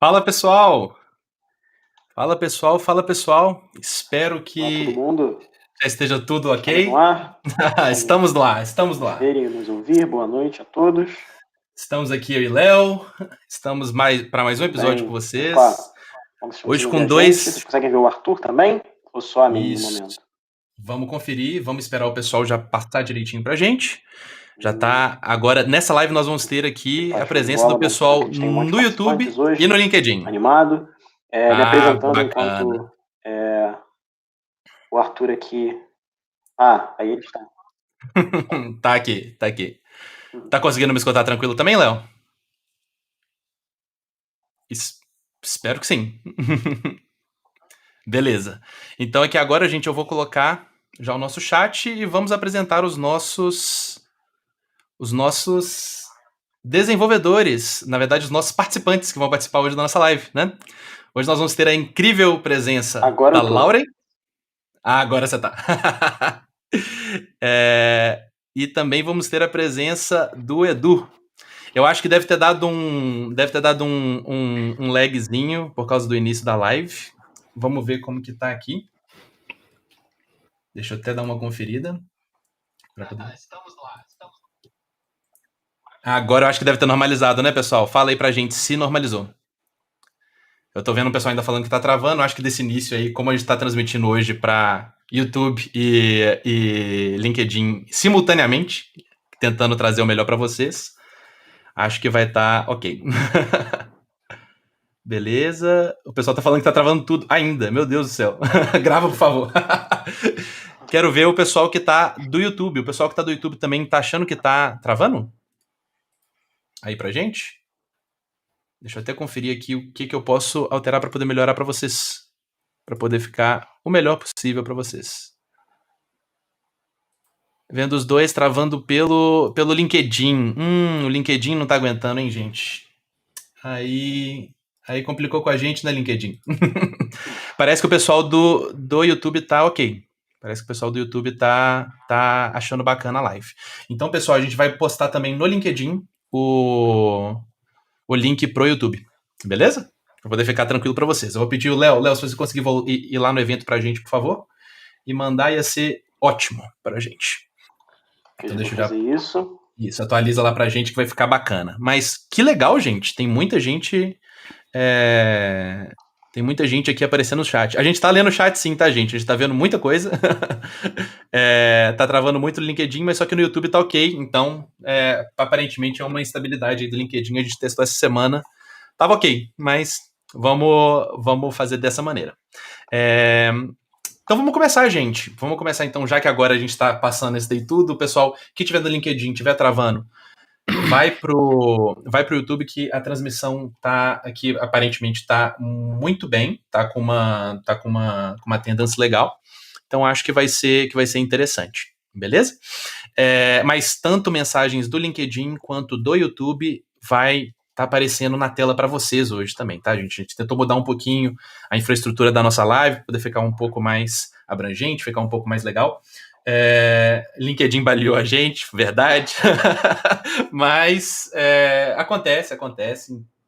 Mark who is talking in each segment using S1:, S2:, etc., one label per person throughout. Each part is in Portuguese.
S1: Fala pessoal! Fala pessoal, fala pessoal. Espero
S2: Olá, todo
S1: que
S2: mundo.
S1: já esteja tudo
S2: Estamos
S1: ok.
S2: no ar.
S1: Estamos lá, estamos lá.
S2: Verem e nos ouvir. Boa noite a todos.
S1: Estamos aqui eu e Léo. Estamos para mais um
S2: Tudo
S1: episódio com
S2: bem? Opa,
S1: vocês.
S2: vamos chamar
S1: Hoje
S2: de
S1: com
S2: a gente. Vocês
S1: dois.
S2: conseguem ver o Arthur também? Ou só a mim no
S1: Isso.
S2: momento?
S1: Vamos conferir, vamos esperar o pessoal já passar direitinho pra gente. Já tá. Agora, nessa live nós vamos ter aqui
S2: Tá,
S1: a
S2: show de
S1: presença
S2: bola.
S1: do
S2: Bom saber que
S1: pessoal
S2: a gente tem um monte de
S1: no YouTube
S2: participantes hoje.
S1: e no LinkedIn.
S2: Animado. Me apresentando
S1: Bacana.
S2: enquanto o Arthur aqui. Aí ele está.
S1: Tá aqui, tá aqui. Tá conseguindo me escutar tranquilo também, Léo? Espero que sim. Beleza. Então aqui agora, gente, eu vou colocar já o nosso chat e vamos apresentar os nossos desenvolvedores, na verdade, os nossos participantes que vão participar hoje da nossa live, né? Hoje nós vamos ter a incrível presença
S2: Agora
S1: da
S2: eu tô.
S1: Lauren. Agora você tá. E também vamos ter a presença do Edu. Eu acho que deve ter dado um lagzinho por causa do início da live. Vamos ver como que tá aqui. Deixa eu até dar uma conferida. Estamos lá. Agora eu acho que deve ter normalizado, né, pessoal? Fala aí pra gente se normalizou. Eu tô vendo o pessoal ainda falando que tá travando. Eu acho que desse início aí, como a gente tá transmitindo hoje pra YouTube e LinkedIn simultaneamente, tentando trazer o melhor pra vocês, acho que vai estar ok. Beleza. O pessoal tá falando que tá travando tudo ainda. Meu Deus do céu. Grava, por favor. Quero ver o pessoal que tá do YouTube. O pessoal que tá do YouTube também tá achando que tá travando? Aí pra gente? Deixa eu até conferir aqui o que eu posso alterar para poder melhorar para vocês. Para poder ficar o melhor possível para vocês. Vendo os dois travando pelo LinkedIn. O LinkedIn não tá aguentando, hein, gente? Aí complicou com a gente, né, LinkedIn? Parece que o pessoal do YouTube tá ok. Parece que o pessoal do YouTube tá achando bacana a live. Então, pessoal, a gente vai postar também no LinkedIn o link pro YouTube. Beleza? Pra poder ficar tranquilo para vocês. Eu vou pedir o Léo, se você conseguir ir lá no evento pra gente, por favor, e mandar, ia ser ótimo pra gente.
S2: Então deixa eu fazer isso.
S1: Isso, atualiza lá pra gente que vai ficar bacana. Mas que legal, gente. Tem muita gente. Tem muita gente aqui aparecendo no chat. A gente tá lendo o chat sim, tá, gente? A gente tá vendo muita coisa. Tá travando muito o LinkedIn, mas só que no YouTube tá ok. Então, aparentemente é uma instabilidade aí do LinkedIn. A gente testou essa semana. Tava ok, mas vamos fazer dessa maneira. Então vamos começar, gente. Vamos começar então, já que agora a gente tá passando isso daí tudo. O pessoal que tiver no LinkedIn, tiver travando, vai pro YouTube, que a transmissão tá aqui, aparentemente tá muito bem, tá com uma tendência legal. Então acho que vai ser interessante, beleza? Mas tanto mensagens do LinkedIn quanto do YouTube vai tá aparecendo na tela para vocês hoje também, tá, gente? A gente tentou mudar um pouquinho a infraestrutura da nossa live, poder ficar um pouco mais abrangente, ficar um pouco mais legal. LinkedIn baleou a gente, verdade. Mas acontece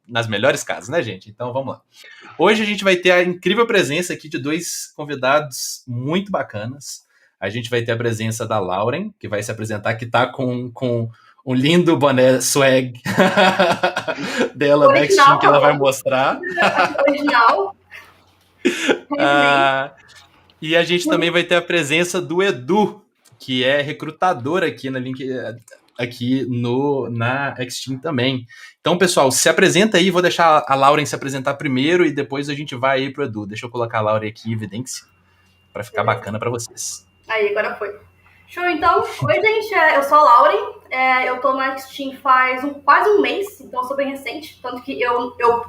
S1: nas melhores casas, né, gente? Então vamos lá. Hoje a gente vai ter a incrível presença aqui de dois convidados muito bacanas. A gente vai ter a presença da Lauren, que vai se apresentar, que tá com um lindo boné swag dela,
S3: original,
S1: que ela vai mostrar.
S3: Original.
S1: E a gente também vai ter a presença do Edu, que é recrutador aqui na Xteam também. Então, pessoal, se apresenta aí. Vou deixar a Lauren se apresentar primeiro e depois a gente vai aí pro Edu. Deixa eu colocar a Lauren aqui em evidência para ficar bacana para vocês.
S3: Aí, agora foi. Show, então. Oi, gente. Eu sou a Lauren. Eu tô na Xteam faz quase um mês, então eu sou bem recente. Tanto que eu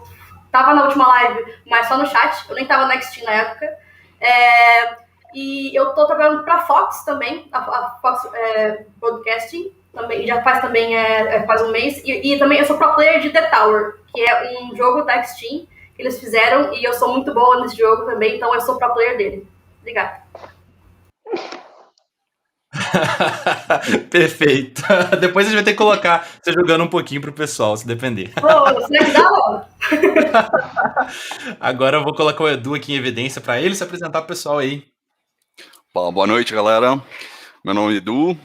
S3: tava na última live, mas só no chat. Eu nem tava na Xteam na época. E eu tô trabalhando pra Fox também, a Fox Broadcasting. Também, já faz quase um mês. E também eu sou pro player de The Tower, que é um jogo da Xteam que eles fizeram. E eu sou muito boa nesse jogo também, então eu sou pro player dele. Obrigada.
S1: Perfeito. Depois a gente vai ter que colocar você jogando um pouquinho pro pessoal, se depender.
S3: Será que dá logo?
S1: Agora eu vou colocar o Edu aqui em evidência para ele se apresentar pro pessoal aí.
S4: Boa noite, galera. Meu nome é Edu.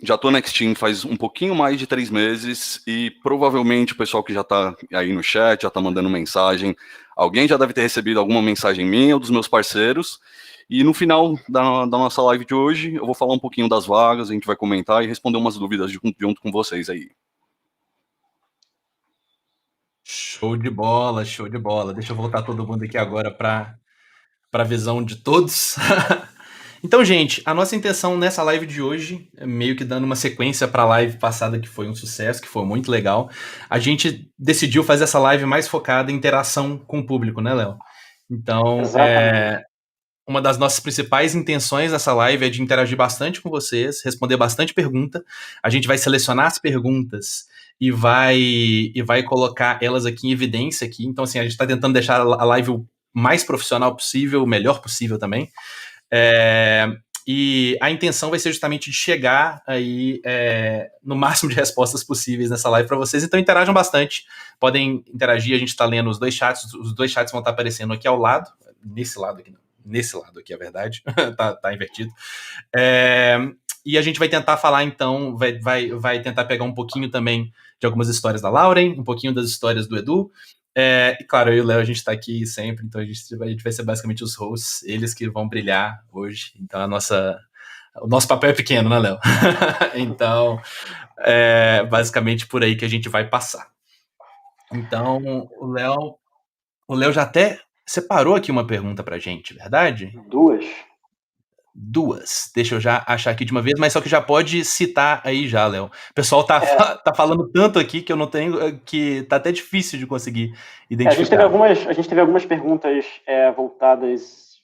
S4: Já estou na Nexteam faz um pouquinho mais de 3 meses e provavelmente o pessoal que já está aí no chat, já está mandando mensagem, alguém já deve ter recebido alguma mensagem minha ou dos meus parceiros. E no final da nossa live de hoje, eu vou falar um pouquinho das vagas, a gente vai comentar e responder umas dúvidas junto com vocês aí.
S1: Show de bola, show de bola. Deixa eu voltar todo mundo aqui agora para a visão de todos. Então, gente, a nossa intenção nessa live de hoje, meio que dando uma sequência para a live passada que foi um sucesso, que foi muito legal, a gente decidiu fazer essa live mais focada em interação com o público, né, Léo? Então, uma das nossas principais intenções nessa live é de interagir bastante com vocês, responder bastante pergunta. A gente vai selecionar as perguntas e vai colocar elas aqui em evidência aqui. Então, assim, a gente está tentando deixar a live o mais profissional possível, o melhor possível também. E a intenção vai ser justamente de chegar aí no máximo de respostas possíveis nessa live para vocês, então interajam bastante, podem interagir, a gente está lendo os dois chats vão estar aparecendo aqui ao lado, nesse lado aqui, a verdade, tá invertido, e a gente vai tentar falar então, vai tentar pegar um pouquinho também de algumas histórias da Lauren, um pouquinho das histórias do Edu. E claro, eu e o Léo, a gente tá aqui sempre, então a gente vai ser basicamente os hosts, eles que vão brilhar hoje, então o nosso papel é pequeno, né, Léo? Então, basicamente por aí que a gente vai passar. Então, o Léo já até separou aqui uma pergunta pra gente, verdade? Duas. Deixa eu já achar aqui de uma vez, mas só que já pode citar aí já, Léo. O pessoal tá falando tanto aqui que eu não tenho, que tá até difícil de conseguir identificar.
S2: A gente teve algumas perguntas voltadas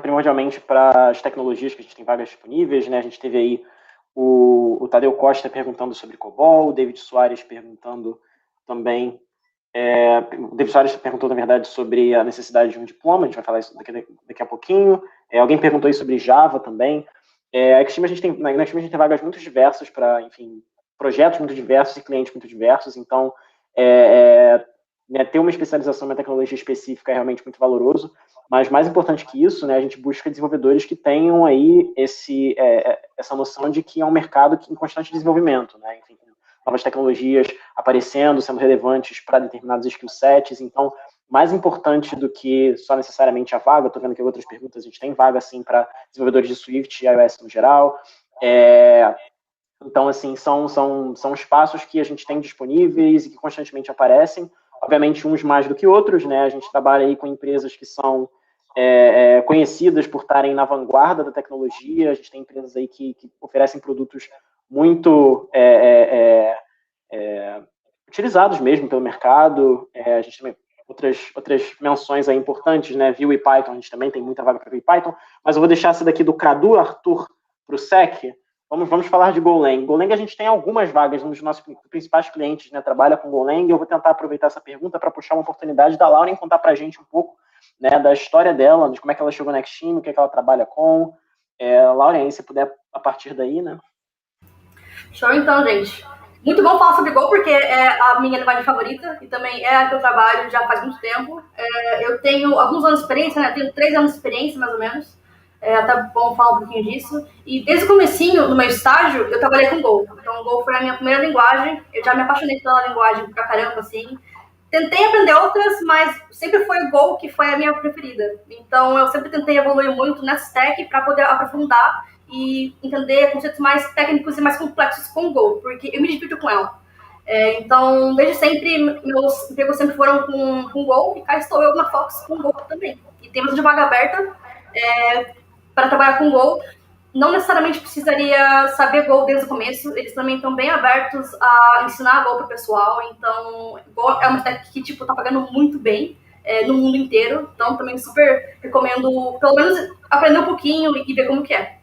S2: primordialmente para as tecnologias que a gente tem vagas disponíveis, né? A gente teve aí o Tadeu Costa perguntando sobre COBOL, o David Soares perguntando também, o David Soares perguntou, na verdade, sobre a necessidade de um diploma, a gente vai falar isso daqui a pouquinho. Alguém perguntou aí sobre Java também. Na Nexteam a gente tem vagas muito diversas para, enfim, projetos muito diversos e clientes muito diversos, então ter uma especialização em uma tecnologia específica é realmente muito valoroso, mas mais importante que isso, né, a gente busca desenvolvedores que tenham aí essa noção de que é um mercado em constante desenvolvimento, né, enfim, novas tecnologias aparecendo, sendo relevantes para determinados skill sets. Então, mais importante do que só necessariamente a vaga, estou vendo aqui outras perguntas, a gente tem vaga, assim, para desenvolvedores de Swift e iOS no geral. Então, assim, são espaços que a gente tem disponíveis e que constantemente aparecem, obviamente uns mais do que outros, né? A gente trabalha aí com empresas que são conhecidas por estarem na vanguarda da tecnologia, a gente tem empresas aí que oferecem produtos muito utilizados mesmo pelo mercado. A gente também outras menções aí importantes, né? Vue e Python, a gente também tem muita vaga para Vue e Python, mas eu vou deixar essa daqui do Cadu Arthur para o SEC. Vamos falar de Golang. Golang a gente tem algumas vagas, um dos nossos principais clientes, né, trabalha com Golang. Eu vou tentar aproveitar essa pergunta para puxar uma oportunidade da Lauren contar para a gente um pouco, né, da história dela, de como é que ela chegou na Nexteam, o que é que ela trabalha com. Lauren, se puder, a partir daí, né?
S3: Show então, gente. Muito bom falar sobre Go, porque é a minha linguagem favorita e também é a que eu trabalho já faz muito tempo. Eu tenho alguns anos de experiência, né? Tenho 3 anos de experiência, mais ou menos. Até bom falar um pouquinho disso. E desde o comecinho, no meu estágio, eu trabalhei com Go. Então, o Go foi a minha primeira linguagem. Eu já me apaixonei pela linguagem pra caramba, assim. Tentei aprender outras, mas sempre foi o Go que foi a minha preferida. Então, eu sempre tentei evoluir muito nessa stack para poder aprofundar e entender conceitos mais técnicos e mais complexos com o Go, porque eu me divirto com ela. Então, desde sempre, meus empregos sempre foram com Go, e cá estou eu na Fox com Go também. E temos de vaga aberta para trabalhar com Go. Não necessariamente precisaria saber Go desde o começo, eles também estão bem abertos a ensinar Go para o pessoal. Então, Go é uma stack que tá pagando muito bem no mundo inteiro, então também super recomendo, pelo menos, aprender um pouquinho e ver como que é.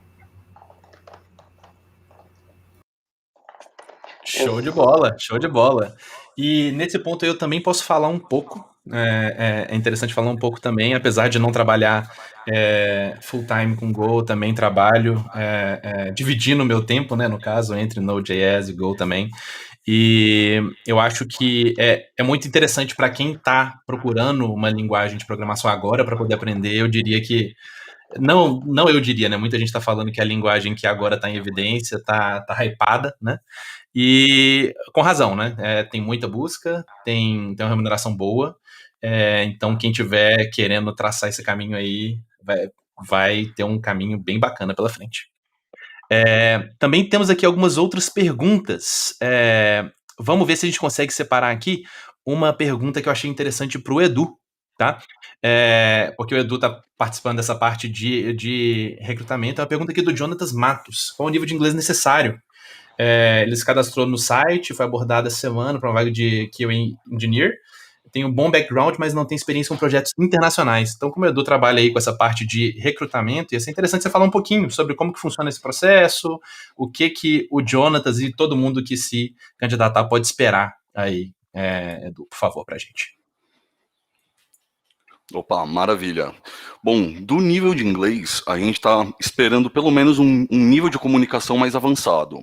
S1: Show de bola, show de bola. E nesse ponto eu também posso falar um pouco, é interessante falar um pouco também, apesar de não trabalhar full time com Go, também trabalho dividindo o meu tempo, né, no caso, entre Node.js e Go também. E eu acho que é muito interessante para quem está procurando uma linguagem de programação agora para poder aprender. Eu diria que não eu diria, né? Muita gente está falando que a linguagem que agora está em evidência tá hypada, né? E com razão, né? Tem muita busca, tem uma remuneração boa. Então, quem tiver querendo traçar esse caminho aí vai ter um caminho bem bacana pela frente. Também temos aqui algumas outras perguntas. Vamos ver se a gente consegue separar aqui uma pergunta que eu achei interessante para o Edu, tá? Porque o Edu está participando dessa parte de recrutamento. É uma pergunta aqui do Jonatas Matos. Qual o nível de inglês necessário? Ele se cadastrou no site, foi abordado essa semana para uma vaga de QA Engineer. Tem um bom background, mas não tem experiência com projetos internacionais. Então, como o Edu trabalha aí com essa parte de recrutamento, ia ser interessante você falar um pouquinho sobre como que funciona esse processo, o que o Jonatas e todo mundo que se candidatar pode esperar aí, Edu, por favor, para a gente.
S4: Opa, maravilha. Bom, do nível de inglês, a gente está esperando pelo menos um nível de comunicação mais avançado,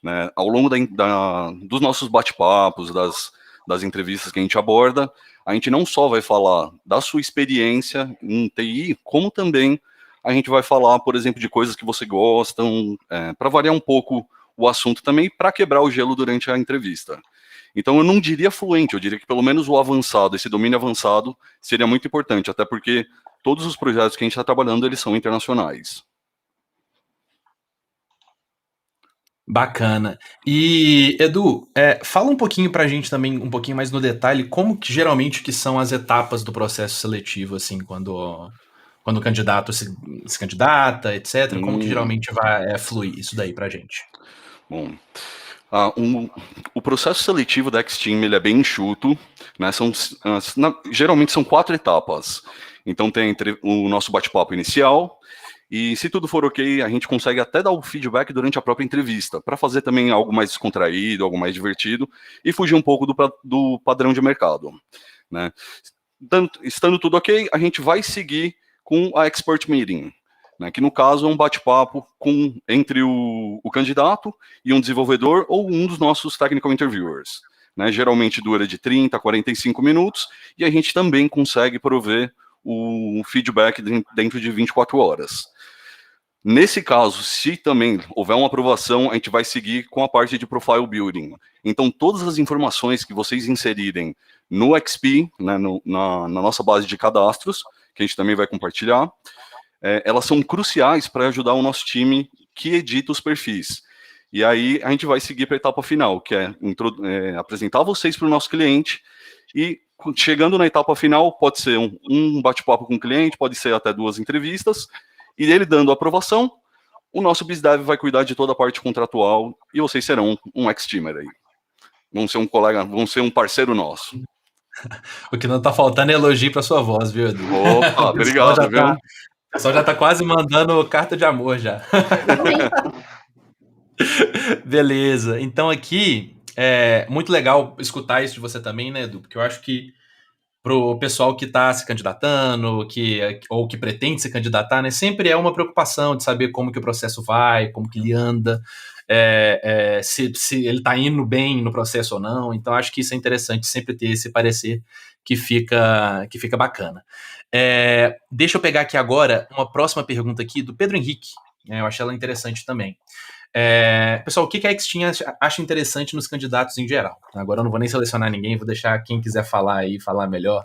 S4: né? Ao longo dos nossos bate-papos, das entrevistas que a gente aborda, a gente não só vai falar da sua experiência em TI, como também a gente vai falar, por exemplo, de coisas que você gosta, para variar um pouco o assunto também, para quebrar o gelo durante a entrevista. Então, eu não diria fluente, eu diria que pelo menos o avançado, esse domínio avançado, seria muito importante, até porque todos os projetos que a gente está trabalhando, eles são internacionais.
S1: Bacana. E, Edu, fala um pouquinho pra gente também, um pouquinho mais no detalhe, como que geralmente que são as etapas do processo seletivo, assim, quando o candidato se candidata, etc., como que geralmente vai fluir isso daí pra gente?
S4: Bom, o processo seletivo da X-Team, ele é bem enxuto, né? Geralmente são 4 etapas. Então tem o nosso bate-papo inicial, e se tudo for ok, a gente consegue até dar o feedback durante a própria entrevista, para fazer também algo mais descontraído, algo mais divertido, e fugir um pouco do padrão de mercado, né? Estando tudo ok, a gente vai seguir com a Expert Meeting, né, que no caso é um bate-papo entre o candidato e um desenvolvedor ou um dos nossos technical interviewers, né? Geralmente dura de 30 a 45 minutos, e a gente também consegue prover o feedback dentro de 24 horas. Nesse caso, se também houver uma aprovação, a gente vai seguir com a parte de profile building. Então, todas as informações que vocês inserirem no XP, né, na nossa base de cadastros, que a gente também vai compartilhar, elas são cruciais para ajudar o nosso time que edita os perfis. E aí, a gente vai seguir para a etapa final, que é apresentar vocês para o nosso cliente, e chegando na etapa final, pode ser um bate-papo com o cliente, pode ser até 2 entrevistas, e ele dando a aprovação, o nosso BizDev vai cuidar de toda a parte contratual, e vocês serão um ex-teamer aí. Vão ser um colega, vão ser um parceiro nosso.
S1: O que não tá faltando é elogio pra sua voz, viu, Edu?
S4: Opa, obrigado, viu?
S1: O pessoal já tá quase mandando carta de amor já. Beleza. Então aqui, muito legal escutar isso de você também, né, Edu? Porque eu acho que pro pessoal que está se candidatando, ou que pretende se candidatar, né, sempre é uma preocupação de saber como que o processo vai, como que ele anda, se ele está indo bem no processo ou não. Então, acho que isso é interessante, sempre ter esse parecer que fica bacana. Deixa eu pegar aqui agora uma próxima pergunta aqui do Pedro Henrique. Eu achei ela interessante também. Pessoal, o que a X-Team acha interessante nos candidatos em geral? Agora eu não vou nem selecionar ninguém, vou deixar quem quiser falar aí, falar melhor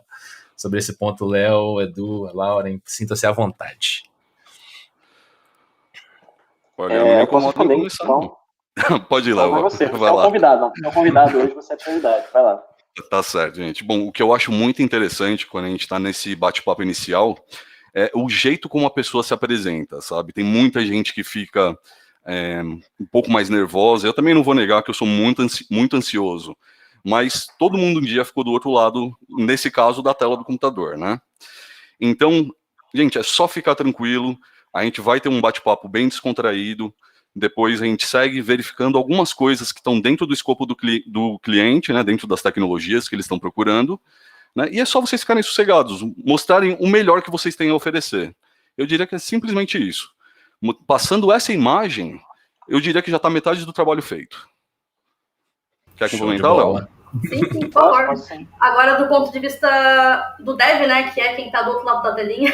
S1: sobre esse ponto. Léo, Edu, Lauren, sinta-se à vontade.
S2: Eu posso responder, então.
S4: Pode ir lá.
S2: Você é o convidado, não. É o convidado hoje, você é a prioridade. Vai lá.
S4: Tá certo, gente. Bom, o que eu acho muito interessante quando a gente está nesse bate-papo inicial é o jeito como a pessoa se apresenta, sabe? Tem muita gente que fica um pouco mais nervosa. Eu também não vou negar que eu sou muito ansioso, mas todo mundo um dia ficou do outro lado, nesse caso, da tela do computador, né? Então, gente, é só ficar tranquilo, a gente vai ter um bate-papo bem descontraído, depois a gente segue verificando algumas coisas que estão dentro do escopo do cliente, né, dentro das tecnologias que eles estão procurando, né, e é só vocês ficarem sossegados, mostrarem o melhor que vocês têm a oferecer. Eu diria que é simplesmente isso. Passando essa imagem, eu diria que já está metade do trabalho feito. Quer
S1: Show de
S4: complementar,
S1: bola.
S4: Léo?
S3: Sim, por favor.
S2: Posso sim.
S3: Agora, do ponto de vista do dev, né, que é quem tá do outro lado da telinha.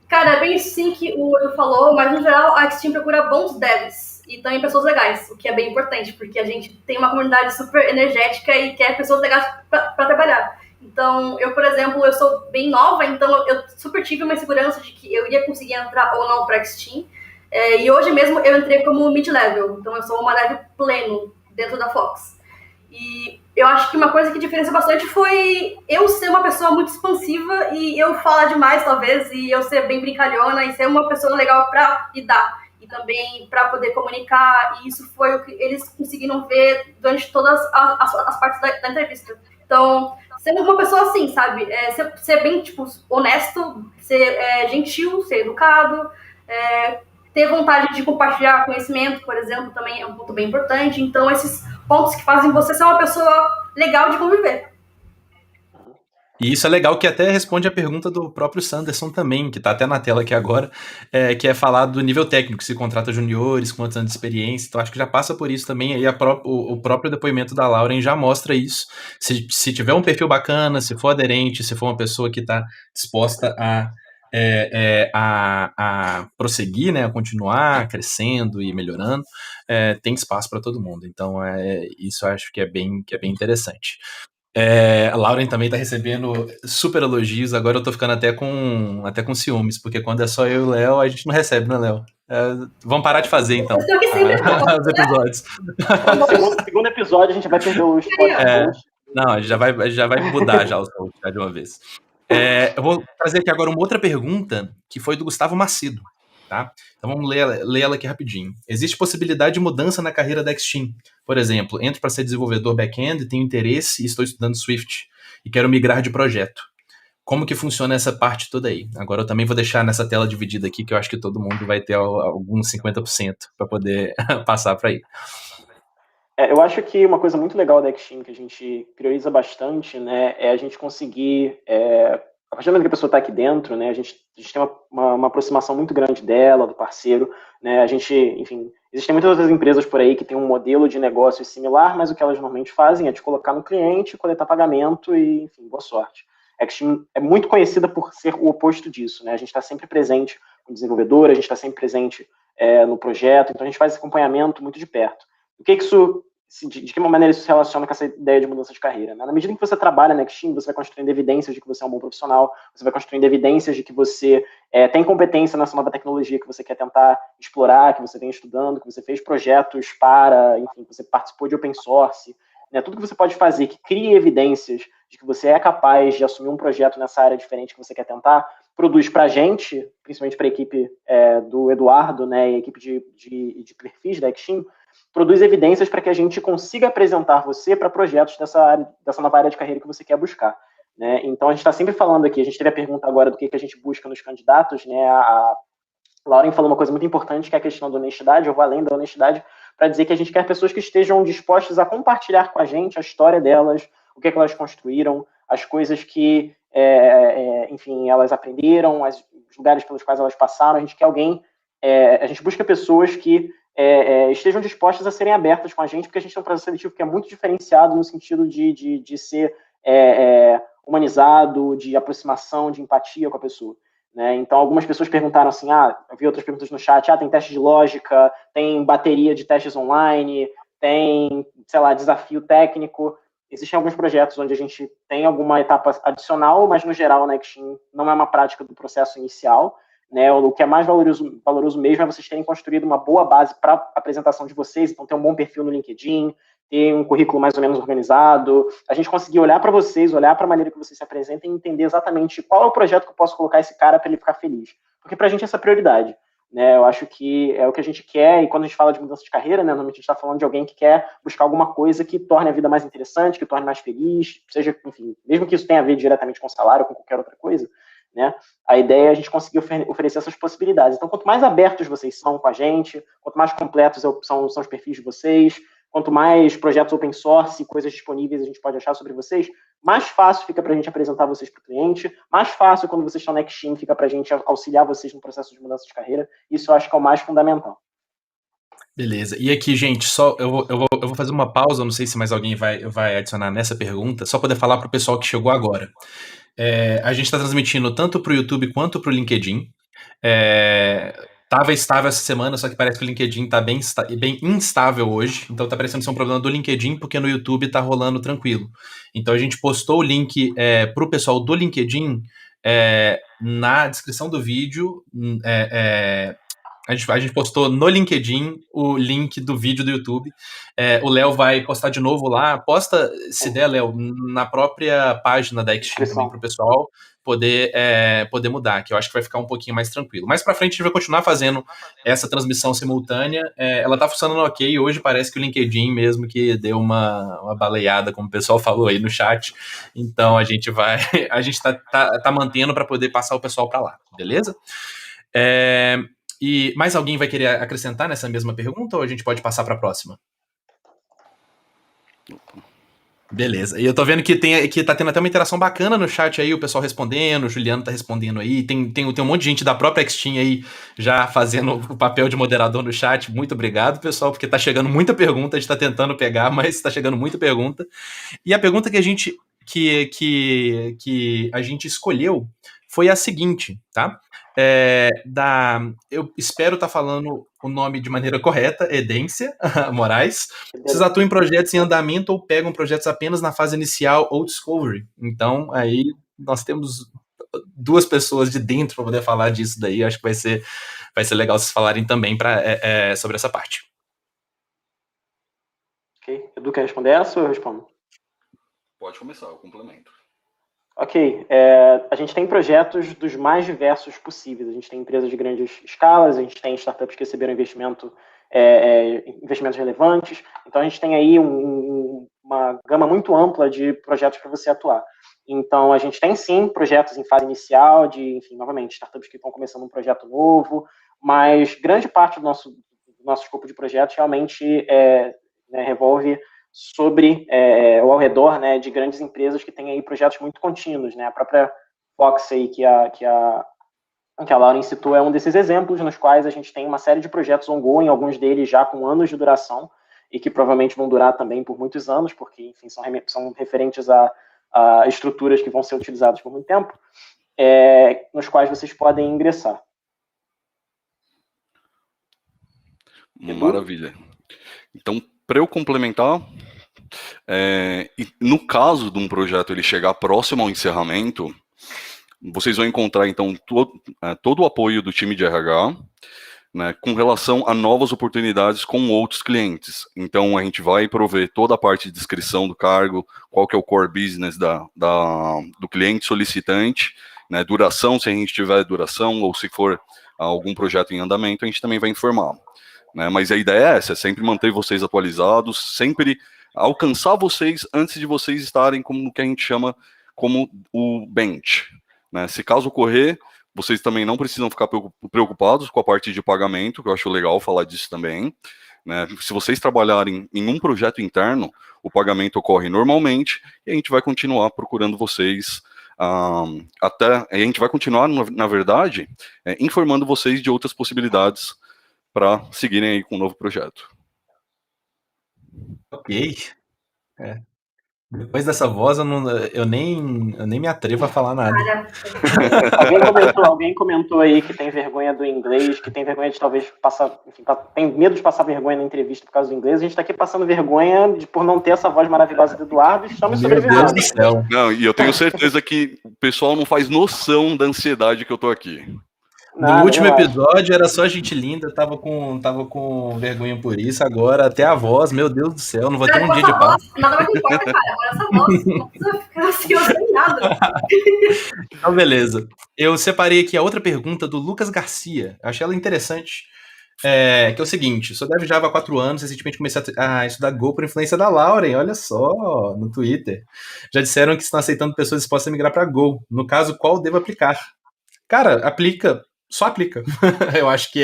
S3: Cara, é bem sim que o Edu falou, mas no geral a Steam procura bons devs e também pessoas legais, o que é bem importante, porque a gente tem uma comunidade super energética e quer pessoas legais pra trabalhar. Então, eu, por exemplo, eu sou bem nova, então eu super tive uma insegurança de que eu iria conseguir entrar ou não pra Steam. E hoje mesmo eu entrei como mid-level, então eu sou uma dev pleno dentro da Fox. E eu acho que uma coisa que diferencia bastante foi eu ser uma pessoa muito expansiva e eu falar demais, talvez, e eu ser bem brincalhona e ser uma pessoa legal pra lidar e também pra poder comunicar, e isso foi o que eles conseguiram ver durante todas as partes da entrevista. Então, ser uma pessoa assim, sabe? Ser bem, tipo, honesto, ser gentil, ser educado, ter vontade de compartilhar conhecimento, por exemplo, também é um ponto bem importante. Então, esses pontos que fazem você ser uma pessoa legal de conviver.
S1: E isso é legal, que até responde a pergunta do próprio Sanderson também, que tá até na tela aqui agora, que é falar do nível técnico, se contrata juniores, quantos anos de experiência. Então acho que já passa por isso também, aí o próprio depoimento da Lauren já mostra isso. Se tiver um perfil bacana, se for aderente, se for uma pessoa que está disposta a prosseguir, né, a continuar crescendo e melhorando, tem espaço para todo mundo. Então isso eu acho que é bem interessante. A Lauren também tá recebendo super elogios. Agora eu tô ficando até com ciúmes, porque quando é só eu e o Léo, a gente não recebe, né, Léo? Vamos parar de fazer, então, os episódios.
S2: No segundo episódio, a gente vai perder os podcasts.
S1: Não, a gente já vai mudar já os hosts de uma vez. Eu vou trazer aqui agora uma outra pergunta, que foi do Gustavo Macedo. Tá? Então vamos ler ela aqui rapidinho. Existe possibilidade de mudança na carreira da Xteam? Por exemplo, entro para ser desenvolvedor back-end, tenho interesse e estou estudando Swift e quero migrar de projeto. Como que funciona essa parte toda aí? Agora eu também vou deixar nessa tela dividida aqui, que eu acho que todo mundo vai ter alguns 50% para poder passar para aí.
S2: Eu acho que uma coisa muito legal da Xteam, que a gente prioriza bastante, né, é a gente conseguir... a partir do momento que a pessoa está aqui dentro, né, a gente tem uma aproximação muito grande dela, do parceiro, né, a gente, enfim, existem muitas outras empresas por aí que têm um modelo de negócio similar, mas o que elas normalmente fazem é te colocar no cliente, coletar pagamento e, enfim, boa sorte. A Xteam é muito conhecida por ser o oposto disso, né, a gente está sempre presente com o desenvolvedor, a gente está sempre presente no projeto, então a gente faz esse acompanhamento muito de perto. O que isso... De que maneira isso se relaciona com essa ideia de mudança de carreira? Né? Na medida em que você trabalha na Xteam, você vai construindo evidências de que você é um bom profissional, você vai construindo evidências de que você tem competência nessa nova tecnologia que você quer tentar explorar, que você vem estudando, que você fez projetos enfim, que você participou de open source, né? Tudo que você pode fazer que crie evidências de que você é capaz de assumir um projeto nessa área diferente que você quer tentar, produz para a gente, principalmente para a equipe do Eduardo, né, e a equipe de perfis da Xteam, produz evidências para que a gente consiga apresentar você para projetos dessa nova área de carreira que você quer buscar. Né? Então, a gente está sempre falando aqui, a gente teve a pergunta agora do que a gente busca nos candidatos, né? A Lauren falou uma coisa muito importante, que é a questão da honestidade. Eu vou além da honestidade para dizer que a gente quer pessoas que estejam dispostas a compartilhar com a gente a história delas, o que elas construíram, as coisas que, enfim, elas aprenderam, os lugares pelos quais elas passaram. A gente quer a gente busca pessoas que estejam dispostas a serem abertas com a gente, porque a gente tem um processo seletivo que é muito diferenciado no sentido de ser humanizado, de aproximação, de empatia com a pessoa. Né? Então, algumas pessoas perguntaram assim, eu vi outras perguntas no chat, tem teste de lógica, tem bateria de testes online, tem, sei lá, desafio técnico. Existem alguns projetos onde a gente tem alguma etapa adicional, mas, no geral, na Xteam não é uma prática do processo inicial. Né, o que é mais valoroso mesmo é vocês terem construído uma boa base para a apresentação de vocês, então ter um bom perfil no LinkedIn, ter um currículo mais ou menos organizado, a gente conseguir olhar para vocês, olhar para a maneira que vocês se apresentem e entender exatamente qual é o projeto que eu posso colocar esse cara para ele ficar feliz. Porque para a gente essa é a prioridade. Né, eu acho que é o que a gente quer, e quando a gente fala de mudança de carreira, né, normalmente a gente está falando de alguém que quer buscar alguma coisa que torne a vida mais interessante, que torne mais feliz, seja, enfim, mesmo que isso tenha a ver diretamente com salário ou com qualquer outra coisa. Né? A ideia é a gente conseguir oferecer essas possibilidades. Então, quanto mais abertos vocês são com a gente, quanto mais completos são os perfis de vocês, quanto mais projetos open source e coisas disponíveis a gente pode achar sobre vocês, mais fácil fica para a gente apresentar vocês para o cliente, mais fácil quando vocês estão na Xteam fica para a gente auxiliar vocês no processo de mudança de carreira. Isso eu acho que é o mais fundamental.
S1: Beleza. E aqui, gente, só eu vou fazer uma pausa, não sei se mais alguém vai adicionar nessa pergunta, só poder falar para o pessoal que chegou agora. A gente está transmitindo tanto para o YouTube quanto para o LinkedIn. Tava estável essa semana, só que parece que o LinkedIn tá bem instável hoje. Então tá parecendo ser um problema do LinkedIn, porque no YouTube tá rolando tranquilo. Então a gente postou o link pro pessoal do LinkedIn na descrição do vídeo. A gente postou no LinkedIn o link do vídeo do YouTube. O Léo vai postar de novo lá. Posta, se der, Léo, na própria página da Xteam também para o pessoal poder mudar, que eu acho que vai ficar um pouquinho mais tranquilo. Mais para frente a gente vai continuar fazendo essa transmissão simultânea. Ela tá funcionando ok. Hoje parece que o LinkedIn mesmo que deu uma baleada, como o pessoal falou aí no chat. Então a gente tá mantendo para poder passar o pessoal para lá, beleza? E mais alguém vai querer acrescentar nessa mesma pergunta ou a gente pode passar para a próxima? Beleza. E eu tô vendo que tá tendo até uma interação bacana no chat aí, o pessoal respondendo, o Juliano tá respondendo aí, tem um monte de gente da própria Xteam aí já fazendo o papel de moderador no chat. Muito obrigado, pessoal, porque tá chegando muita pergunta, a gente tá tentando pegar, mas tá chegando muita pergunta. E a pergunta que a gente escolheu foi a seguinte, tá? Eu espero estar falando o nome de maneira correta, Edência Moraes. Vocês atuam em projetos em andamento ou pegam projetos apenas na fase inicial ou discovery? Então, aí nós temos duas pessoas de dentro para poder falar disso daí. Acho que vai ser legal vocês falarem também sobre essa parte.
S2: Ok. Edu, quer responder essa ou eu respondo?
S4: Pode começar, eu complemento.
S2: Ok. A gente tem projetos dos mais diversos possíveis. A gente tem empresas de grandes escalas, a gente tem startups que receberam investimentos relevantes. Então, a gente tem aí uma gama muito ampla de projetos para você atuar. Então, a gente tem, sim, projetos em fase inicial, enfim, novamente, startups que estão começando um projeto novo, mas grande parte do nosso escopo de projetos realmente revolve sobre ou ao redor, né, de grandes empresas que têm aí projetos muito contínuos, né? A própria Fox aí que a Lauren citou é um desses exemplos nos quais a gente tem uma série de projetos ongoing, alguns deles já com anos de duração e que provavelmente vão durar também por muitos anos, porque, enfim, são referentes a estruturas que vão ser utilizadas por muito tempo, nos quais vocês podem ingressar.
S4: Maravilha. Então, para eu complementar, no caso de um projeto ele chegar próximo ao encerramento, vocês vão encontrar, então, todo o apoio do time de RH, né, com relação a novas oportunidades com outros clientes. Então, a gente vai prover toda a parte de descrição do cargo, qual que é o core business do cliente solicitante, né, duração, se a gente tiver duração, ou se for algum projeto em andamento, a gente também vai informar. Né, mas a ideia é essa, é sempre manter vocês atualizados, sempre alcançar vocês antes de vocês estarem como o que a gente chama como o bench. Né? Se caso ocorrer, vocês também não precisam ficar preocupados com a parte de pagamento, que eu acho legal falar disso também. Né? Se vocês trabalharem em um projeto interno, o pagamento ocorre normalmente e a gente vai continuar procurando vocês a gente vai continuar, na verdade, informando vocês de outras possibilidades para seguirem aí com um novo projeto.
S1: Ok. Depois dessa voz, eu nem me atrevo a falar nada.
S2: Alguém comentou aí que tem vergonha do inglês, que tem vergonha de talvez passar, enfim, tem medo de passar vergonha na entrevista por causa do inglês. A gente está aqui passando vergonha por não ter essa voz maravilhosa do Eduardo e estamos sobrevivendo.
S1: Meu Deus do céu.
S4: Não, e eu tenho certeza que o pessoal não faz noção da ansiedade que eu tô aqui.
S1: No último episódio era só gente linda, tava com vergonha por isso, agora até a voz, meu Deus do céu, não vou ter um dia de paz.
S3: Nada mais importa, cara, agora essa voz, não precisa ficar ansioso nem nada.
S1: Então, beleza. Eu separei aqui a outra pergunta do Lucas Garcia, achei ela interessante, que é o seguinte: sou dev Java há 4 anos, recentemente comecei a estudar Go por influência da Lauren, olha só, no Twitter. Já disseram que estão aceitando pessoas dispostas a migrar para Go, no caso, qual devo aplicar? Cara, só aplica. Eu acho que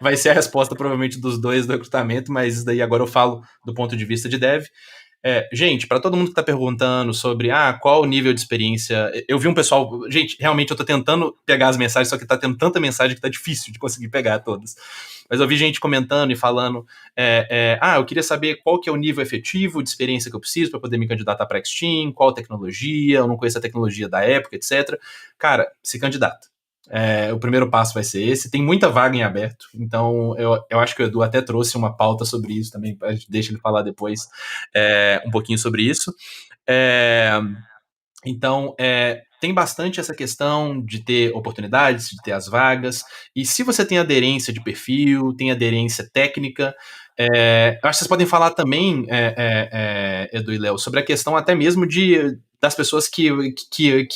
S1: vai ser a resposta provavelmente dos dois do recrutamento, mas isso daí agora eu falo do ponto de vista de dev. Gente, para todo mundo que está perguntando sobre qual o nível de experiência, eu vi um pessoal, gente, realmente eu tô tentando pegar as mensagens, só que tá tendo tanta mensagem que tá difícil de conseguir pegar todas. Mas eu vi gente comentando e falando, eu queria saber qual que é o nível efetivo de experiência que eu preciso para poder me candidatar para Extreme, qual tecnologia, eu não conheço a tecnologia da época, etc. Cara, se candidata. O primeiro passo vai ser esse. Tem muita vaga em aberto, então eu acho que o Edu até trouxe uma pauta sobre isso também, deixa ele falar depois um pouquinho sobre isso. Então, tem bastante essa questão de ter oportunidades, de ter as vagas, e se você tem aderência de perfil, tem aderência técnica, eu acho que vocês podem falar também, Edu e Léo, sobre a questão até mesmo das pessoas que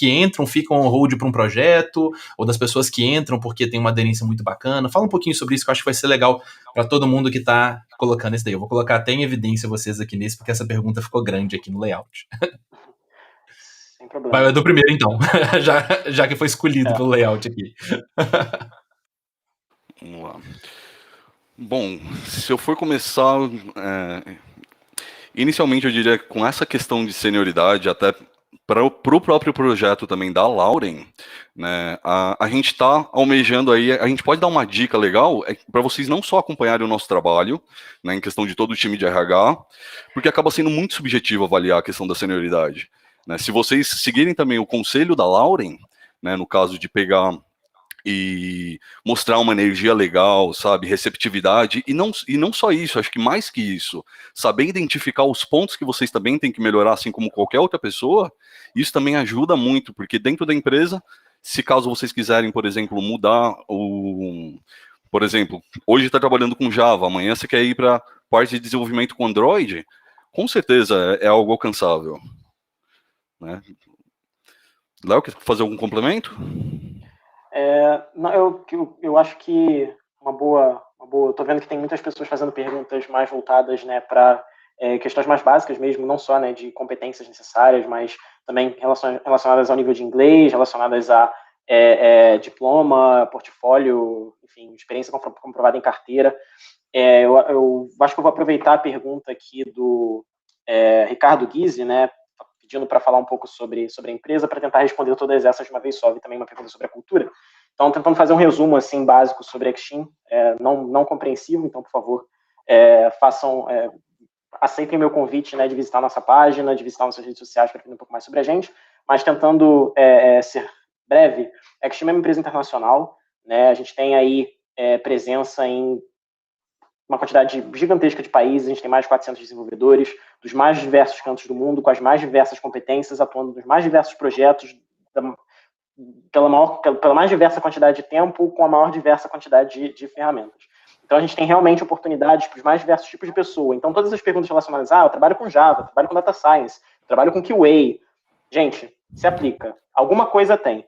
S1: entram, ficam on hold para um projeto, ou das pessoas que entram porque tem uma aderência muito bacana. Fala um pouquinho sobre isso, que eu acho que vai ser legal para todo mundo que está colocando isso daí. Eu vou colocar até em evidência vocês aqui nesse, porque essa pergunta ficou grande aqui no layout.
S2: Sem problema.
S1: Vai o Edu primeiro, então, já que foi escolhido pelo layout aqui.
S4: Vamos lá. Bom, se eu for começar, inicialmente eu diria que com essa questão de senioridade, até para o próprio projeto também da Lauren, né, a gente está almejando aí, a gente pode dar uma dica legal para vocês não só acompanharem o nosso trabalho, né, em questão de todo o time de RH, porque acaba sendo muito subjetivo avaliar a questão da senioridade. Né? Se vocês seguirem também o conselho da Lauren, né, no caso de pegar e mostrar uma energia legal, sabe, receptividade, e não só isso, acho que mais que isso, saber identificar os pontos que vocês também têm que melhorar, assim como qualquer outra pessoa, isso também ajuda muito, porque dentro da empresa, se caso vocês quiserem, por exemplo, mudar por exemplo, hoje está trabalhando com Java, amanhã você quer ir para parte de desenvolvimento com Android, com certeza é algo alcançável. Né? Léo, quer fazer algum complemento?
S2: Não, eu acho que uma boa. Estou vendo que tem muitas pessoas fazendo perguntas mais voltadas, né, para questões mais básicas mesmo, não só, né, de competências necessárias, mas também relacionadas ao nível de inglês, relacionadas a diploma, portfólio, enfim, experiência comprovada em carteira. Eu acho que eu vou aproveitar a pergunta aqui do Ricardo Guise, né, pedindo para falar um pouco sobre a empresa, para tentar responder todas essas de uma vez só, e também uma pergunta sobre a cultura. Então, tentando fazer um resumo assim básico sobre a Extim, não compreensivo, então, por favor, aceitem meu convite, né, de visitar nossa página, de visitar nossas redes sociais para aprender um pouco mais sobre a gente, mas tentando ser breve, a Extim é uma empresa internacional, né, a gente tem aí presença em uma quantidade gigantesca de países, a gente tem mais de 400 desenvolvedores, dos mais diversos cantos do mundo, com as mais diversas competências, atuando nos mais diversos projetos, pela mais diversa quantidade de tempo, com a maior diversa quantidade de ferramentas. Então, a gente tem realmente oportunidades para os mais diversos tipos de pessoa. Então, todas as perguntas relacionadas eu trabalho com Java, trabalho com Data Science, trabalho com QA. Gente, se aplica. Alguma coisa tem.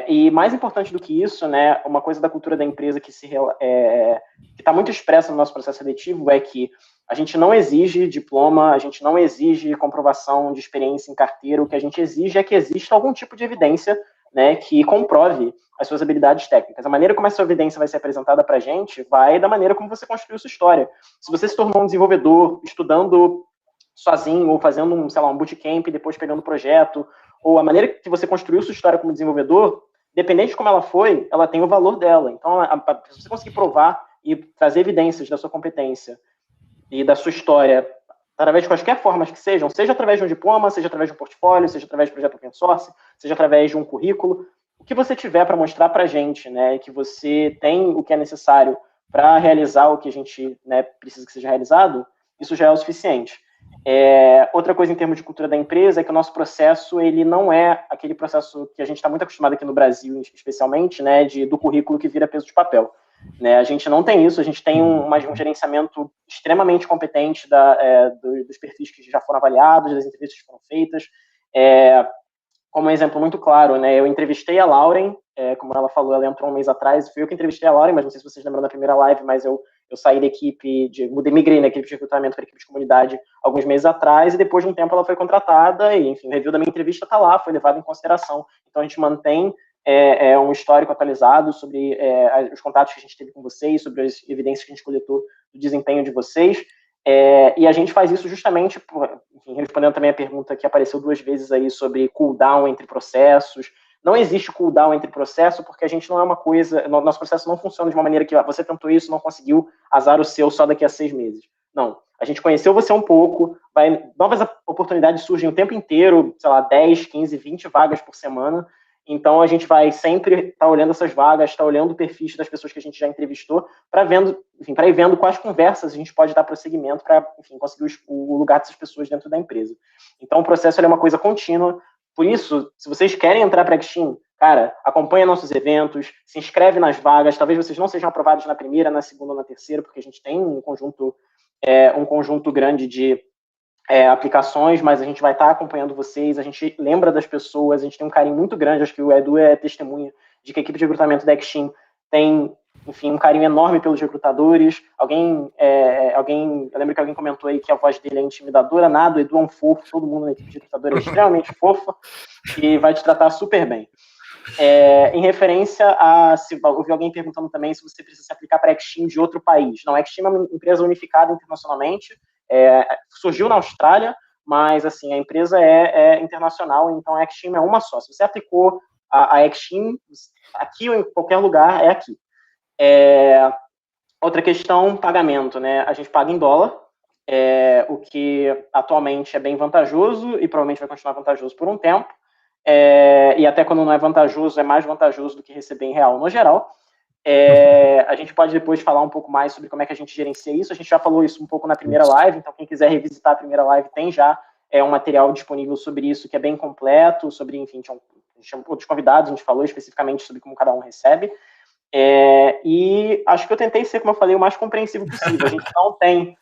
S2: E mais importante do que isso, né, uma coisa da cultura da empresa que está muito expressa no nosso processo seletivo é que a gente não exige diploma, a gente não exige comprovação de experiência em carteira, o que a gente exige é que exista algum tipo de evidência, né, que comprove as suas habilidades técnicas. A maneira como essa evidência vai ser apresentada para a gente vai da maneira como você construiu sua história. Se você se tornou um desenvolvedor estudando sozinho ou fazendo um bootcamp, depois pegando projeto, ou a maneira que você construiu sua história como desenvolvedor, dependente de como ela foi, ela tem o valor dela. Então, se você conseguir provar e trazer evidências da sua competência e da sua história, através de quaisquer formas que sejam, seja através de um diploma, seja através de um portfólio, seja através de projeto open source, seja através de um currículo, o que você tiver para mostrar para a gente, né, que você tem o que é necessário para realizar o que a gente, né, precisa que seja realizado, isso já é o suficiente. Outra coisa em termos de cultura da empresa é que o nosso processo, ele não é aquele processo que a gente está muito acostumado aqui no Brasil, especialmente, né, do currículo que vira peso de papel. Né, a gente não tem isso, a gente tem um gerenciamento extremamente competente dos perfis que já foram avaliados, das entrevistas que foram feitas. Como um exemplo muito claro, né, eu entrevistei a Lauren, como ela falou, ela entrou um mês atrás, fui eu que entrevistei a Lauren, mas não sei se vocês lembram da primeira live, mas eu saí da equipe, migrei na equipe de recrutamento para a equipe de comunidade alguns meses atrás, e depois de um tempo ela foi contratada, e enfim, o review da minha entrevista está lá, foi levado em consideração. Então a gente mantém um histórico atualizado sobre os contatos que a gente teve com vocês, sobre as evidências que a gente coletou do desempenho de vocês. E a gente faz isso justamente, enfim, respondendo também a pergunta que apareceu 2 vezes aí sobre cooldown entre processos. Não existe cooldown entre processo, porque a gente não é uma coisa, nosso processo não funciona de uma maneira que você tentou isso, não conseguiu, azar o seu só daqui a 6 meses. Não, a gente conheceu você um pouco, novas oportunidades surgem o tempo inteiro, sei lá, 10, 15, 20 vagas por semana. Então a gente vai sempre estar olhando essas vagas, estar olhando o perfil das pessoas que a gente já entrevistou, para ir vendo quais conversas a gente pode dar prosseguimento para, enfim, conseguir o lugar dessas pessoas dentro da empresa. Então o processo é uma coisa contínua. Por isso, se vocês querem entrar para a Actin, cara, acompanha nossos eventos, se inscreve nas vagas. Talvez vocês não sejam aprovados na primeira, na segunda ou na terceira, porque a gente tem um conjunto grande de aplicações, mas a gente vai estar acompanhando vocês, a gente lembra das pessoas, a gente tem um carinho muito grande, acho que o Edu é testemunha de que a equipe de recrutamento da Actin tem, enfim, um carinho enorme pelos recrutadores. Eu lembro que alguém comentou aí que a voz dele é intimidadora, nada, o Edu é um fofo, todo mundo na equipe de recrutador é extremamente fofa e vai te tratar super bem. Em referência a, se ouvi alguém perguntando também se você precisa se aplicar para a Actin de outro país. Não, a Actin é uma empresa unificada internacionalmente, surgiu na Austrália, mas assim, a empresa é internacional, então a Actin é uma só. Se você aplicou a Actin aqui ou em qualquer lugar, é aqui. Outra questão, pagamento, né? A gente paga em dólar, o que atualmente é bem vantajoso e provavelmente vai continuar vantajoso por um tempo. E até quando não é vantajoso, é mais vantajoso do que receber em real no geral. A gente pode depois falar um pouco mais sobre como é que a gente gerencia isso. A gente já falou isso um pouco na primeira live, então quem quiser revisitar a primeira live tem já um material disponível sobre isso, que é bem completo, sobre, enfim, tinha outros convidados, a gente falou especificamente sobre como cada um recebe. E acho que eu tentei ser, como eu falei, o mais compreensivo possível. A gente tem,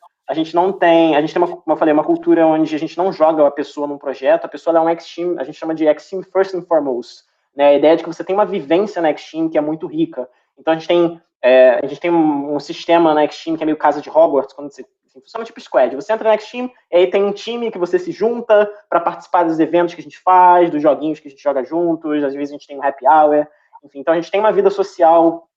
S2: como eu falei, uma cultura onde a gente não joga a pessoa num projeto, a pessoa é um Actin, a gente chama de Actin first and foremost, né? A ideia de que você tem uma vivência na Actin que é muito rica. Então a gente tem um sistema na Actin que é meio casa de Hogwarts, quando você funciona tipo squad. Você entra na Actin e aí tem um time que você se junta para participar dos eventos que a gente faz, dos joguinhos que a gente joga juntos, às vezes a gente tem um happy hour, enfim, então a gente tem uma vida social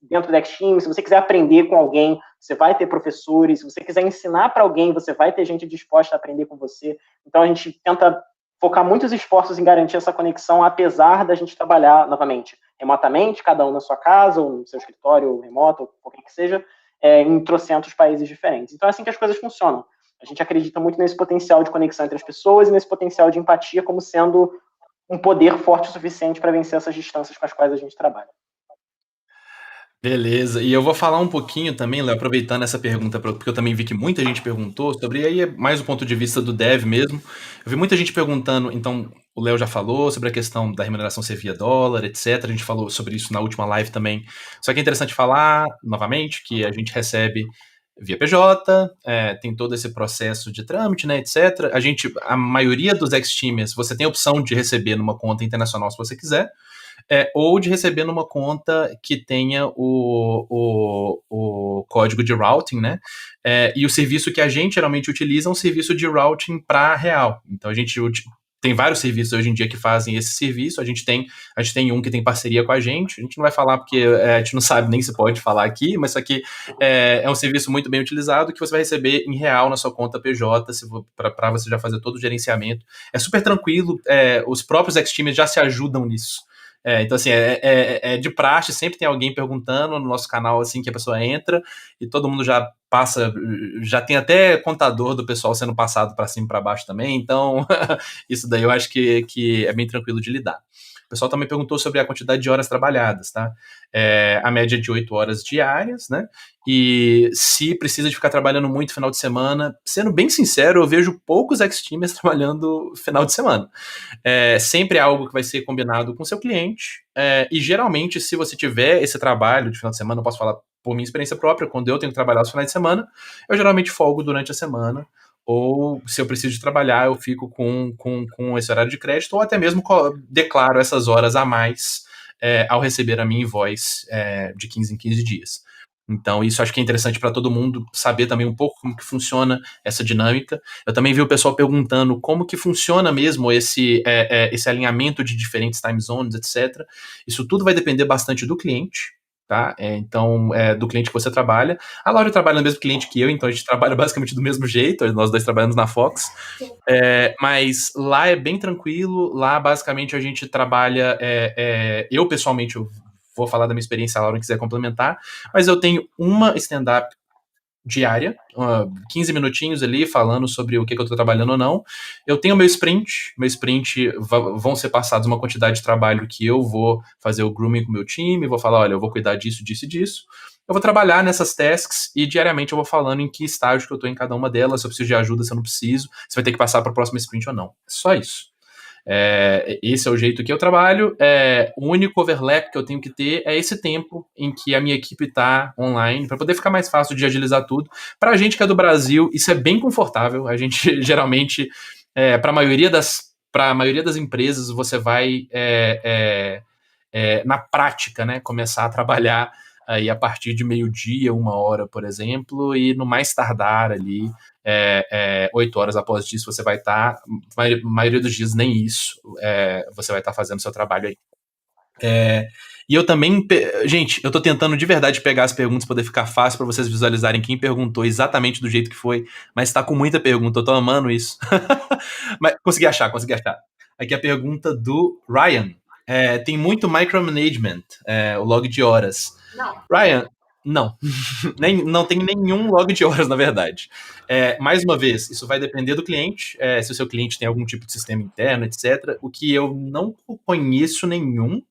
S2: dentro da Actin. Se você quiser aprender com alguém, você vai ter professores. Se você quiser ensinar para alguém, você vai ter gente disposta a aprender com você. Então a gente tenta focar muitos esforços em garantir essa conexão, apesar da gente trabalhar, novamente, remotamente, cada um na sua casa, ou no seu escritório, ou remoto, ou qualquer que seja, em trocentos países diferentes. Então é assim que as coisas funcionam. A gente acredita muito nesse potencial de conexão entre as pessoas e nesse potencial de empatia como sendo um poder forte o suficiente para vencer essas distâncias com as quais a gente trabalha.
S1: Beleza, e eu vou falar um pouquinho também, Léo, aproveitando essa pergunta, porque eu também vi que muita gente perguntou sobre, e aí é mais o ponto de vista do dev mesmo. Eu vi muita gente perguntando, então o Léo já falou sobre a questão da remuneração ser via dólar, etc. A gente falou sobre isso na última live também. Só que é interessante falar, novamente, que a gente recebe via PJ, tem todo esse processo de trâmite, né, etc. A maioria dos ex-teamers, você tem a opção de receber numa conta internacional se você quiser, ou de receber numa conta que tenha o código de routing, né? E o serviço que a gente geralmente utiliza é um serviço de routing para real. Então a gente tem vários serviços hoje em dia que fazem esse serviço. A gente tem um que tem parceria com a gente não vai falar porque a gente não sabe nem se pode falar aqui, mas isso aqui é um serviço muito bem utilizado que você vai receber em real na sua conta PJ para você já fazer todo o gerenciamento. É super tranquilo, os próprios ex-teamers já se ajudam nisso. Então, assim, de praxe, sempre tem alguém perguntando no nosso canal, assim, que a pessoa entra e todo mundo já passa, já tem até contador do pessoal sendo passado para cima e para baixo também, então isso daí eu acho que é bem tranquilo de lidar. O pessoal também perguntou sobre a quantidade de horas trabalhadas, tá? A média de 8 horas diárias, né? E se precisa de ficar trabalhando muito final de semana, sendo bem sincero, eu vejo poucos ex-teamers trabalhando final de semana. Sempre é algo que vai ser combinado com o seu cliente, e geralmente, se você tiver esse trabalho de final de semana, eu posso falar por minha experiência própria, quando eu tenho que trabalhar os finais de semana, eu geralmente folgo durante a semana, ou se eu preciso de trabalhar, eu fico com esse horário de crédito, ou até mesmo declaro essas horas a mais ao receber a minha invoice de 15 em 15 dias. Então, isso acho que é interessante para todo mundo saber também um pouco como que funciona essa dinâmica. Eu também vi o pessoal perguntando como que funciona mesmo esse alinhamento de diferentes time zones, etc. Isso tudo vai depender bastante do cliente. tá? Então, do cliente que você trabalha. A Laura trabalha no mesmo cliente que eu, então a gente trabalha basicamente do mesmo jeito, nós dois trabalhamos na Fox. Mas lá é bem tranquilo, lá basicamente a gente trabalha, eu pessoalmente, eu vou falar da minha experiência, se a Laura quiser complementar, mas eu tenho uma stand-up diária, 15 minutinhos ali falando sobre o que eu estou trabalhando ou não. Eu tenho meu sprint vão ser passados uma quantidade de trabalho que eu vou fazer o grooming com o meu time, vou falar, olha, eu vou cuidar disso, disso e disso. Eu vou trabalhar nessas tasks e diariamente eu vou falando em que estágio que eu estou em cada uma delas, se eu preciso de ajuda, se eu não preciso, se vai ter que passar para o próximo sprint ou não. Só isso. Esse é o jeito que eu trabalho. O único overlap que eu tenho que ter é esse tempo em que a minha equipe está online, para poder ficar mais fácil de agilizar tudo. Para a gente que é do Brasil, isso é bem confortável. A gente geralmente, para a maioria das empresas, você vai na prática, né, começar a trabalhar aí a partir de 12h, 1h, por exemplo, e no mais tardar ali 8 horas após isso você vai estar, maioria dos dias nem isso, você vai estar fazendo seu trabalho aí. E eu também, gente, eu tô tentando de verdade pegar as perguntas para poder ficar fácil para vocês visualizarem quem perguntou exatamente do jeito que foi, mas tá com muita pergunta, eu tô amando isso. Mas consegui achar. Aqui a pergunta do Ryan. Tem muito micromanagement, o log de horas.
S3: Não.
S1: Ryan, não. Não tem nenhum log de horas, na verdade. Mais uma vez, isso vai depender do cliente, se o seu cliente tem algum tipo de sistema interno, etc. O que eu não conheço nenhum,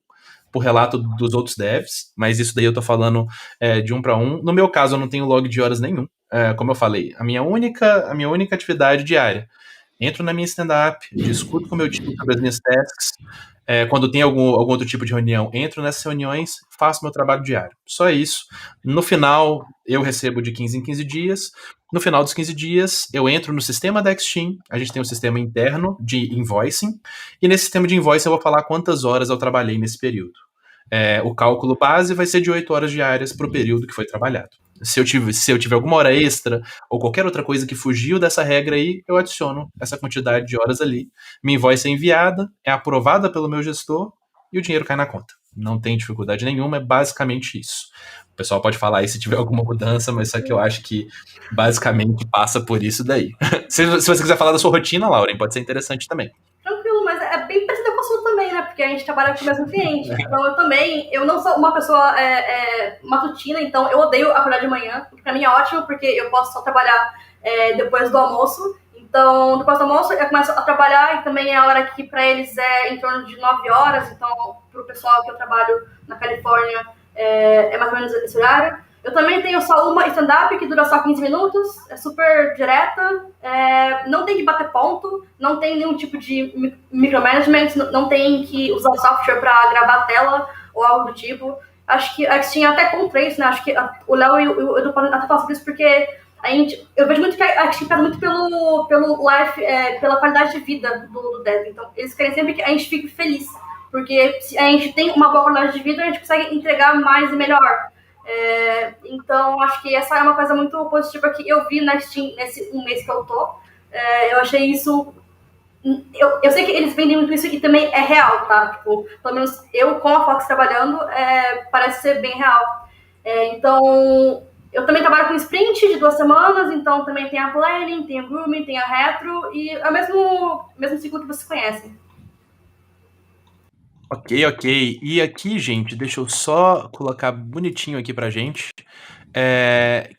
S1: por relato dos outros devs, mas isso daí eu tô falando de um para um. No meu caso, eu não tenho log de horas nenhum. Como eu falei, a minha única atividade diária. Entro na minha stand-up, discuto com o meu time sobre as minhas tasks. Quando tem algum outro tipo de reunião, entro nessas reuniões, faço meu trabalho diário. Só isso. No final, eu recebo de 15 em 15 dias. No final dos 15 dias, eu entro no sistema da Xteam. A gente tem um sistema interno de invoicing. E nesse sistema de invoicing eu vou falar quantas horas eu trabalhei nesse período. O cálculo base vai ser de 8 horas diárias para o período que foi trabalhado. Se eu tiver alguma hora extra ou qualquer outra coisa que fugiu dessa regra aí, eu adiciono essa quantidade de horas ali. Minha invoice é enviada, é aprovada pelo meu gestor e o dinheiro cai na conta. Não tem dificuldade nenhuma, é basicamente isso. O pessoal pode falar aí se tiver alguma mudança, mas só que eu acho que basicamente passa por isso daí. Se você quiser falar da sua rotina, Lauren, pode ser interessante também.
S3: Tranquilo, mas é bem parecido com a sua também, né? Porque a gente trabalha com o mesmo cliente. Então eu não sou uma pessoa matutina, então eu odeio acordar de manhã. Pra mim é ótimo, porque eu posso só trabalhar depois do almoço. Então, depois do almoço, eu começo a trabalhar, e também é a hora que para eles é em torno de 9 horas. Então, pro pessoal que eu trabalho na Califórnia, é mais ou menos esse horário. Eu também tenho só uma stand-up que dura só 15 minutos, é super direta, não tem que bater ponto, não tem nenhum tipo de micromanagement, não tem que usar software para gravar a tela ou algo do tipo. Acho que a Xteam até contra isso, né? Acho que o Léo e o Edu podem até falar sobre isso, porque eu vejo muito que a Xteam faz muito pelo life, pela qualidade de vida do dev. Então, eles querem sempre que a gente fique feliz, porque se a gente tem uma boa qualidade de vida, a gente consegue entregar mais e melhor. Então, acho que essa é uma coisa muito positiva que eu vi na Steam nesse um mês que eu tô. Eu achei isso... Eu sei que eles vendem muito isso e também é real, tá? Tipo, pelo menos eu com a Fox trabalhando, parece ser bem real. Então, eu também trabalho com sprint de 2 semanas, então também tem a planning, tem a grooming, tem a retro, e é o mesmo ciclo que vocês conhecem.
S1: Ok. E aqui, gente, deixa eu só colocar bonitinho aqui pra gente,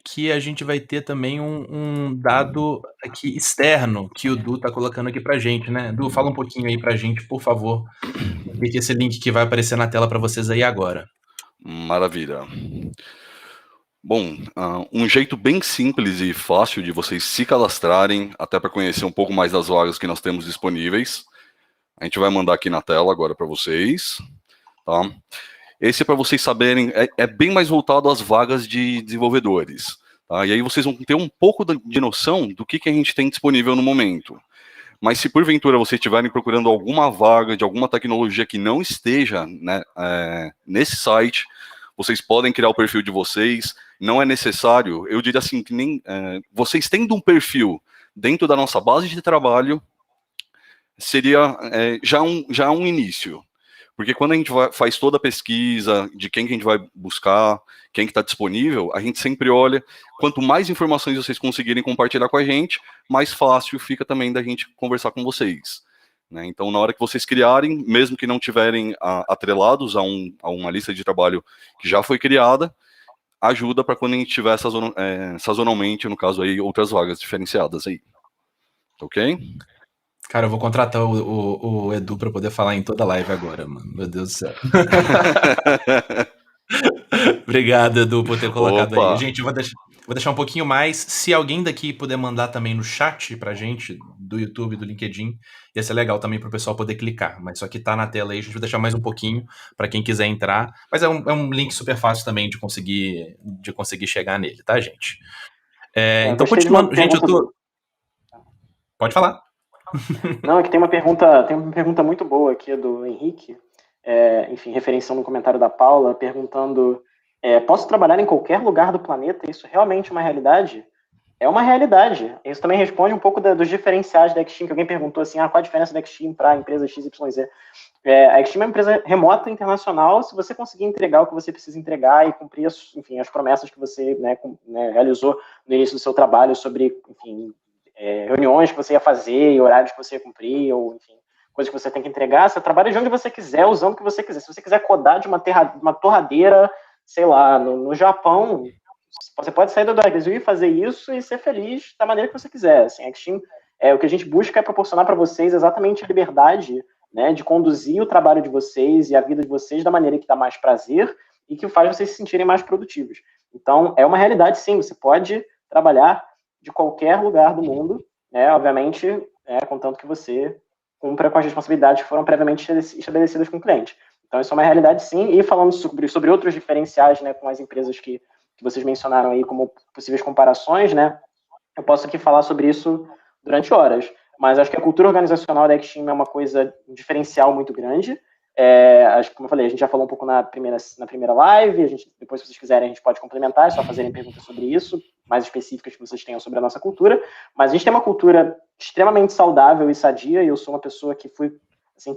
S1: que a gente vai ter também um dado aqui externo que o Du tá colocando aqui pra gente, né? Du, fala um pouquinho aí pra gente, por favor, o que é esse link que vai aparecer na tela pra vocês aí agora.
S4: Maravilha. Bom, um jeito bem simples e fácil de vocês se cadastrarem, até para conhecer um pouco mais das vagas que nós temos disponíveis. A gente vai mandar aqui na tela agora para vocês, tá? Esse é para vocês saberem, é bem mais voltado às vagas de desenvolvedores, tá? E aí vocês vão ter um pouco de noção do que a gente tem disponível no momento. Mas se porventura vocês estiverem procurando alguma vaga de alguma tecnologia que não esteja, né, nesse site, vocês podem criar o perfil de vocês. Não é necessário, eu diria assim, que nem vocês tendo um perfil dentro da nossa base de trabalho, seria já um início. Porque quando a gente faz toda a pesquisa de quem que a gente vai buscar, quem que está disponível, a gente sempre olha, quanto mais informações vocês conseguirem compartilhar com a gente, mais fácil fica também da gente conversar com vocês. Né? Então, na hora que vocês criarem, mesmo que não tiverem atrelados a uma lista de trabalho que já foi criada, ajuda para quando a gente tiver sazonalmente, no caso aí, outras vagas diferenciadas aí. Ok?
S1: Cara, eu vou contratar o Edu pra poder falar em toda live agora, mano. Meu Deus do céu. Obrigado, Edu, por ter colocado aí. Gente, eu vou deixar um pouquinho mais. Se alguém daqui puder mandar também no chat pra gente, do YouTube, do LinkedIn, ia ser legal também pro pessoal poder clicar. Mas isso aqui tá na tela aí, a gente vai deixar mais um pouquinho pra quem quiser entrar. Mas é um link super fácil também de conseguir chegar nele, tá, gente? Então, continuando. Gente, eu tô... Pode falar.
S2: Não, é que tem uma pergunta muito boa aqui do Henrique, enfim, referenciando no comentário da Paula, perguntando, posso trabalhar em qualquer lugar do planeta? Isso realmente é uma realidade? É uma realidade. Isso também responde um pouco dos diferenciais da Xteam, que alguém perguntou assim, qual a diferença da Xteam para a empresa XYZ? A Xteam é uma empresa remota, internacional. Se você conseguir entregar o que você precisa entregar e cumprir enfim, as promessas que você realizou no início do seu trabalho sobre, enfim, reuniões que você ia fazer e horários que você ia cumprir, ou, enfim, coisas que você tem que entregar, você trabalha de onde você quiser, usando o que você quiser. Se você quiser codar de uma torradeira, sei lá, no Japão, você pode sair do Brasil e fazer isso e ser feliz da maneira que você quiser. Assim, a Xteam, o que a gente busca é proporcionar para vocês exatamente a liberdade, né, de conduzir o trabalho de vocês e a vida de vocês da maneira que dá mais prazer e que faz vocês se sentirem mais produtivos. Então, é uma realidade, sim, você pode trabalhar de qualquer lugar do mundo, obviamente, contanto que você cumpra com as responsabilidades que foram previamente estabelecidas com o cliente. Então, isso é uma realidade, sim. E falando sobre outros diferenciais, né, com as empresas que vocês mencionaram aí como possíveis comparações, né, eu posso aqui falar sobre isso durante horas. Mas acho que a cultura organizacional da Xteam é uma coisa, um diferencial muito grande. Acho que, como eu falei, a gente já falou um pouco na primeira live, depois, se vocês quiserem, a gente pode complementar, é só fazerem perguntas sobre isso, mais específicas que vocês tenham sobre a nossa cultura. Mas a gente tem uma cultura extremamente saudável e sadia, e eu sou uma pessoa que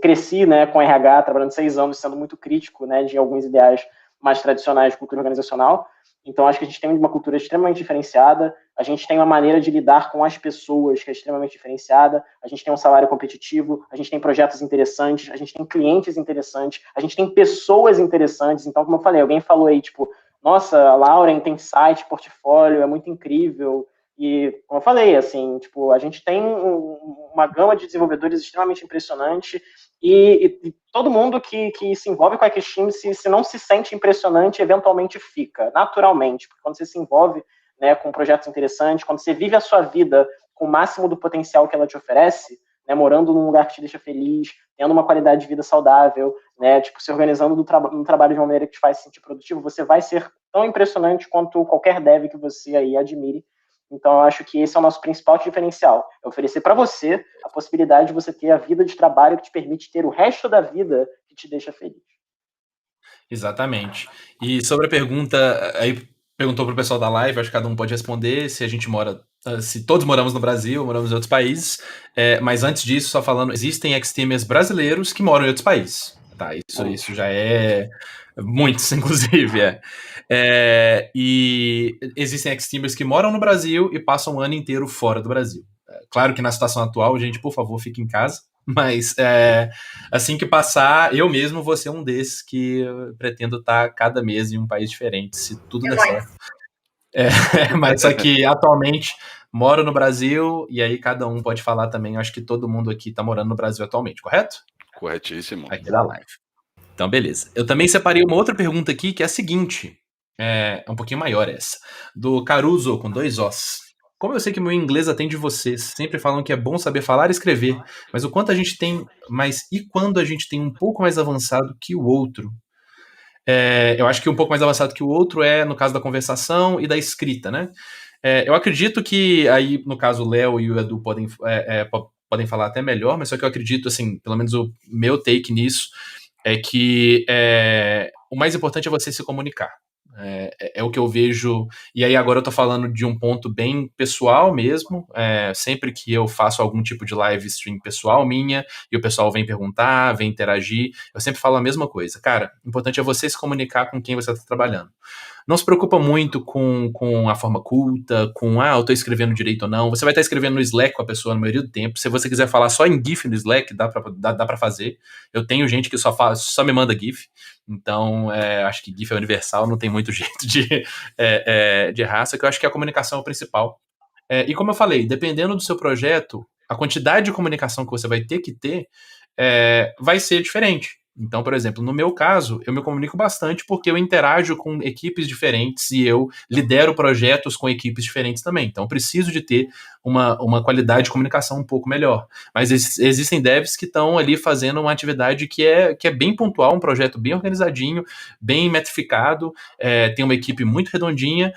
S2: cresci, né, com RH, trabalhando 6 anos, sendo muito crítico, né, de alguns ideais mais tradicionais de cultura organizacional. Então, acho que a gente tem uma cultura extremamente diferenciada, a gente tem uma maneira de lidar com as pessoas que é extremamente diferenciada, a gente tem um salário competitivo, a gente tem projetos interessantes, a gente tem clientes interessantes, a gente tem pessoas interessantes. Então, como eu falei, alguém falou aí, tipo, nossa, a Lauren tem site, portfólio, é muito incrível. E, como eu falei, assim, tipo, a gente tem uma gama de desenvolvedores extremamente impressionante e todo mundo que se envolve com a Xteam, se não se sente impressionante, eventualmente fica, naturalmente, porque quando você se envolve, né, com projetos interessantes, quando você vive a sua vida com o máximo do potencial que ela te oferece, né, morando num lugar que te deixa feliz, tendo uma qualidade de vida saudável, né, tipo, se organizando no trabalho de uma maneira que te faz se sentir produtivo, você vai ser tão impressionante quanto qualquer dev que você aí admire. Então, eu acho que esse é o nosso principal diferencial, é oferecer para você a possibilidade de você ter a vida de trabalho que te permite ter o resto da vida que te deixa feliz.
S1: Exatamente. E sobre a pergunta, aí perguntou pro pessoal da live, acho que cada um pode responder, se a gente se todos moramos no Brasil, moramos em outros países, mas antes disso, só falando, existem Xteamers brasileiros que moram em outros países, tá? Isso já é muitos, inclusive, e existem Xteamers que moram no Brasil e passam o ano inteiro fora do Brasil. Claro que na situação atual, gente, por favor, fique em casa, mas assim que passar, eu mesmo vou ser um desses que pretendo estar cada mês em um país diferente, se tudo der certo. Mas só que atualmente moro no Brasil e aí cada um pode falar também. Acho que todo mundo aqui está morando no Brasil atualmente, correto?
S4: Corretíssimo.
S1: Aqui da live. Então, beleza. Eu também separei uma outra pergunta aqui que é a seguinte, é um pouquinho maior essa, do Caruso com 2 Os. Como eu sei que meu inglês atende vocês, sempre falam que é bom saber falar e escrever, mas o quanto a gente tem, e quando a gente tem um pouco mais avançado que o outro? Eu acho que um pouco mais avançado que o outro é no caso da conversação e da escrita, né? Eu acredito que aí, no caso, o Léo e o Edu podem falar até melhor, mas só que eu acredito, assim, pelo menos o meu take nisso é que o mais importante é você se comunicar. É o que eu vejo, e aí agora eu tô falando de um ponto bem pessoal mesmo, sempre que eu faço algum tipo de live stream pessoal minha, e o pessoal vem perguntar, vem interagir, eu sempre falo a mesma coisa, cara, o importante é você se comunicar com quem você está trabalhando. Não se preocupa muito com a forma culta, eu tô escrevendo direito ou não. Você vai estar escrevendo no Slack com a pessoa na maioria do tempo. Se você quiser falar só em GIF no Slack, dá pra fazer. Eu tenho gente que só me manda GIF. Então, acho que GIF é universal, não tem muito jeito de errar. Só que eu acho que a comunicação é o principal. E como eu falei, dependendo do seu projeto, a quantidade de comunicação que você vai ter que ter vai ser diferente. Então, por exemplo, no meu caso, eu me comunico bastante porque eu interajo com equipes diferentes e eu lidero projetos com equipes diferentes também. Então, eu preciso de ter uma qualidade de comunicação um pouco melhor. Mas existem devs que estão ali fazendo uma atividade que é bem pontual, um projeto bem organizadinho, bem metrificado, tem uma equipe muito redondinha,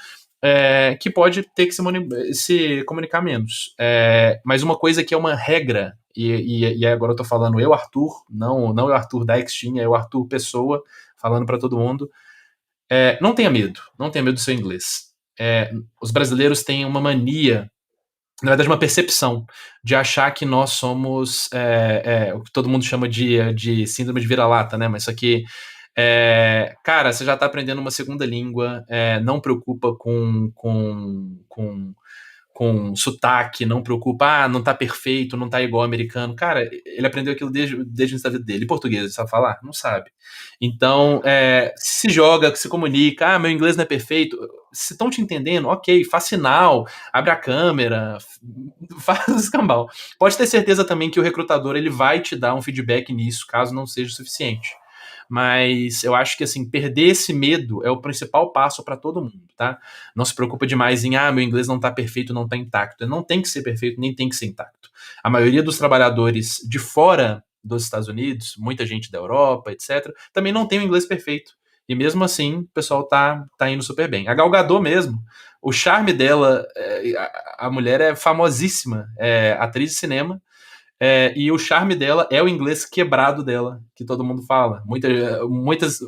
S1: que pode ter que se comunicar menos. Mas uma coisa que é uma regra, e agora eu tô falando eu, Arthur, não eu, Arthur da Xteam, é o Arthur pessoa, falando para todo mundo, não tenha medo do seu inglês. Os brasileiros têm uma mania, na verdade uma percepção, de achar que nós somos o que todo mundo chama de síndrome de vira-lata, né? Mas isso aqui cara, você já está aprendendo uma segunda língua, não preocupa com sotaque, não preocupa, não tá perfeito, não tá igual ao americano. Cara, ele aprendeu aquilo desde o início da vida dele. E português, ele sabe falar? Não sabe. Então, se joga, se comunica, meu inglês não é perfeito. Se estão te entendendo, ok, faz sinal, abre a câmera, faz escambau. Pode ter certeza também que o recrutador ele vai te dar um feedback nisso, caso não seja o suficiente. Mas eu acho que, assim, perder esse medo é o principal passo para todo mundo, tá? Não se preocupa demais em, meu inglês não tá perfeito, não tá intacto. Não tem que ser perfeito, nem tem que ser intacto. A maioria dos trabalhadores de fora dos Estados Unidos, muita gente da Europa, etc., também não tem o inglês perfeito. E mesmo assim, o pessoal tá indo super bem. A Gal Gadot mesmo, o charme dela, a mulher é famosíssima, é atriz de cinema, e o charme dela é o inglês quebrado dela, que todo mundo fala. Muitas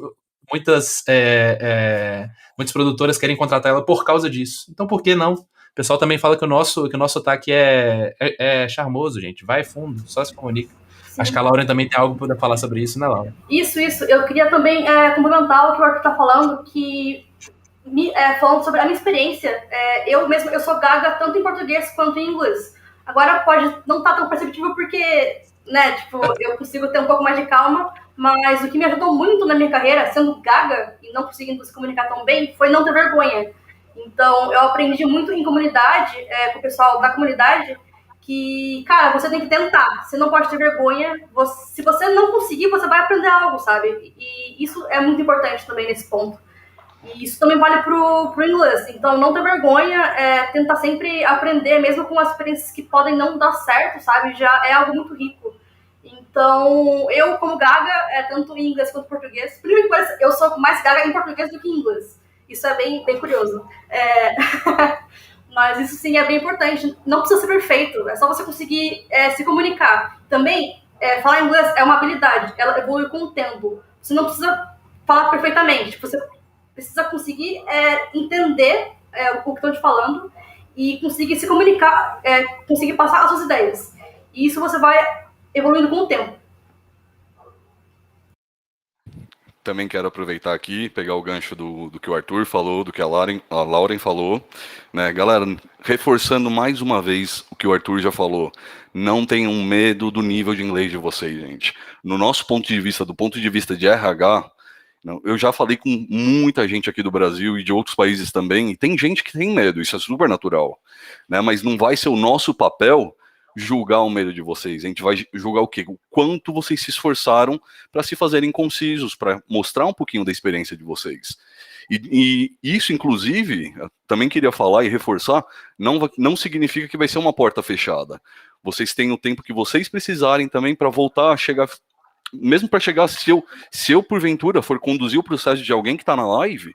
S1: produtoras querem contratar ela por causa disso. Então, por que não? O pessoal também fala que o nosso sotaque é charmoso, gente. Vai fundo, só se comunica. Sim. Acho que a Lauren também tem algo para falar sobre isso, né, Lauren?
S3: Isso. Eu queria também complementar o que o Arthur está falando, que falando sobre a minha experiência, eu sou gaga tanto em português quanto em inglês. Agora pode não estar tão perceptível porque, né, tipo, eu consigo ter um pouco mais de calma, mas o que me ajudou muito na minha carreira, sendo gaga e não conseguindo se comunicar tão bem, foi não ter vergonha. Então, eu aprendi muito em comunidade, com o pessoal da comunidade, que, cara, você tem que tentar, você não pode ter vergonha, se você não conseguir, você vai aprender algo, sabe? E isso é muito importante também nesse ponto. E isso também vale pro inglês. Então, não ter vergonha, tentar sempre aprender, mesmo com as experiências que podem não dar certo, sabe? Já é algo muito rico. Então, eu, como gaga, tanto em inglês quanto em português, primeira coisa, eu sou mais gaga em português do que em inglês. Isso é bem curioso. Mas isso, sim, é bem importante. Não precisa ser perfeito, é só você conseguir se comunicar. Também, falar inglês é uma habilidade, ela evolui com o tempo. Você não precisa falar perfeitamente, você precisa conseguir entender o que estão te falando e conseguir se comunicar, conseguir passar as suas ideias. E isso você vai evoluindo com o tempo.
S4: Também quero aproveitar aqui, pegar o gancho do que o Arthur falou, do que a Lauren falou. Né? Galera, reforçando mais uma vez o que o Arthur já falou, não tenham medo do nível de inglês de vocês, gente. No nosso ponto de vista, do ponto de vista de RH, eu já falei com muita gente aqui do Brasil e de outros países também, e tem gente que tem medo, isso é super natural, né? Mas não vai ser o nosso papel julgar o medo de vocês, a gente vai julgar o quê? O quanto vocês se esforçaram para se fazerem concisos, para mostrar um pouquinho da experiência de vocês. E isso, inclusive, também queria falar e reforçar, não significa que vai ser uma porta fechada. Vocês têm o tempo que vocês precisarem também para voltar a chegar... Mesmo para chegar, se eu porventura for conduzir o processo de alguém que está na live,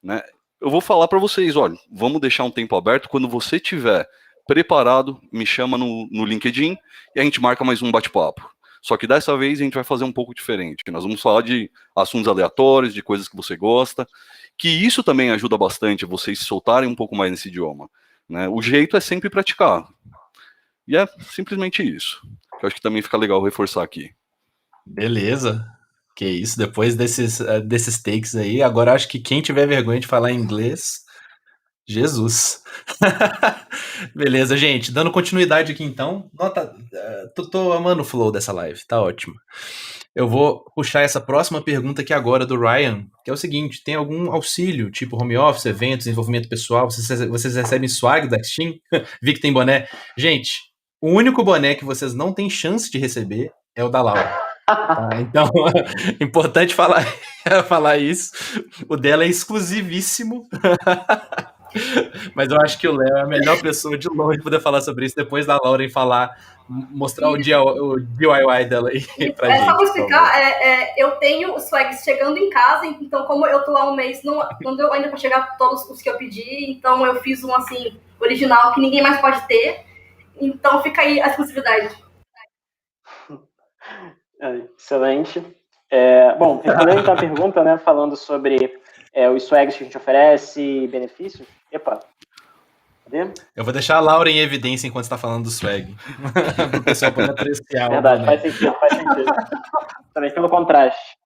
S4: né, eu vou falar para vocês, olha, vamos deixar um tempo aberto, quando você tiver preparado, me chama no LinkedIn e a gente marca mais um bate-papo. Só que dessa vez a gente vai fazer um pouco diferente. Nós vamos falar de assuntos aleatórios, de coisas que você gosta, que isso também ajuda bastante vocês se soltarem um pouco mais nesse idioma, né? O jeito é sempre praticar. E é simplesmente isso. Eu acho que também fica legal reforçar aqui.
S1: Beleza. Que isso, depois desses takes aí, agora acho que quem tiver vergonha de falar inglês, Jesus. Beleza, gente. Dando continuidade aqui então. Tô amando o flow dessa live, tá ótimo. Eu vou puxar essa próxima pergunta aqui agora do Ryan, que é o seguinte: tem algum auxílio, tipo home office, eventos, desenvolvimento pessoal? Vocês recebem swag da Steam? Vi que tem boné. Gente, o único boné que vocês não têm chance de receber é o da Laura. Então, importante falar isso. O dela é exclusivíssimo. Mas eu acho que o Léo é a melhor pessoa de longe poder falar sobre isso, depois da Lauren mostrar o DIY dela aí pra gente.
S3: Só pra explicar, eu tenho os swags chegando em casa, então como eu tô lá um mês, não deu ainda pra chegar todos os que eu pedi, então eu fiz um assim, original, que ninguém mais pode ter, então fica aí a exclusividade.
S2: Excelente. Bom, respondendo então a pergunta, né, falando sobre os swags que a gente oferece, benefícios. Epa, cadê?
S1: Eu vou deixar a Laura em evidência enquanto está falando do swag. Para o pessoal poder apreciar.
S2: Verdade, faz sentido. Também pelo contraste.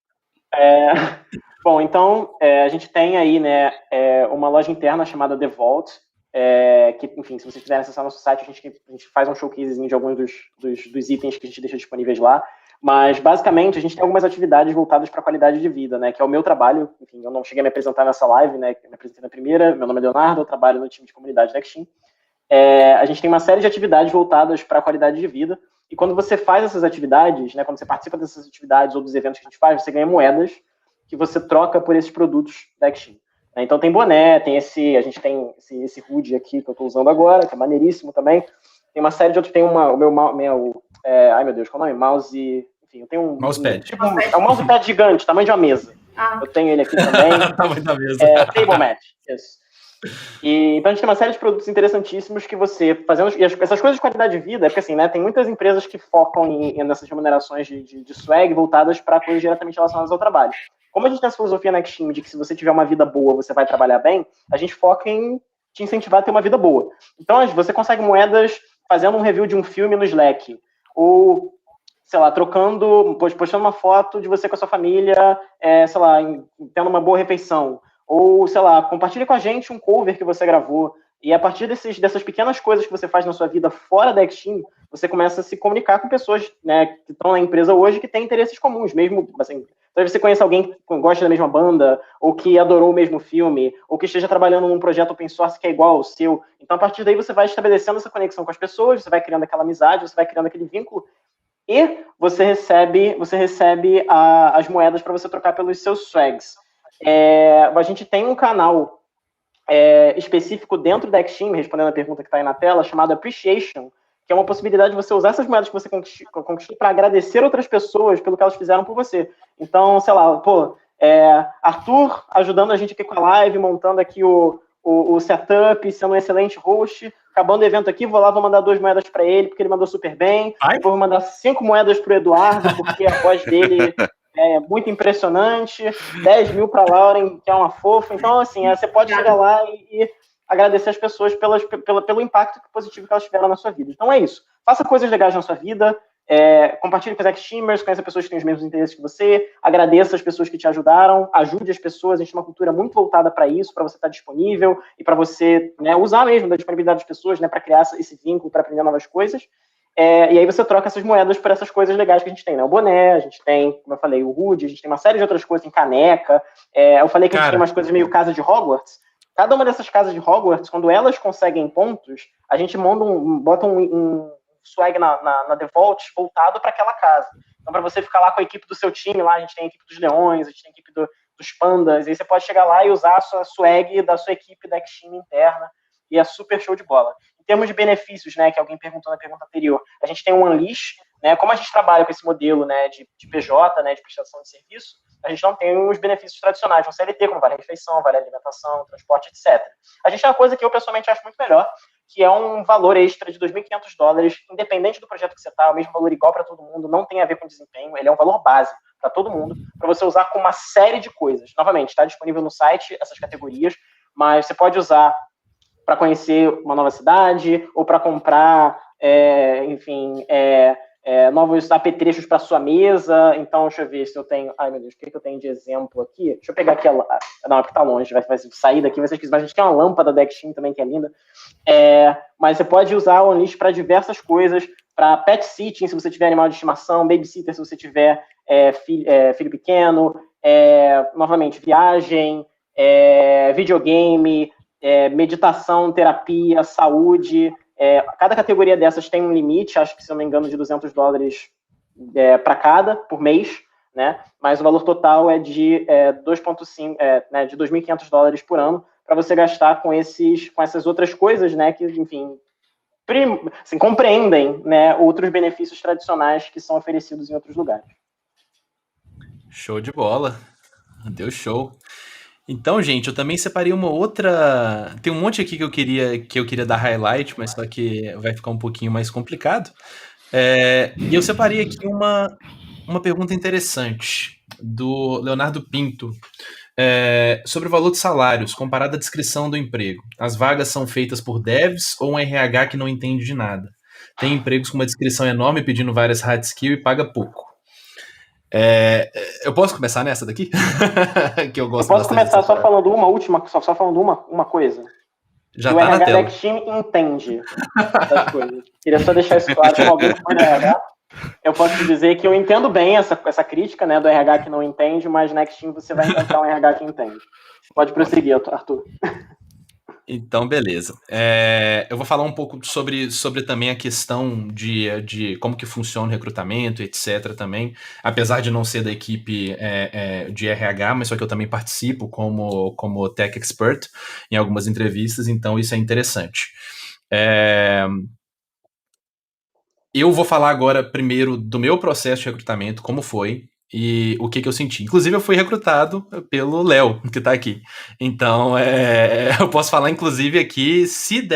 S2: Bom, então, a gente tem aí, né, uma loja interna chamada The Vault, que, enfim, se vocês quiserem acessar nosso site, a gente faz um showcasezinho de alguns dos itens que a gente deixa disponíveis lá. Mas, basicamente, a gente tem algumas atividades voltadas para a qualidade de vida, né? Que é o meu trabalho. Enfim, eu não cheguei a me apresentar nessa live, né? Eu me apresentei na primeira. Meu nome é Leonardo, eu trabalho no time de comunidade da Xteam. A gente tem uma série de atividades voltadas para a qualidade de vida. E quando você faz essas atividades, né? Quando você participa dessas atividades ou dos eventos que a gente faz, você ganha moedas que você troca por esses produtos da Xteam. Então, tem boné, a gente tem esse hoodie aqui que eu estou usando agora, que é maneiríssimo também. Tem uma série de outros, tem ai meu Deus, qual é o nome? Mouse, enfim, eu tenho um...
S1: Mousepad.
S2: É um mousepad gigante, tamanho de uma mesa. Eu tenho ele aqui também.
S1: Tamanho da mesa.
S2: Table mat, isso. Então a gente tem uma série de produtos interessantíssimos que você, fazendo... E essas coisas de qualidade de vida, porque assim, né, tem muitas empresas que focam nessas remunerações de swag voltadas para coisas diretamente relacionadas ao trabalho. Como a gente tem essa filosofia na Xteam de que se você tiver uma vida boa, você vai trabalhar bem, a gente foca em te incentivar a ter uma vida boa. Então você consegue moedas fazendo um review de um filme no Slack, ou, sei lá, postando uma foto de você com a sua família, sei lá, tendo uma boa refeição, ou, sei lá, compartilhe com a gente um cover que você gravou, e a partir dessas pequenas coisas que você faz na sua vida fora da Xteam, você começa a se comunicar com pessoas, né, que estão na empresa hoje que têm interesses comuns, mesmo, assim, talvez você conheça alguém que gosta da mesma banda, ou que adorou o mesmo filme, ou que esteja trabalhando num projeto open source que é igual ao seu. Então, a partir daí, você vai estabelecendo essa conexão com as pessoas, você vai criando aquela amizade, você vai criando aquele vínculo, e você recebe as moedas para você trocar pelos seus swags. A gente tem um canal específico dentro da Xteam, respondendo a pergunta que está aí na tela, chamado Appreciation, que é uma possibilidade de você usar essas moedas que você conquistou para agradecer outras pessoas pelo que elas fizeram por você. Então, sei lá, Arthur ajudando a gente aqui com a live, montando aqui o setup, sendo um excelente host. Acabando o evento aqui, vou mandar 2 moedas para ele, porque ele mandou super bem. Depois vou mandar 5 moedas para o Eduardo, porque a voz dele é muito impressionante. 10 mil para a Lauren, que é uma fofa. Então, assim, você pode chegar lá e agradecer as pessoas pelo impacto positivo que elas tiveram na sua vida. Então é isso. Faça coisas legais na sua vida, compartilhe com os Xteamers, conheça pessoas que têm os mesmos interesses que você, agradeça as pessoas que te ajudaram, ajude as pessoas. A gente tem uma cultura muito voltada para isso, para você estar disponível e para você, né, usar mesmo da disponibilidade das pessoas, né, para criar esse vínculo, para aprender novas coisas. E aí você troca essas moedas por essas coisas legais que a gente tem, né? O boné, a gente tem, como eu falei, o hoodie, a gente tem uma série de outras coisas, tem caneca. Eu falei que a gente tem umas coisas meio casa de Hogwarts. Cada uma dessas casas de Hogwarts, quando elas conseguem pontos, a gente bota um swag na The Vault voltado para aquela casa. Então, para você ficar lá com a equipe do seu time, lá a gente tem a equipe dos leões, a gente tem a equipe dos pandas, e aí você pode chegar lá e usar a sua swag da sua equipe da Xteam interna, e é super show de bola. Em termos de benefícios, né, que alguém perguntou na pergunta anterior, a gente tem um Unleash, né, como a gente trabalha com esse modelo, né, de PJ, né, de prestação de serviço, a gente não tem os benefícios tradicionais, um CLT, como vale refeição, vale alimentação, transporte, etc. A gente tem uma coisa que eu pessoalmente acho muito melhor, que é um valor extra de $2.500, independente do projeto que você está, é o mesmo valor igual para todo mundo, não tem a ver com desempenho, ele é um valor base para todo mundo, para você usar com uma série de coisas. Novamente, está disponível no site essas categorias, mas você pode usar para conhecer uma nova cidade, ou para comprar, novos apetrechos para sua mesa. Então, deixa eu ver se eu tenho... Ai, meu Deus, o que eu tenho de exemplo aqui? Deixa eu pegar aqui não, é porque tá longe, vai sair daqui, mas a gente tem uma lâmpada da Xteam também, que é linda. Mas você pode usar o OnList para diversas coisas, para pet sitting, se você tiver animal de estimação, babysitter, se você tiver filho pequeno, novamente, viagem, videogame, meditação, terapia, saúde. Cada categoria dessas tem um limite, acho que, se não me engano, de $200 para cada, por mês, né? Mas o valor total é de de $2.500 por ano, para você gastar com essas outras coisas, né? Que, enfim, assim, compreendem, né, outros benefícios tradicionais que são oferecidos em outros lugares.
S1: Show de bola. Deu show. Então, gente, eu também separei uma outra... Tem um monte aqui que eu queria dar highlight, mas só que vai ficar um pouquinho mais complicado. E eu separei aqui uma pergunta interessante do Leonardo Pinto, sobre o valor de salários comparado à descrição do emprego. As vagas são feitas por devs ou um RH que não entende de nada? Tem empregos com uma descrição enorme pedindo várias hard skills e paga pouco. Eu posso começar nessa daqui? Que eu gosto
S2: bastante. Posso começar só falando só falando uma coisa?
S1: Já tá na tela.
S2: O RH da Xteam entende das coisas. Queria só deixar isso claro, como alguém que foi do RH. Eu posso te dizer que eu entendo bem essa crítica, né, do RH que não entende, mas na Xteam você vai encontrar um RH que entende. Pode prosseguir, Arthur.
S1: Então, beleza. Eu vou falar um pouco sobre também a questão de como que funciona o recrutamento, etc. também, apesar de não ser da equipe de RH, mas só que eu também participo como Tech Expert em algumas entrevistas, então isso é interessante. Eu vou falar agora primeiro do meu processo de recrutamento, como foi, e o que eu senti. Inclusive, eu fui recrutado pelo Léo, que tá aqui. Então, eu posso falar, inclusive, aqui, se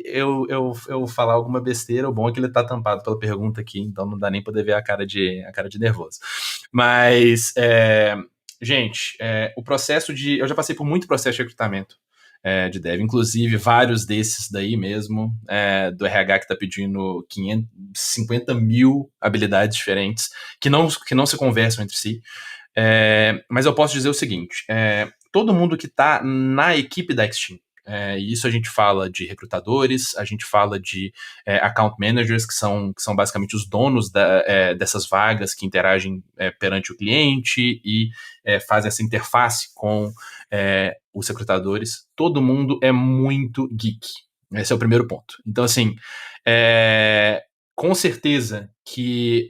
S1: eu falar alguma besteira, o bom é que ele tá tampado pela pergunta aqui, então não dá nem poder ver a cara de nervoso. Mas, gente, o processo eu já passei por muito processo de recrutamento de dev, inclusive vários desses daí mesmo, do RH que está pedindo 50 mil habilidades diferentes, que não se conversam entre si. Mas eu posso dizer o seguinte, todo mundo que está na equipe da Xteam, e isso a gente fala de recrutadores, a gente fala de account managers, que são basicamente os donos dessas vagas, que interagem perante o cliente e fazem essa interface com os recrutadores. Todo mundo é muito geek. Esse é o primeiro ponto. Então, assim, com certeza que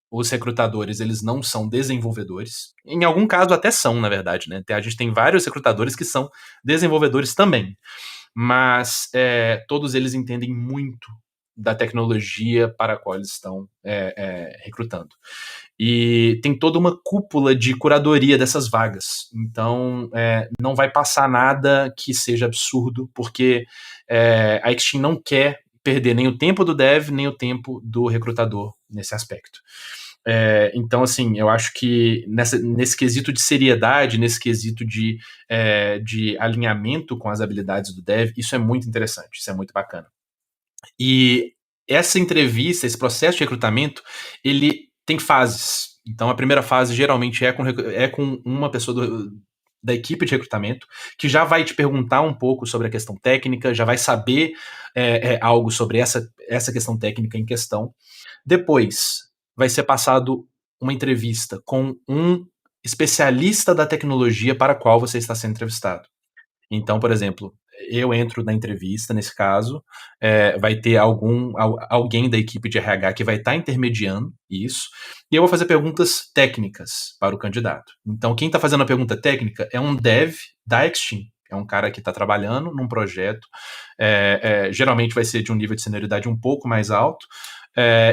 S1: os recrutadores, eles não são desenvolvedores. Em algum caso até são, na verdade, né? A gente tem vários recrutadores que são desenvolvedores também. Mas todos eles entendem muito da tecnologia para a qual eles estão recrutando. E tem toda uma cúpula de curadoria dessas vagas. Então, não vai passar nada que seja absurdo, porque a Xteam não quer perder nem o tempo do dev, nem o tempo do recrutador nesse aspecto. Então, assim, eu acho que nesse quesito de seriedade, nesse quesito de alinhamento com as habilidades do dev, isso é muito interessante, isso é muito bacana. E essa entrevista, esse processo de recrutamento, ele tem fases. Então, a primeira fase geralmente é com uma pessoa da equipe de recrutamento, que já vai te perguntar um pouco sobre a questão técnica, já vai saber algo sobre essa questão técnica em questão. Depois, vai ser passado uma entrevista com um especialista da tecnologia para a qual você está sendo entrevistado. Então, por exemplo, eu entro na entrevista, nesse caso, vai ter alguém da equipe de RH que vai estar intermediando isso, e eu vou fazer perguntas técnicas para o candidato. Então, quem está fazendo a pergunta técnica é um dev da Xteam, é um cara que está trabalhando num projeto, geralmente vai ser de um nível de senioridade um pouco mais alto,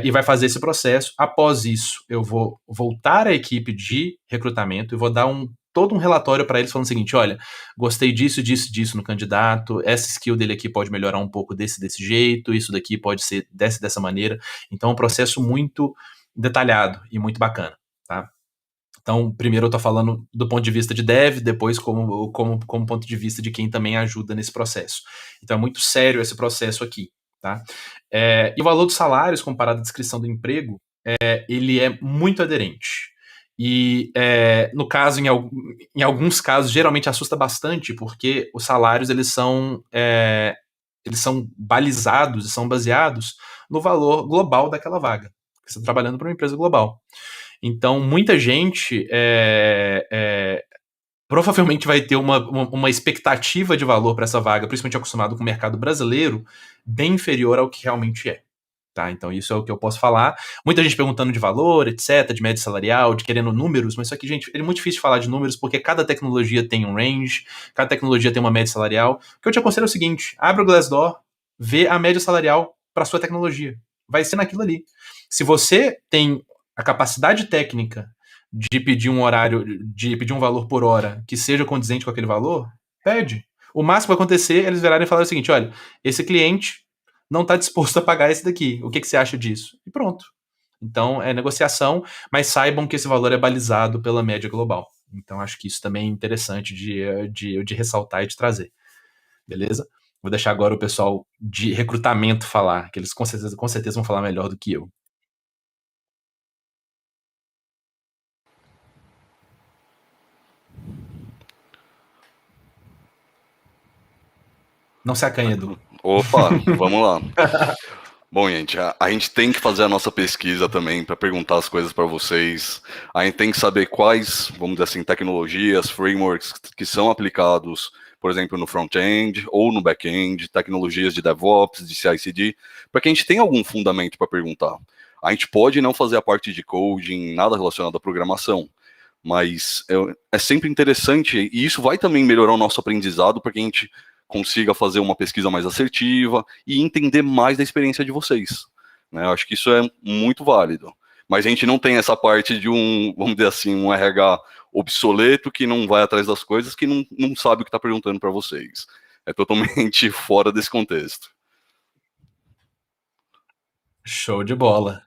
S1: e vai fazer esse processo. Após isso, eu vou voltar à equipe de recrutamento e vou dar um todo um relatório para eles falando o seguinte, olha, gostei disso no candidato, essa skill dele aqui pode melhorar um pouco desse jeito, isso daqui pode ser dessa maneira. Então é um processo muito detalhado e muito bacana, tá? Então, primeiro eu tô falando do ponto de vista de dev, depois como ponto de vista de quem também ajuda nesse processo. Então é muito sério esse processo aqui, tá? E o valor dos salários comparado à descrição do emprego, ele é muito aderente. E, no caso, em alguns casos, geralmente assusta bastante, porque os salários, eles são balizados e são baseados no valor global daquela vaga. Você está trabalhando para uma empresa global. Então, muita gente provavelmente vai ter uma expectativa de valor para essa vaga, principalmente acostumado com o mercado brasileiro, bem inferior ao que realmente é. Tá, então isso é o que eu posso falar. Muita gente perguntando de valor, etc, de média salarial, de querendo números, mas isso aqui, gente, é muito difícil de falar de números, porque cada tecnologia tem um range, cada tecnologia tem uma média salarial. O que eu te aconselho é o seguinte, abre o Glassdoor, vê a média salarial para sua tecnologia. Vai ser naquilo ali. Se você tem a capacidade técnica de pedir um horário, de pedir um valor por hora que seja condizente com aquele valor, pede. O máximo que vai acontecer é eles virarem e falarem o seguinte, olha, esse cliente não está disposto a pagar esse daqui. O que você acha disso? E pronto. Então, é negociação, mas saibam que esse valor é balizado pela média global. Então, acho que isso também é interessante de ressaltar e de trazer. Beleza? Vou deixar agora o pessoal de recrutamento falar, que eles com certeza vão falar melhor do que eu. Não se acanhe, Edu.
S4: Opa, vamos lá. Bom, gente, a gente tem que fazer a nossa pesquisa também para perguntar as coisas para vocês. A gente tem que saber quais, vamos dizer assim, tecnologias, frameworks que são aplicados, por exemplo, no front-end ou no back-end, tecnologias de DevOps, de CI/CD, para que a gente tenha algum fundamento para perguntar. A gente pode não fazer a parte de coding, nada relacionado à programação, mas é sempre interessante, e isso vai também melhorar o nosso aprendizado para que a gente consiga fazer uma pesquisa mais assertiva e entender mais da experiência de vocês. Né? Eu acho que isso é muito válido. Mas a gente não tem essa parte de vamos dizer assim, um RH obsoleto que não vai atrás das coisas, que não sabe o que está perguntando para vocês. É totalmente fora desse contexto.
S1: Show de bola.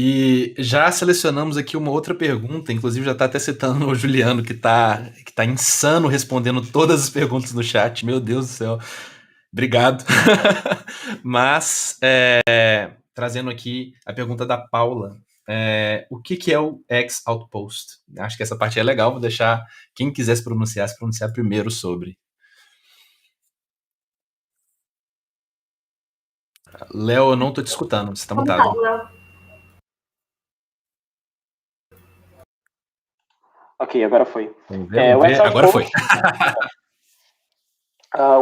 S1: E já selecionamos aqui uma outra pergunta, inclusive já está até citando o Juliano, que tá insano respondendo todas as perguntas no chat. Meu Deus do céu. Obrigado. Mas, trazendo aqui a pergunta da Paula, o que é o X-Outpost? Acho que essa parte é legal, vou deixar quem quiser se pronunciar primeiro sobre. Léo, eu não estou te escutando, você está mutado.
S2: Ok, agora foi.
S1: Agora foi.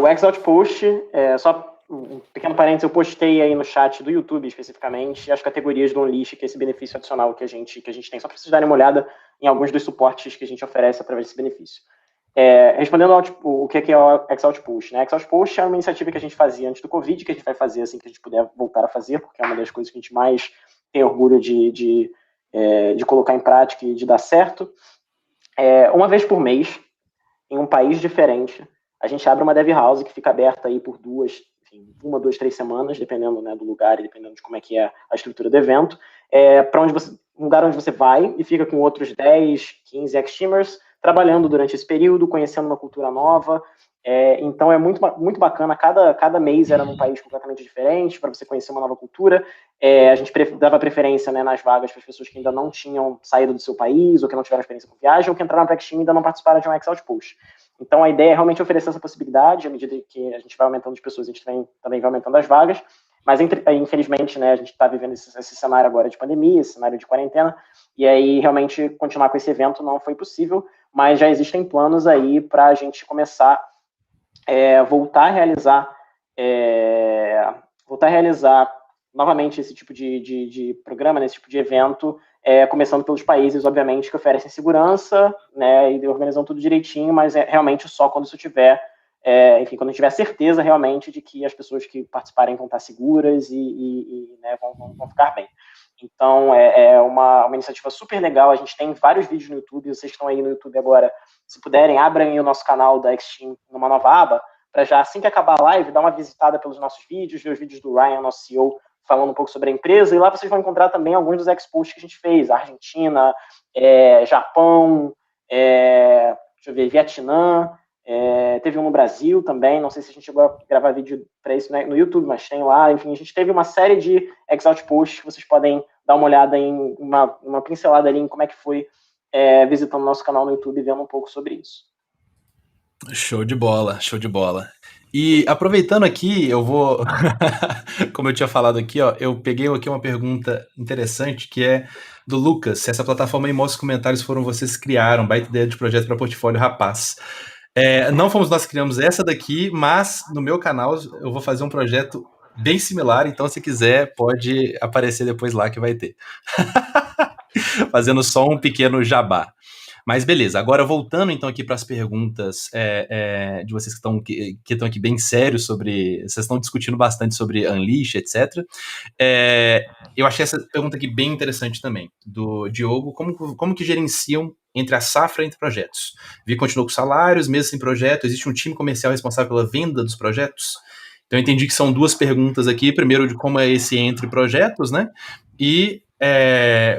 S2: O X-Outpost, só um pequeno parênteses, eu postei aí no chat do YouTube, especificamente, as categorias do Unleash, que é esse benefício adicional que a gente tem, só para vocês darem uma olhada em alguns dos suportes que a gente oferece através desse benefício. Respondendo o que é o X-Outpost, né? X-Outpost é uma iniciativa que a gente fazia antes do Covid, que a gente vai fazer assim que a gente puder voltar a fazer, porque é uma das coisas que a gente mais tem orgulho de colocar em prática e de dar certo. Uma vez por mês, em um país diferente, a gente abre uma dev house que fica aberta aí por 1, 2, 3 semanas, dependendo, né, do lugar e dependendo de como é que é a estrutura do evento, para um lugar onde você vai e fica com outros 10, 15 ex-teamers trabalhando durante esse período, conhecendo uma cultura nova. Então é muito, muito bacana, cada mês era num país completamente diferente, para você conhecer uma nova cultura. A gente dava preferência, né, nas vagas para as pessoas que ainda não tinham saído do seu país, ou que não tiveram experiência com viagem, ou que entraram para X-Team e ainda não participaram de um X-Outpost. Então a ideia é realmente oferecer essa possibilidade, à medida que a gente vai aumentando as pessoas, a gente também vai aumentando as vagas, mas infelizmente, né, a gente está vivendo esse cenário agora de pandemia, esse cenário de quarentena, e aí realmente continuar com esse evento não foi possível, mas já existem planos aí para a gente começar voltar a realizar novamente esse tipo de programa, né, esse tipo de evento, começando pelos países, obviamente, que oferecem segurança, né, e organizam tudo direitinho, mas realmente só quando isso tiver, quando a gente tiver certeza realmente de que as pessoas que participarem vão estar seguras e né, vão ficar bem. Então, é uma iniciativa super legal. A gente tem vários vídeos no YouTube. Vocês que estão aí no YouTube agora, se puderem, abram aí o nosso canal da Xteam numa nova aba, para já, assim que acabar a live, dar uma visitada pelos nossos vídeos, ver os vídeos do Ryan, nosso CEO, falando um pouco sobre a empresa. E lá vocês vão encontrar também alguns dos expos que a gente fez. Argentina, Japão, deixa eu ver, Vietnã, teve um no Brasil também. Não sei se a gente chegou a gravar vídeo para isso, né, no YouTube, mas tem lá. Enfim, a gente teve uma série de Exalt-posts que vocês podem dar uma olhada em uma pincelada ali em como é que foi visitando o nosso canal no YouTube e vendo um pouco sobre isso.
S1: Show de bola, show de bola. E aproveitando aqui, eu vou, como eu tinha falado aqui, ó, eu peguei aqui uma pergunta interessante, que é do Lucas, se essa plataforma aí mostra os comentários foram vocês que criaram, baita ideia de projeto para portfólio, rapaz. Não fomos nós que criamos essa daqui, mas no meu canal eu vou fazer um projeto bem similar, então se quiser pode aparecer depois lá que vai ter. Fazendo só um pequeno jabá. Mas beleza, agora voltando então aqui para as perguntas de vocês que estão aqui bem sérios sobre... Vocês estão discutindo bastante sobre Unleash, etc. Eu achei essa pergunta aqui bem interessante também, do Diogo. Como que gerenciam entre a safra e entre projetos? Vi que continuou com salários, mesmo sem projeto, existe um time comercial responsável pela venda dos projetos? Então eu entendi que são duas perguntas aqui. Primeiro, de como é esse entre projetos, né? E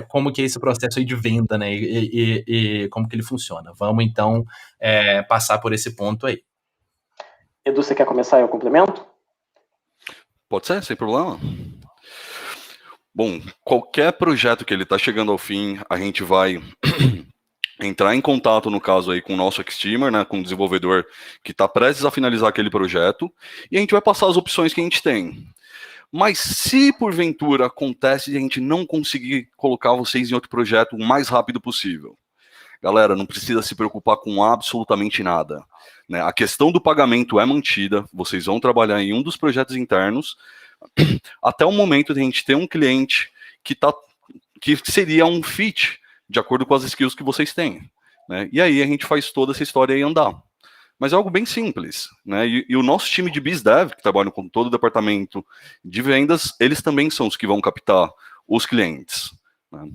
S1: como que é esse processo aí de venda, né, e como que ele funciona. Vamos, então, passar por esse ponto aí.
S2: Edu, você quer começar e eu complemento?
S4: Pode ser, sem problema. Bom, qualquer projeto que ele está chegando ao fim, a gente vai entrar em contato, no caso aí, com o nosso Xteamer, né, com o desenvolvedor que está prestes a finalizar aquele projeto, e a gente vai passar as opções que a gente tem. Mas se porventura acontece de a gente não conseguir colocar vocês em outro projeto o mais rápido possível, galera, não precisa se preocupar com absolutamente nada, né? A questão do pagamento é mantida, vocês vão trabalhar em um dos projetos internos até o momento de a gente ter um cliente que seria um fit de acordo com as skills que vocês têm, né? E aí a gente faz toda essa história aí andar. Mas é algo bem simples, né? E o nosso time de BizDev, que trabalha com todo o departamento de vendas, eles também são os que vão captar os clientes, né?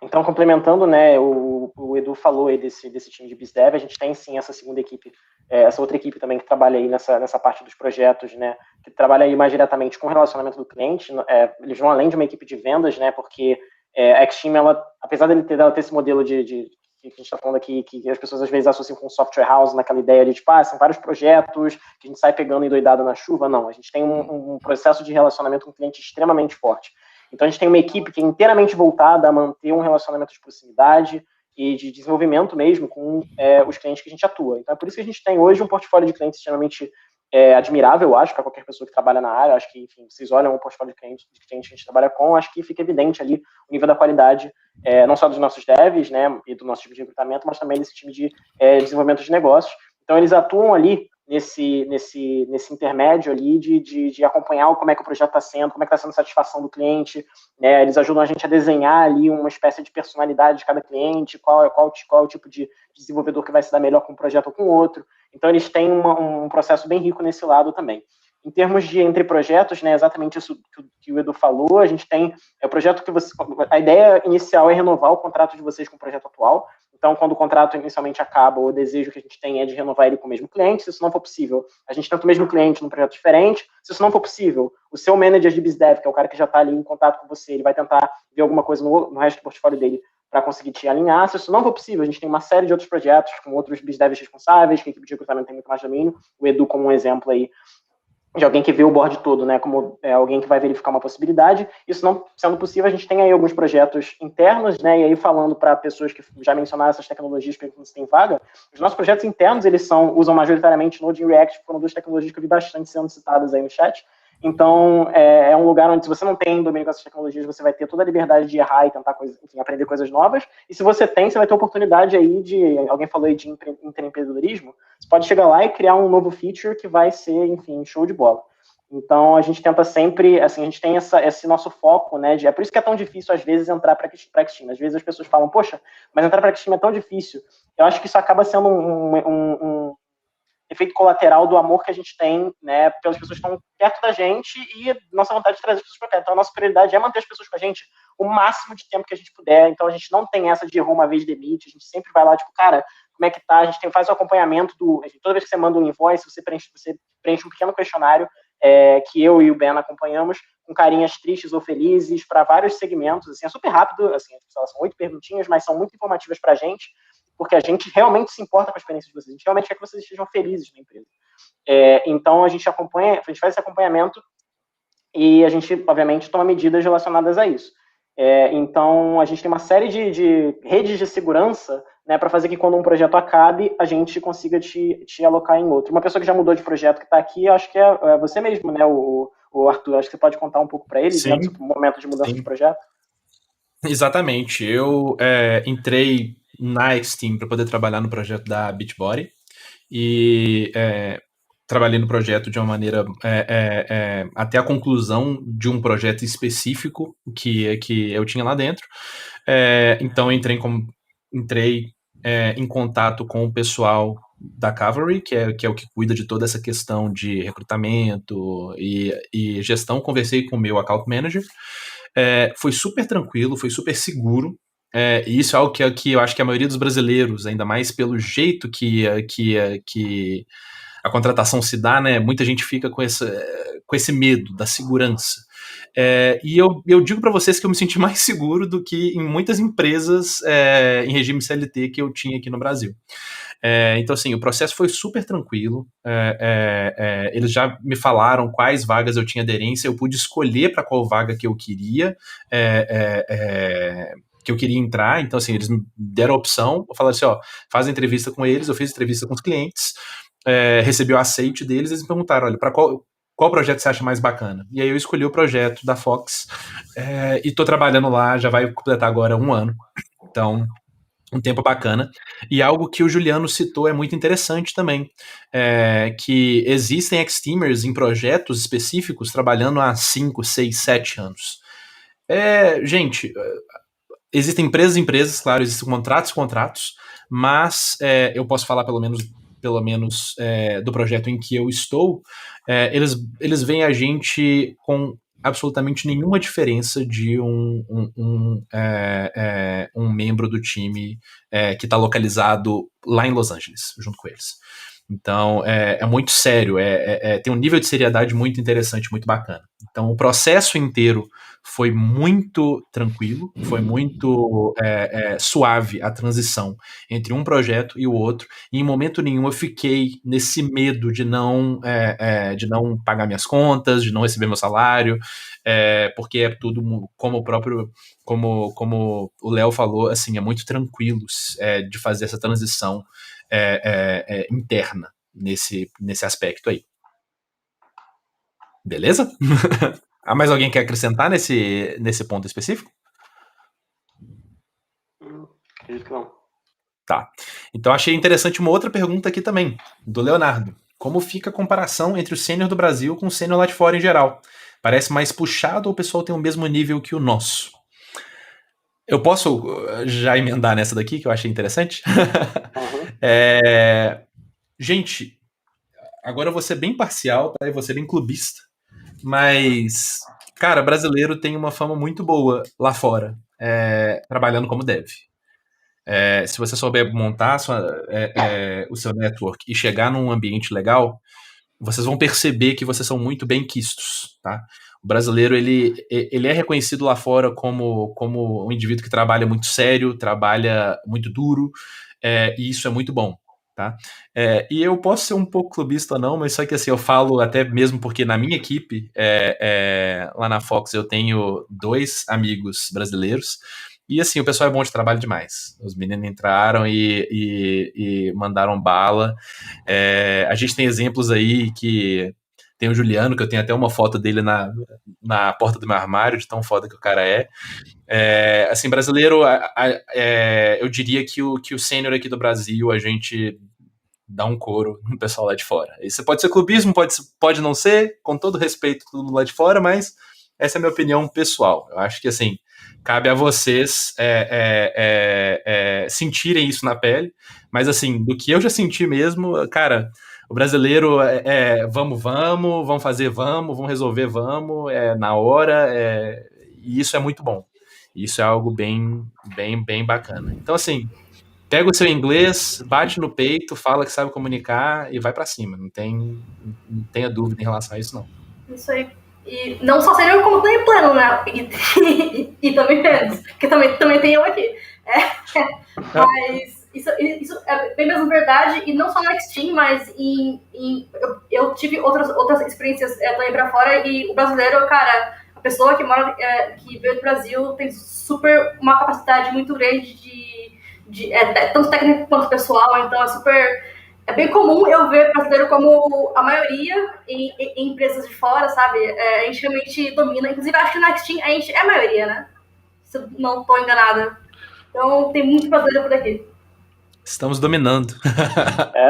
S2: Então, complementando, né, o Edu falou aí desse time de BizDev, a gente tem sim essa segunda equipe, essa outra equipe também que trabalha aí nessa parte dos projetos, né, que trabalha aí mais diretamente com o relacionamento do cliente. Eles vão além de uma equipe de vendas, né, porque a Xteam, ela, apesar dela ter esse modelo que a gente está falando aqui, que as pessoas às vezes associam com software house, naquela ideia de, tipo, são vários projetos que a gente sai pegando endoidado na chuva. Não, a gente tem um processo de relacionamento com o cliente extremamente forte. Então a gente tem uma equipe que é inteiramente voltada a manter um relacionamento de proximidade e de desenvolvimento mesmo com os clientes que a gente atua. Então é por isso que a gente tem hoje um portfólio de clientes extremamente admirável, eu acho, para qualquer pessoa que trabalha na área. Acho que, enfim, vocês olham o portfólio de clientes que a gente trabalha com, acho que fica evidente ali o nível da qualidade, não só dos nossos devs, né, e do nosso time de recrutamento, mas também desse time de desenvolvimento de negócios. Então eles atuam ali nesse intermédio ali de acompanhar como é que o projeto está sendo, como é que está sendo a satisfação do cliente, né? Eles ajudam a gente a desenhar ali uma espécie de personalidade de cada cliente, qual é o tipo de desenvolvedor que vai se dar melhor com um projeto ou com outro. Então eles têm um processo bem rico nesse lado também. Em termos de entre projetos, né, exatamente isso que o Edu falou, a gente tem o projeto a ideia inicial é renovar o contrato de vocês com o projeto atual. Então, quando o contrato inicialmente acaba, o desejo que a gente tem é de renovar ele com o mesmo cliente. Se isso não for possível, a gente tenta o mesmo cliente num projeto diferente. Se isso não for possível, o seu manager de BizDev, que é o cara que já está ali em contato com você, ele vai tentar ver alguma coisa no resto do portfólio dele para conseguir te alinhar. Se isso não for possível, a gente tem uma série de outros projetos com outros BizDevs responsáveis, que a equipe de recrutamento tem muito mais domínio. O Edu como um exemplo aí de alguém que vê o board todo, né, como alguém que vai verificar uma possibilidade. Isso não sendo possível, a gente tem aí alguns projetos internos, né, e aí falando para pessoas que já mencionaram essas tecnologias que você tem vaga, os nossos projetos internos, eles usam majoritariamente Node e React, que foram duas tecnologias que eu vi bastante sendo citadas aí no chat. Então, é um lugar onde, se você não tem domínio com essas tecnologias, você vai ter toda a liberdade de errar e tentar aprender coisas novas. E se você tem, você vai ter a oportunidade aí alguém falou aí de empreendedorismo, você pode chegar lá e criar um novo feature que vai ser, enfim, show de bola. Então, a gente tenta sempre, assim, a gente tem esse nosso foco, né, é por isso que é tão difícil, às vezes, entrar para a Xteam. Às vezes as pessoas falam, poxa, mas entrar para a Xteam é tão difícil. Eu acho que isso acaba sendo efeito colateral do amor que a gente tem, né, pelas pessoas que estão perto da gente e nossa vontade de trazer as pessoas para perto. Então, a nossa prioridade é manter as pessoas com a gente o máximo de tempo que a gente puder. Então, a gente não tem essa de errou uma vez, demite. A gente sempre vai lá, tipo, cara, como é que tá? A gente faz o acompanhamento toda vez que você manda um invoice, você preenche um pequeno questionário que eu e o Ben acompanhamos, com carinhas tristes ou felizes, para vários segmentos. Assim, é super rápido, assim, são 8 perguntinhas, mas são muito informativas para a gente, porque a gente realmente se importa com a experiência de vocês. A gente realmente quer que vocês estejam felizes na empresa. Então, a gente faz esse acompanhamento e a gente, obviamente, toma medidas relacionadas a isso. Então, a gente tem uma série de redes de segurança, né, para fazer que quando um projeto acabe, a gente consiga te alocar em outro. Uma pessoa que já mudou de projeto que está aqui, acho que é você mesmo, né, o Arthur. Acho que você pode contar um pouco para ele, né, do seu momento de mudança de projeto.
S1: Exatamente. Eu entrei na X-Team para poder trabalhar no projeto da Beachbody e trabalhei no projeto de uma maneira até a conclusão de um projeto específico que eu tinha lá dentro. Então, entrei em contato com o pessoal da Cavalry, que é o que cuida de toda essa questão de recrutamento e gestão. Conversei com o meu account manager. Foi super tranquilo, foi super seguro. E isso é algo que eu acho que a maioria dos brasileiros, ainda mais pelo jeito que a contratação se dá, né? Muita gente fica com esse medo da segurança. E eu digo para vocês que eu me senti mais seguro do que em muitas empresas em regime CLT que eu tinha aqui no Brasil. Então, assim, o processo foi super tranquilo. Eles já me falaram quais vagas eu tinha aderência, eu pude escolher para qual vaga que eu queria entrar. Então, assim, eles me deram a opção, falaram assim, faz a entrevista com eles. Eu fiz entrevista com os clientes, recebi o aceite deles, eles me perguntaram, olha, para qual projeto você acha mais bacana? E aí eu escolhi o projeto da Fox e tô trabalhando lá, já vai completar agora 1 ano. Então, um tempo bacana. E algo que o Juliano citou é muito interessante também, que existem X-Teamers em projetos específicos trabalhando há 5, 6, 7 anos. Gente, existem empresas, claro, existem contratos, mas eu posso falar pelo menos do projeto em que eu estou, eles veem a gente com absolutamente nenhuma diferença de um membro do time que está localizado lá em Los Angeles, junto com eles. Então, é muito sério, tem um nível de seriedade muito interessante, muito bacana. Então, o processo inteiro foi muito tranquilo, foi muito suave a transição entre um projeto e o outro, e em momento nenhum eu fiquei nesse medo de não pagar minhas contas, de não receber meu salário, porque é tudo como o Léo falou, assim, é muito tranquilo de fazer essa transição interna nesse aspecto aí. Beleza? Há mais alguém que quer acrescentar nesse ponto específico?
S2: Acredito que não.
S1: Tá. Então achei interessante uma outra pergunta aqui também, do Leonardo. Como fica a comparação entre o sênior do Brasil com o sênior lá de fora em geral? Parece mais puxado ou o pessoal tem o mesmo nível que o nosso? Eu posso já emendar nessa daqui, que eu achei interessante?
S2: Uhum.
S1: Gente, agora eu vou ser bem parcial, tá? Eu vou ser bem clubista, mas, cara, brasileiro tem uma fama muito boa lá fora, trabalhando como dev. Se você souber montar o seu network e chegar num ambiente legal, vocês vão perceber que vocês são muito bem quistos, tá? O brasileiro, ele é reconhecido lá fora como um indivíduo que trabalha muito sério, trabalha muito duro, e isso é muito bom, tá? E eu posso ser um pouco clubista ou não, mas só que assim, eu falo até mesmo porque na minha equipe, lá na Fox, eu tenho 2 amigos brasileiros, e assim, o pessoal é bom de trabalho demais. Os meninos entraram e mandaram bala. A gente tem exemplos aí que tem o Juliano, que eu tenho até uma foto dele na porta do meu armário, de tão foda que o cara é. Assim, brasileiro, eu diria que o sênior aqui do Brasil, a gente dá um couro no pessoal lá de fora. Isso pode ser clubismo, pode não ser, com todo respeito todo mundo lá de fora, mas essa é a minha opinião pessoal. Eu acho que, assim, cabe a vocês sentirem isso na pele, mas, assim, do que eu já senti mesmo, cara, O brasileiro vamos fazer, vamos resolver, na hora, e isso é muito bom. Isso é algo bem bacana. Então, assim, pega o seu inglês, bate no peito, fala que sabe comunicar e vai pra cima. Não tenha dúvida em relação a isso, não.
S3: Isso aí. E não só sênior como também pleno, né? E também menos, porque também tem eu aqui. Mas isso é bem mesmo verdade, e não só na Xteam, mas eu tive outras experiências também pra fora, e o brasileiro, cara, a pessoa que que veio do Brasil tem uma capacidade muito grande de tanto técnico quanto pessoal, então é bem comum eu ver brasileiro como a maioria em empresas de fora, sabe? A gente realmente domina. Inclusive, acho que na Xteam a gente é a maioria, né? Se eu não estou enganada. Então, tem muito brasileiro por aqui.
S1: Estamos dominando.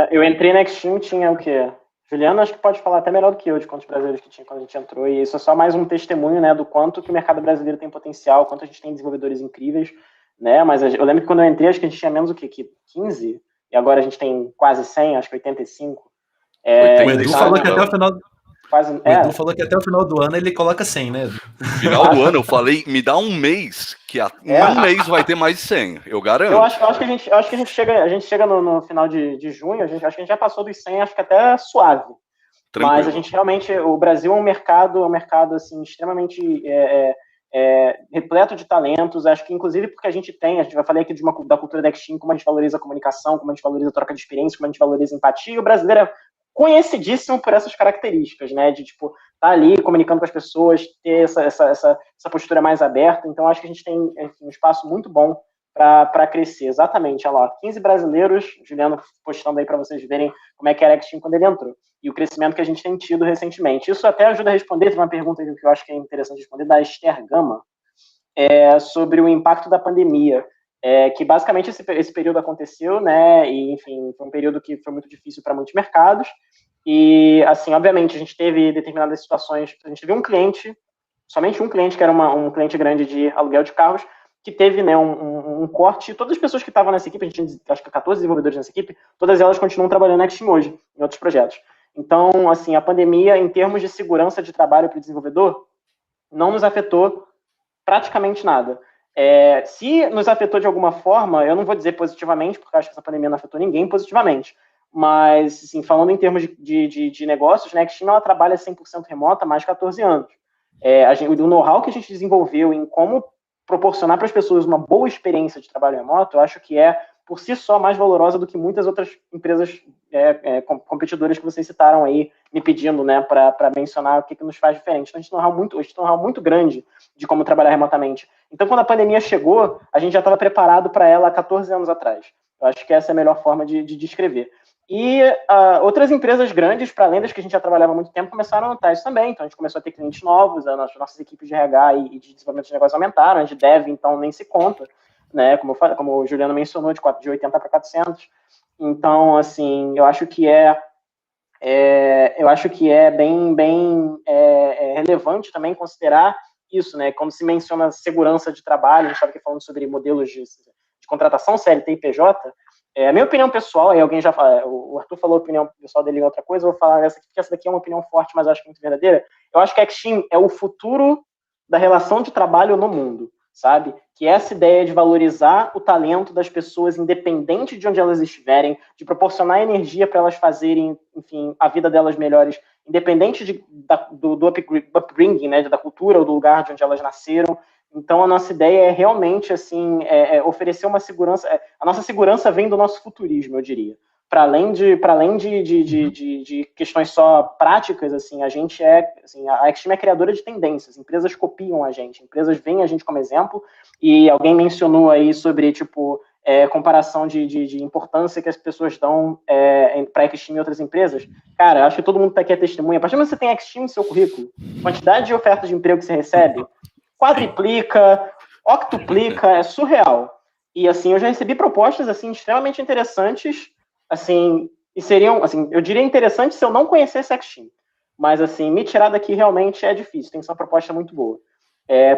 S2: Eu entrei na Xteam, tinha o quê? Juliano, acho que pode falar até melhor do que eu de quantos brasileiros que tinha quando a gente entrou. E isso é só mais um testemunho, né, do quanto que o mercado brasileiro tem potencial, quanto a gente tem desenvolvedores incríveis, né? Mas eu lembro que quando eu entrei, acho que a gente tinha menos o quê? Que 15? E agora a gente tem quase 100, acho que 85.
S1: O Edu falou que até o final... O Edu falou que até o final do ano ele coloca 100, né, Edu?
S4: Final do ano eu falei, me dá um mês, que em um mês vai ter mais de 100, eu garanto.
S2: Eu acho que a gente chega no final de junho, acho que a gente já passou dos 100, acho que até suave. Tranquilo. Mas a gente realmente, o Brasil é um mercado assim, extremamente repleto de talentos, acho que inclusive porque a gente vai falar aqui da cultura da Xteam, como a gente valoriza a comunicação, como a gente valoriza a troca de experiência, como a gente valoriza a empatia, e o brasileiro é conhecidíssimo por essas características, né, de tipo, tá ali comunicando com as pessoas, ter essa postura mais aberta. Então acho que a gente tem, enfim, um espaço muito bom para crescer. Exatamente, olha lá, 15 brasileiros, Juliano postando aí para vocês verem como é que era a Xteam quando ele entrou, e o crescimento que a gente tem tido recentemente. Isso até ajuda a responder, tem uma pergunta que eu acho que é interessante responder, da Esther Gama, sobre o impacto da pandemia, que basicamente esse período aconteceu, né, e enfim, foi um período que foi muito difícil para muitos mercados, e assim, obviamente, a gente teve determinadas situações, a gente teve somente um cliente, que era um cliente grande de aluguel de carros, que teve, né, um corte. Todas as pessoas que estavam nessa equipe, a gente tinha acho que 14 desenvolvedores nessa equipe, todas elas continuam trabalhando na Xteam hoje, em outros projetos. Então, assim, a pandemia, em termos de segurança de trabalho para o desenvolvedor, não nos afetou praticamente nada. Se nos afetou de alguma forma, eu não vou dizer positivamente, porque eu acho que essa pandemia não afetou ninguém positivamente, mas, assim, falando em termos de negócios, né, a Xteam ela trabalha 100% remota há mais de 14 anos. O know-how que a gente desenvolveu em como proporcionar para as pessoas uma boa experiência de trabalho remoto, eu acho que por si só, mais valorosa do que muitas outras empresas competidoras que vocês citaram aí, me pedindo, né, para mencionar o que nos faz diferente. Então, a gente tem um know-how muito grande de como trabalhar remotamente. Então, quando a pandemia chegou, a gente já estava preparado para ela há 14 anos atrás. Eu acho que essa é a melhor forma de descrever. E outras empresas grandes, para além das que a gente já trabalhava há muito tempo, começaram a notar isso também. Então, a gente começou a ter clientes novos, as nossas equipes de RH e de desenvolvimento de negócios aumentaram, a de dev, então, nem se conta, né? Como o Juliano mencionou, de 80 para 400. Então, assim, eu acho que bem relevante também considerar isso, né? Quando se menciona segurança de trabalho, a gente estava aqui falando sobre modelos de contratação, CLT e PJ. A minha opinião pessoal, aí alguém já fala, o Arthur falou a opinião pessoal dele em outra coisa, eu vou falar essa aqui, porque essa daqui é uma opinião forte, mas eu acho muito verdadeira. Eu acho que a Xteam é o futuro da relação de trabalho no mundo, sabe? Que é essa ideia de valorizar o talento das pessoas, independente de onde elas estiverem, de proporcionar energia para elas fazerem, enfim, a vida delas melhores, independente do upbringing, né, da cultura ou do lugar de onde elas nasceram. Então, a nossa ideia é realmente, assim, oferecer uma segurança. A nossa segurança vem do nosso futurismo, eu diria. Para além de questões só práticas, assim, a gente a Xteam é criadora de tendências. Empresas copiam a gente, empresas veem a gente como exemplo. E alguém mencionou aí sobre, tipo, comparação de importância que as pessoas dão para a Xteam e outras empresas. Cara, acho que todo mundo está aqui é testemunha. A partir do momento que você tem a Xteam no seu currículo, quantidade de ofertas de emprego que você recebe quadriplica, octuplica, é surreal. E, assim, eu já recebi propostas, assim, extremamente interessantes, assim, e seriam, assim, eu diria interessantes se eu não conhecesse a Xteam. Mas, assim, me tirar daqui realmente é difícil, tem que ser uma proposta muito boa.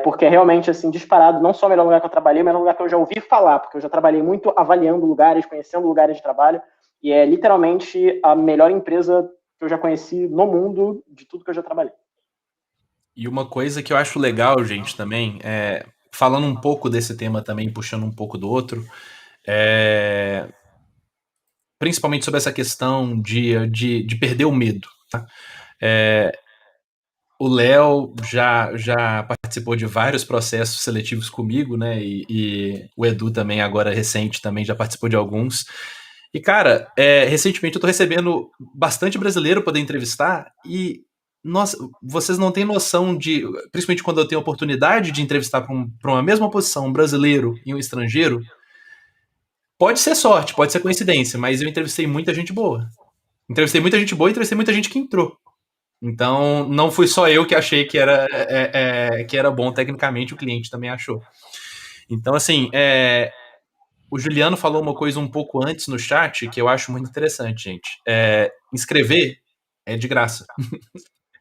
S2: Porque é realmente, assim, disparado, não só o melhor lugar que eu trabalhei, mas o melhor lugar que eu já ouvi falar, porque eu já trabalhei muito avaliando lugares, conhecendo lugares de trabalho, e é literalmente a melhor empresa que eu já conheci no mundo, de tudo que eu já trabalhei.
S1: E uma coisa que eu acho legal, gente, também, falando um pouco desse tema também, puxando um pouco do outro, principalmente sobre essa questão de perder o medo. Tá? O Léo já participou de vários processos seletivos comigo, né? E o Edu também, agora recente, também já participou de alguns. E, cara, recentemente eu tô recebendo bastante brasileiro poder entrevistar e, nossa, vocês não têm noção de, principalmente quando eu tenho a oportunidade de entrevistar para uma mesma posição, um brasileiro e um estrangeiro, pode ser sorte, pode ser coincidência, mas eu entrevistei muita gente boa. Entrevistei muita gente boa e entrevistei muita gente que entrou. Então, não fui só eu que achei que era bom tecnicamente, o cliente também achou. Então, assim, o Juliano falou uma coisa um pouco antes no chat que eu acho muito interessante, gente. Inscrever é de graça.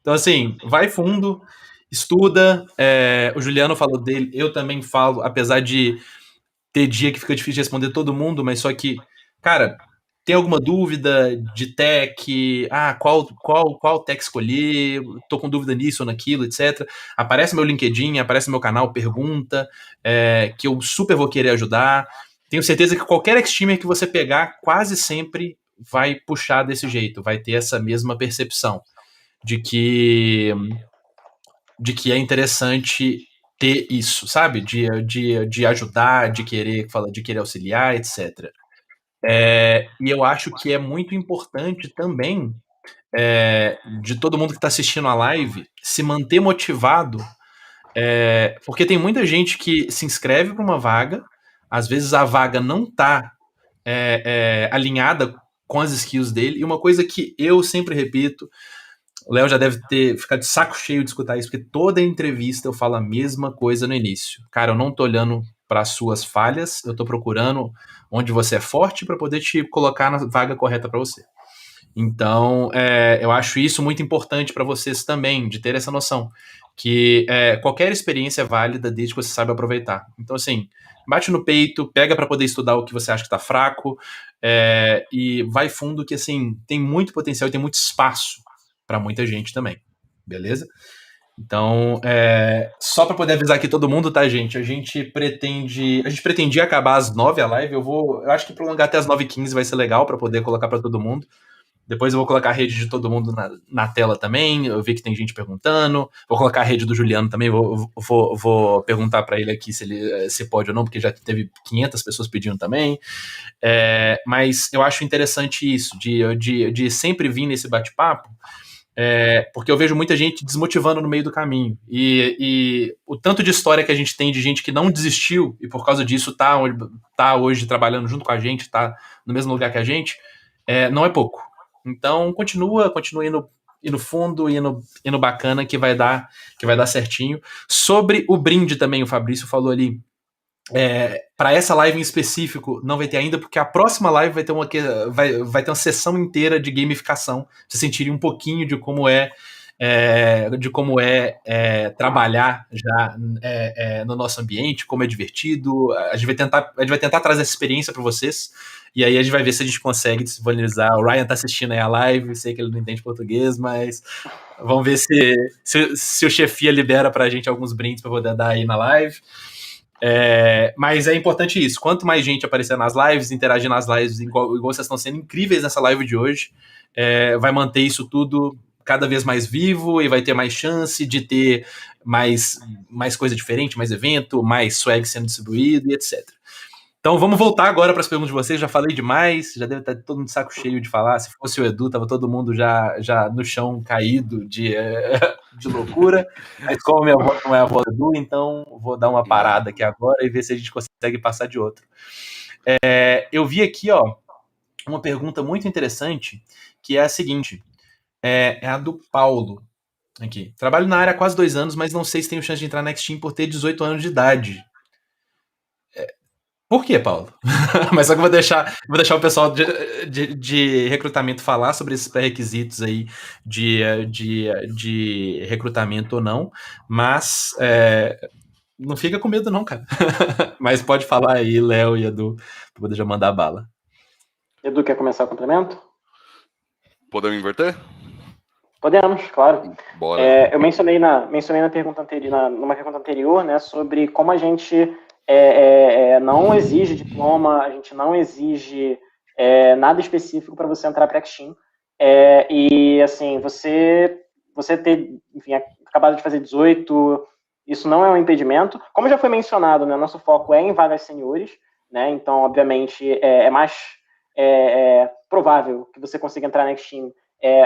S1: Então, assim, vai fundo, estuda. O Juliano falou dele, eu também falo, apesar de ter dia que fica difícil de responder todo mundo, mas só que, cara, tem alguma dúvida de tech? Qual tech escolher? Tô com dúvida nisso ou naquilo, etc. Aparece meu LinkedIn, aparece meu canal, pergunta, que eu super vou querer ajudar. Tenho certeza que qualquer ex-streamer que você pegar, quase sempre vai puxar desse jeito, vai ter essa mesma percepção de que é interessante ter isso, sabe? De ajudar, de querer auxiliar, etc. E eu acho que é muito importante também de todo mundo que está assistindo a live se manter motivado, porque tem muita gente que se inscreve para uma vaga, às vezes a vaga não está alinhada com as skills dele, e uma coisa que eu sempre repito, o Léo já deve ter ficado de saco cheio de escutar isso, porque toda entrevista eu falo a mesma coisa no início. Cara, eu não tô olhando para as suas falhas, eu tô procurando onde você é forte para poder te colocar na vaga correta para você. Então, eu acho isso muito importante para vocês também, de ter essa noção, que qualquer experiência é válida desde que você saiba aproveitar. Então, assim, bate no peito, pega para poder estudar o que você acha que está fraco, e vai fundo que, assim, tem muito potencial e tem muito espaço para muita gente também, beleza? Então, só para poder avisar aqui todo mundo, tá, gente? A gente pretendia acabar às 9 a live. Eu acho que prolongar até às 9h15 vai ser legal para poder colocar para todo mundo. Depois eu vou colocar a rede de todo mundo na tela também. Eu vi que tem gente perguntando. Vou colocar a rede do Juliano também. Vou perguntar para ele aqui se pode ou não, porque já teve 500 pessoas pedindo também. Mas eu acho interessante isso, de sempre vir nesse bate-papo, porque eu vejo muita gente desmotivando no meio do caminho. E o tanto de história que a gente tem de gente que não desistiu e por causa disso tá hoje trabalhando junto com a gente, tá no mesmo lugar que a gente, não é pouco. Então, continua indo fundo, indo bacana, que vai dar certinho. Sobre o brinde também, o Fabrício falou ali, para essa live em específico, não vai ter ainda, porque a próxima live vai ter uma sessão inteira de gamificação, pra vocês sentirem um pouquinho de como trabalhar já no nosso ambiente, como é divertido. A gente vai tentar trazer essa experiência para vocês, e aí a gente vai ver se a gente consegue disponibilizar. O Ryan tá assistindo aí a live, sei que ele não entende português, mas vamos ver se o chefia libera pra gente alguns brindes para poder dar aí na live. Mas é importante isso, quanto mais gente aparecer nas lives, interagir nas lives, igual vocês estão sendo incríveis nessa live de hoje, vai manter isso tudo cada vez mais vivo e vai ter mais chance de ter mais coisa diferente, mais evento, mais swag sendo distribuído e etc. Então vamos voltar agora para as perguntas de vocês. Já falei demais, já deve estar todo mundo de saco cheio de falar. Se fosse o Edu, tava todo mundo já no chão caído de loucura. Mas como minha voz não é a voz do Edu, então vou dar uma parada aqui agora e ver se a gente consegue passar de outro. Eu vi aqui, uma pergunta muito interessante, que é a seguinte. É a do Paulo. Aqui. Trabalho na área há quase 2 anos, mas não sei se tenho chance de entrar na X-Team por ter 18 anos de idade. Por que, Paulo? Mas só que eu vou deixar o pessoal de recrutamento falar sobre esses pré-requisitos aí de recrutamento ou não, mas não fica com medo não, cara. Mas pode falar aí, Léo e Edu, pra poder já mandar bala.
S2: Edu, quer começar o complemento?
S4: Podemos inverter?
S2: Podemos, claro.
S4: Bora.
S2: Eu mencionei na pergunta anterior, numa pergunta anterior, né, sobre como a gente não exige diploma, a gente não exige nada específico para você entrar para a Extim. E, assim, você ter, enfim, acabado de fazer 18, isso não é um impedimento. Como já foi mencionado, né, nosso foco é em vagas seniores, né, então, obviamente, é mais provável que você consiga entrar na Extim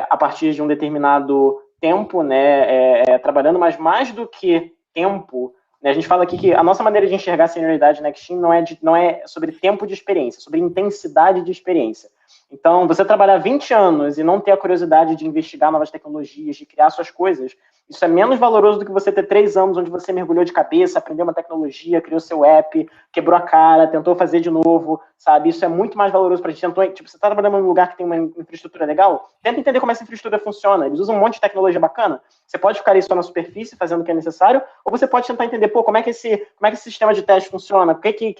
S2: a partir de um determinado tempo, né, trabalhando, mas mais do que tempo, né, a gente fala aqui que a nossa maneira de enxergar a senioridade na Extim não é sobre tempo de experiência, sobre intensidade de experiência. Então, você trabalhar 20 anos e não ter a curiosidade de investigar novas tecnologias, de criar suas coisas, isso é menos valoroso do que você ter 3 anos onde você mergulhou de cabeça, aprendeu uma tecnologia, criou seu app, quebrou a cara, tentou fazer de novo, sabe? Isso é muito mais valoroso pra gente. Tipo, você tá trabalhando num lugar que tem uma infraestrutura legal, tenta entender como essa infraestrutura funciona. Eles usam um monte de tecnologia bacana. Você pode ficar aí só na superfície, fazendo o que é necessário, ou você pode tentar entender, como é que esse sistema de teste funciona, o que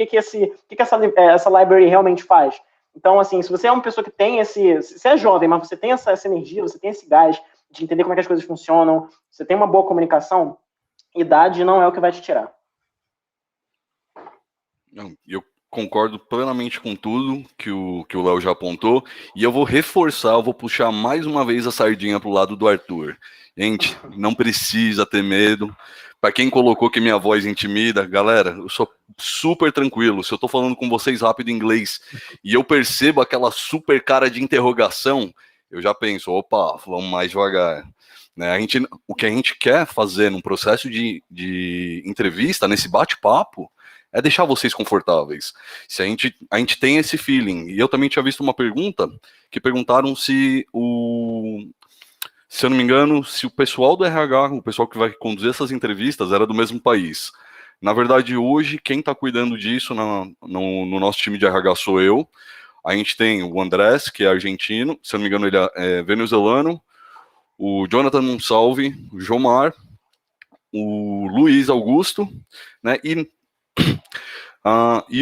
S2: essa library realmente faz. Então, assim, se você é uma pessoa que tem se você é jovem, mas você tem essa energia, você tem esse gás de entender como é que as coisas funcionam, você tem uma boa comunicação, idade não é o que vai te tirar.
S4: Eu concordo plenamente com tudo que o Léo já apontou, e eu vou reforçar, eu vou puxar mais uma vez a sardinha pro lado do Arthur. Gente, não precisa ter medo. Para quem colocou que minha voz intimida, galera, eu sou super tranquilo. Se eu tô falando com vocês rápido em inglês e eu percebo aquela super cara de interrogação, eu já penso, opa, vamos mais devagar. Né? O que a gente quer fazer num processo de entrevista, nesse bate-papo, é deixar vocês confortáveis. Se a gente tem esse feeling. E eu também tinha visto uma pergunta que perguntaram se eu não me engano, se o pessoal do RH, o pessoal que vai conduzir essas entrevistas, era do mesmo país. Na verdade, hoje, quem está cuidando disso no nosso time de RH sou eu. A gente tem o Andrés, que é argentino, se eu não me engano, ele é venezuelano, o Jonathan Monsalve, o Jomar, o Luiz Augusto, né, e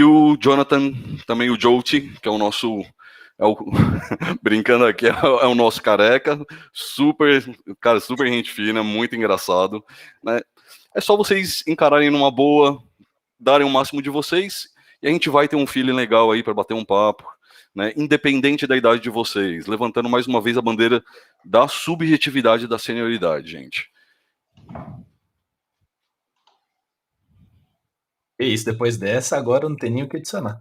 S4: o Jonathan, também o Joti, que é o nosso... brincando aqui, é o nosso careca, super gente fina, muito engraçado, né? É só vocês encararem numa boa, darem o máximo de vocês, e a gente vai ter um feeling legal aí para bater um papo, né? Independente da idade de vocês, levantando mais uma vez a bandeira da subjetividade da senioridade, gente.
S1: É isso, depois dessa, agora não tem nem o que adicionar.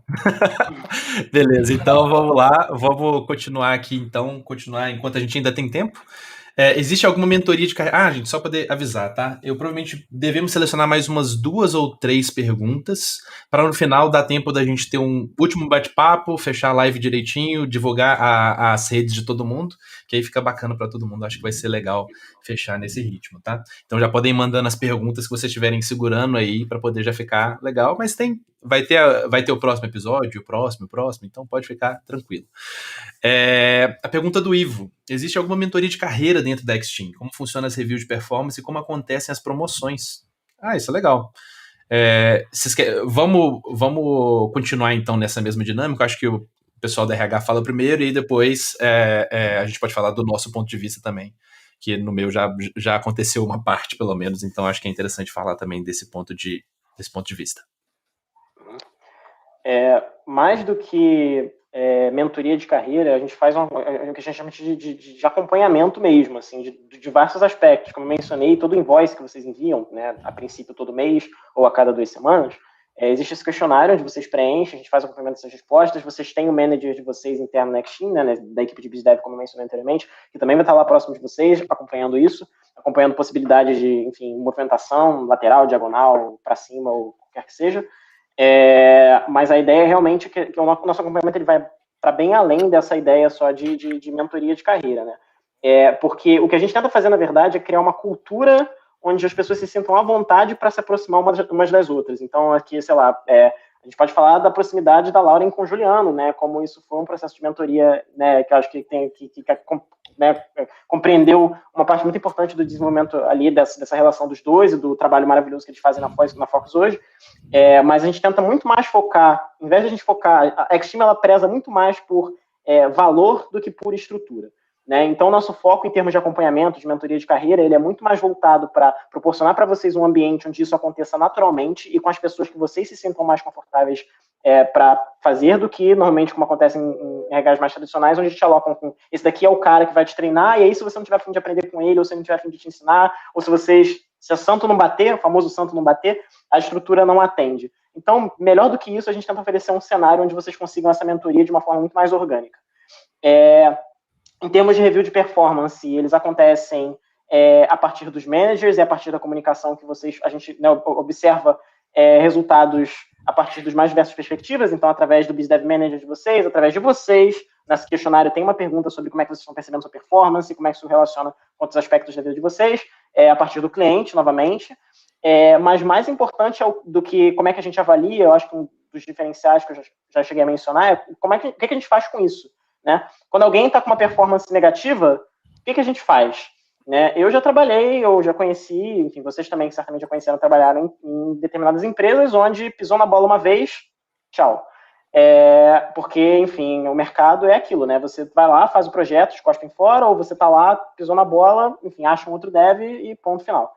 S1: Beleza, então vamos lá, vamos continuar aqui, continuar enquanto a gente ainda tem tempo. Existe alguma mentoria de carreira? Gente, só para avisar, tá? Eu provavelmente devemos selecionar mais umas 2 ou 3 perguntas, para no final dar tempo da gente ter um último bate-papo, fechar a live direitinho, divulgar as redes de todo mundo, que aí fica bacana para todo mundo. Acho que vai ser legal fechar nesse ritmo, tá? Então já podem ir mandando as perguntas que vocês estiverem segurando aí, para poder já ficar legal, mas vai ter o próximo episódio, o próximo, então pode ficar tranquilo. A pergunta do Ivo: existe alguma mentoria de carreira dentro da Extim? Como funciona as reviews de performance e como acontecem as promoções? Isso é legal. Vamos continuar então nessa mesma dinâmica. Eu acho que o pessoal da RH fala primeiro e depois a gente pode falar do nosso ponto de vista também, que no meu já aconteceu uma parte, pelo menos, então acho que é interessante falar também desse ponto de vista.
S2: Mais do que mentoria de carreira, a gente faz o que a gente chama de acompanhamento mesmo, assim, de diversos aspectos. Como eu mencionei, todo invoice que vocês enviam, né, a princípio todo mês ou a cada 2 semanas, existe esse questionário onde vocês preenchem, a gente faz o acompanhamento dessas respostas, vocês têm o manager de vocês interno na Extim, né, da equipe de BizDev, como eu mencionei anteriormente, que também vai estar lá próximo de vocês, acompanhando isso, acompanhando possibilidades de, enfim, movimentação lateral, diagonal, para cima, ou qualquer que seja. Mas a ideia é realmente que o nosso acompanhamento ele vai para bem além dessa ideia só de mentoria de carreira, né? Porque o que a gente tenta fazer, na verdade, é criar uma cultura onde as pessoas se sintam à vontade para se aproximar umas das outras. Então, aqui, sei lá, a gente pode falar da proximidade da Lauren com o Juliano, né? Como isso foi um processo de mentoria, né? Que eu acho que compreendeu uma parte muito importante do desenvolvimento ali dessa relação dos dois e do trabalho maravilhoso que eles fazem na Focus hoje. Mas a gente tenta muito mais focar, em vez de a gente focar, a Extim ela preza muito mais por valor do que pura estrutura. Né? Então, nosso foco em termos de acompanhamento, de mentoria de carreira, ele é muito mais voltado para proporcionar para vocês um ambiente onde isso aconteça naturalmente e com as pessoas que vocês se sintam mais confortáveis para fazer do que, normalmente, como acontece em RHs mais tradicionais, onde a gente alocam com esse daqui é o cara que vai te treinar, e aí se você não tiver a fim de aprender com ele, ou se não tiver a fim de te ensinar, ou se o santo não bater, o famoso santo não bater, a estrutura não atende. Então, melhor do que isso, a gente tenta oferecer um cenário onde vocês consigam essa mentoria de uma forma muito mais orgânica. Em termos de review de performance, eles acontecem a partir dos managers e a partir da comunicação que a gente observa resultados a partir dos mais diversas perspectivas, então através do BizDev Manager de vocês, através de vocês. Nesse questionário tem uma pergunta sobre como é que vocês estão percebendo sua performance, como é que isso relaciona com outros aspectos da vida de vocês, a partir do cliente, novamente. Mas mais importante do que como é que a gente avalia, eu acho que um dos diferenciais que eu já cheguei a mencionar é o que a gente faz com isso. Né? Quando alguém está com uma performance negativa, o que a gente faz? Né? Eu já trabalhei, eu já conheci, enfim, vocês também que certamente já conheceram, trabalharam em determinadas empresas onde pisou na bola uma vez, tchau. Porque, enfim, o mercado é aquilo, né? Você vai lá, faz o projeto, cospem fora, ou você está lá, pisou na bola, enfim, acha um outro dev e ponto final.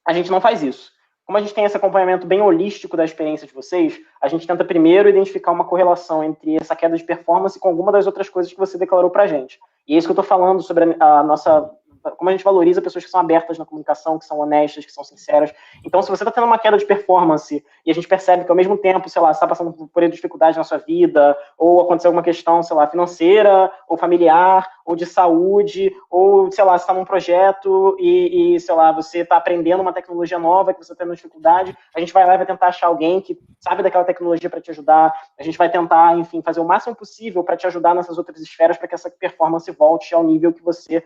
S2: A gente não faz isso. Como a gente tem esse acompanhamento bem holístico da experiência de vocês, a gente tenta primeiro identificar uma correlação entre essa queda de performance com alguma das outras coisas que você declarou pra gente. E é isso que eu tô falando sobre a nossa... Como a gente valoriza pessoas que são abertas na comunicação, que são honestas, que são sinceras. Então, se você está tendo uma queda de performance e a gente percebe que ao mesmo tempo, sei lá, você está passando por dificuldade na sua vida, ou aconteceu alguma questão, sei lá, financeira, ou familiar, ou de saúde, ou, sei lá, você está num projeto e, sei lá, você está aprendendo uma tecnologia nova que você está tendo dificuldade, a gente vai lá e vai tentar achar alguém que sabe daquela tecnologia para te ajudar, a gente vai tentar, enfim, fazer o máximo possível para te ajudar nessas outras esferas para que essa performance volte ao nível que você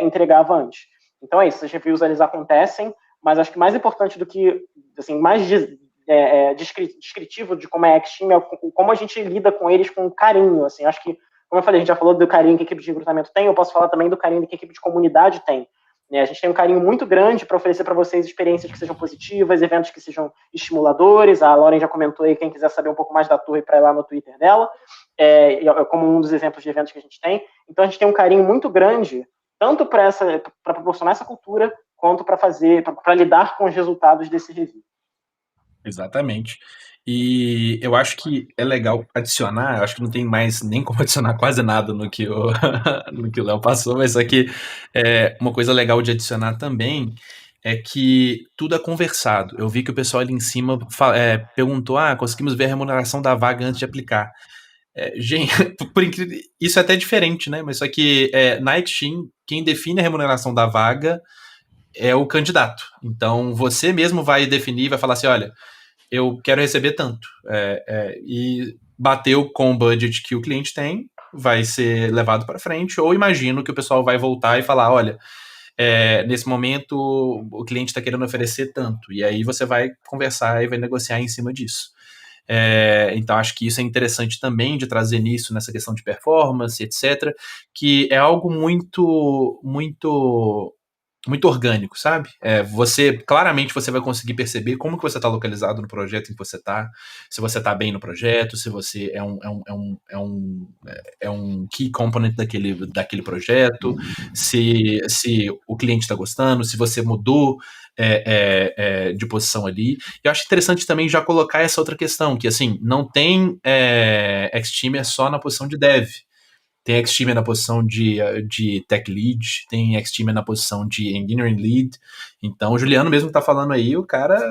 S2: entregava antes. Então é isso, esses reviews eles acontecem, mas acho que mais importante do que, assim, mais descritivo de como é a X-Team é como a gente lida com eles com carinho, assim, acho que, como eu falei, a gente já falou do carinho que a equipe de recrutamento tem, eu posso falar também do carinho que a equipe de comunidade tem. Né? A gente tem um carinho muito grande para oferecer para vocês experiências que sejam positivas, eventos que sejam estimuladores, a Lauren já comentou aí, quem quiser saber um pouco mais da torre para ir lá no Twitter dela, como um dos exemplos de eventos que a gente tem. Então a gente tem um carinho muito grande tanto para proporcionar essa cultura, quanto para lidar com os resultados desse review.
S1: Exatamente. E eu acho que é legal adicionar, eu acho que não tem mais nem como adicionar quase nada no que o Léo passou, mas aqui uma coisa legal de adicionar também é que tudo é conversado. Eu vi que o pessoal ali em cima perguntou, conseguimos ver a remuneração da vaga antes de aplicar. Gente, por incrível, isso é até diferente, né? Mas só que na Xteam, quem define a remuneração da vaga é o candidato. Então, você mesmo vai definir, vai falar assim, olha, eu quero receber tanto. E bateu com o budget que o cliente tem, vai ser levado para frente, ou imagino que o pessoal vai voltar e falar, olha, nesse momento o cliente está querendo oferecer tanto. E aí você vai conversar e vai negociar em cima disso. Então acho que isso é interessante também de trazer nisso, nessa questão de performance, etc., que é algo muito muito orgânico, sabe? Claramente você vai conseguir perceber como que você está localizado no projeto em que você está, se você está bem no projeto, se você é um key component daquele projeto, se o cliente está gostando, se você mudou de posição ali. Eu acho interessante também já colocar essa outra questão, que assim, não tem Xteam só na posição de dev. Tem Xteam na posição de Tech Lead, tem Xteam na posição de Engineering Lead. Então, o Juliano mesmo que tá falando aí, o cara,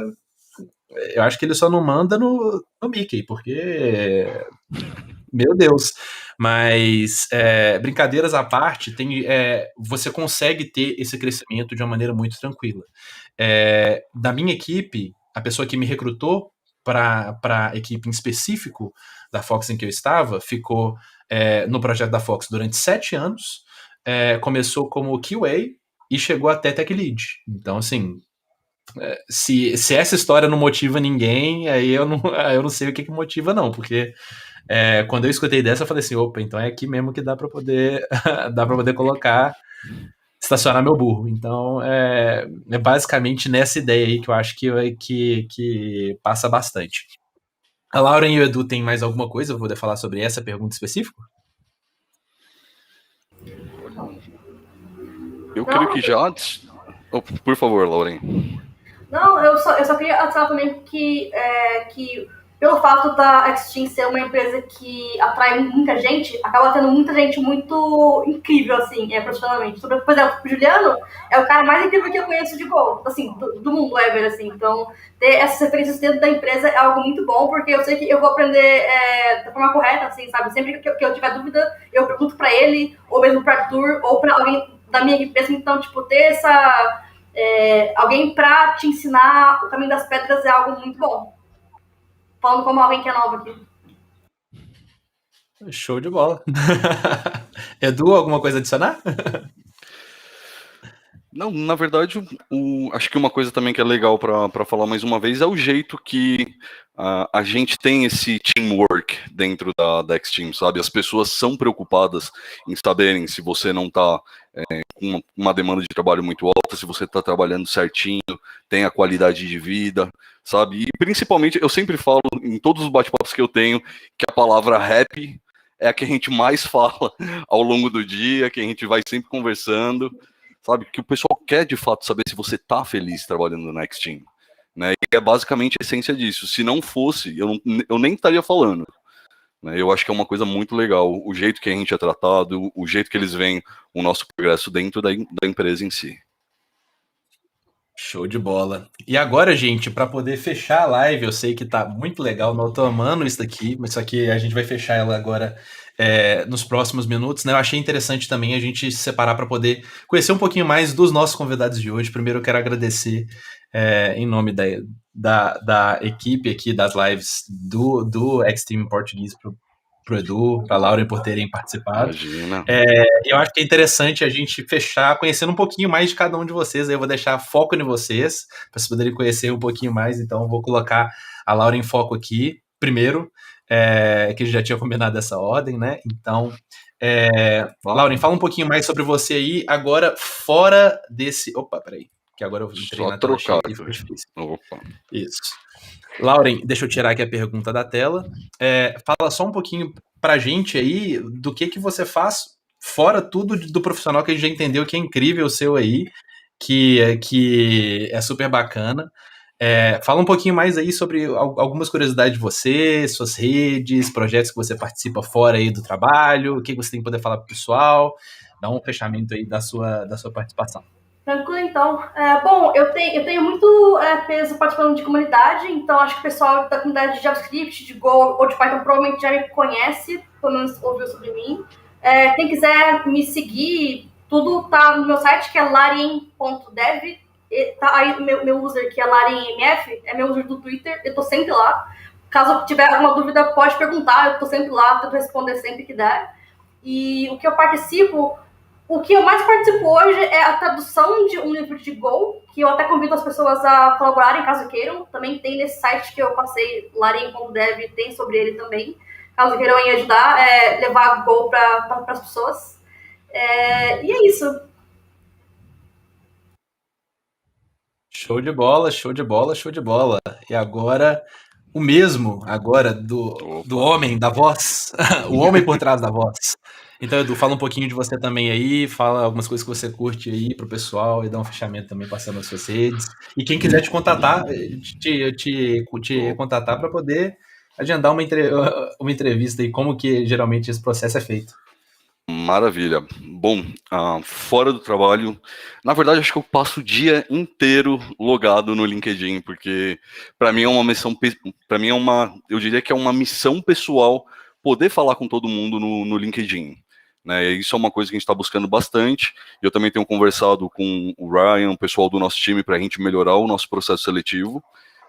S1: eu acho que ele só não manda no Mickey, porque, meu Deus. Mas, brincadeiras à parte, você consegue ter esse crescimento de uma maneira muito tranquila. Da minha equipe, a pessoa que me recrutou para a equipe em específico da Fox em que eu estava, ficou no projeto da Fox durante 7 anos, começou como QA e chegou até Tech Lead. Então, assim, se essa história não motiva ninguém, aí eu não sei o que motiva não, porque quando eu escutei dessa, eu falei assim, opa, então é aqui mesmo que dá para poder colocar, estacionar meu burro. Então, é basicamente nessa ideia aí que eu acho que passa bastante. A Lauren e o Edu têm mais alguma coisa para poder falar sobre essa pergunta específica?
S4: Eu creio que já... Oh, por favor, Lauren.
S3: Não, eu só queria adicionar também que pelo fato da Xteam ser uma empresa que atrai muita gente, acaba tendo muita gente muito incrível, assim, profissionalmente. Por exemplo, o Juliano é o cara mais incrível que eu conheço de Go, assim, do mundo ever, assim. Então, ter essas referências dentro da empresa é algo muito bom, porque eu sei que eu vou aprender da forma correta, assim, sabe? Sempre que eu tiver dúvida, eu pergunto pra ele, ou mesmo pra Arthur, ou pra alguém da minha empresa. Então, tipo, ter alguém pra te ensinar o caminho das pedras é algo muito bom. Falando como alguém que é novo aqui.
S1: Show de bola. Edu, alguma coisa a adicionar?
S4: Não, na verdade, acho que uma coisa também que é legal para falar mais uma vez é o jeito que a gente tem esse teamwork dentro da Xteam, sabe? As pessoas são preocupadas em saberem se você não está com uma demanda de trabalho muito alta, se você está trabalhando certinho, tem a qualidade de vida, sabe? E principalmente, eu sempre falo em todos os bate-papos que eu tenho que a palavra happy é a que a gente mais fala ao longo do dia, que a gente vai sempre conversando, sabe? Que o pessoal quer de fato saber se você tá feliz trabalhando na Xteam, né? E é basicamente a essência disso. Se não fosse, eu nem estaria falando, né? Eu acho que é uma coisa muito legal o jeito que a gente é tratado, o jeito que eles veem o nosso progresso dentro da empresa em si.
S1: Show de bola. E agora, gente, para poder fechar a live, eu sei que tá muito legal, eu tô amando isso daqui, mas só que a gente vai fechar ela agora nos próximos minutos, né? Eu achei interessante também a gente se separar para poder conhecer um pouquinho mais dos nossos convidados de hoje. Primeiro, eu quero agradecer em nome da equipe aqui das lives do Xteam Português pro Edu, pra Lauren por terem participado.
S4: Imagina.
S1: Eu acho que é interessante a gente fechar conhecendo um pouquinho mais de cada um de vocês. Aí eu vou deixar foco em vocês, para vocês poderem conhecer um pouquinho mais. Então, eu vou colocar a Laura em foco aqui, primeiro, que a gente já tinha combinado essa ordem, né? Então, Lauren, fala um pouquinho mais sobre você aí, agora fora desse... Opa, peraí, que agora eu entrei
S4: Só
S1: na tela cheia
S4: trocar.
S1: e ficou difícil.
S4: Opa.
S1: Isso. Lauren, deixa eu tirar aqui a pergunta da tela. Fala só um pouquinho pra gente aí do que você faz, fora tudo do profissional que a gente já entendeu que é incrível o seu aí, que é super bacana. Fala um pouquinho mais aí sobre algumas curiosidades de você, suas redes, projetos que você participa fora aí do trabalho, o que você tem que poder falar pro pessoal. Dá um fechamento aí da sua participação.
S3: Tranquilo, então. Bom, eu tenho muito peso participando de comunidade, então acho que o pessoal da comunidade de JavaScript, de Go ou de Python provavelmente já me conhece, pelo menos ouviu sobre mim. Quem quiser me seguir, tudo tá no meu site, que é larien.dev. Tá aí meu user, que é larienmf, é meu user do Twitter, eu tô sempre lá. Caso tiver alguma dúvida, pode perguntar, eu tô sempre lá, tento responder sempre que der. E o que eu participo... O que eu mais participo hoje é a tradução de um livro de Go, que eu até convido as pessoas a colaborarem, caso queiram. Também tem nesse site que eu passei, larien.dev, tem sobre ele também. Caso queiram ajudar, levar Go para as pessoas. E é isso.
S1: Show de bola, show de bola, show de bola. E agora, o mesmo, agora, do homem, da voz, o homem por trás da voz. Então, Edu, fala um pouquinho de você também aí, fala algumas coisas que você curte aí pro pessoal e dá um fechamento também passando nas suas redes. E quem quiser te contatar, te contatar para poder agendar uma entrevista aí, como que geralmente esse processo é feito.
S4: Maravilha. Bom, fora do trabalho, na verdade acho que eu passo o dia inteiro logado no LinkedIn, porque para mim é uma missão, eu diria que é uma missão pessoal poder falar com todo mundo no LinkedIn, né? Isso é uma coisa que a gente está buscando bastante. Eu também tenho conversado com o Ryan, o pessoal do nosso time, para a gente melhorar o nosso processo seletivo,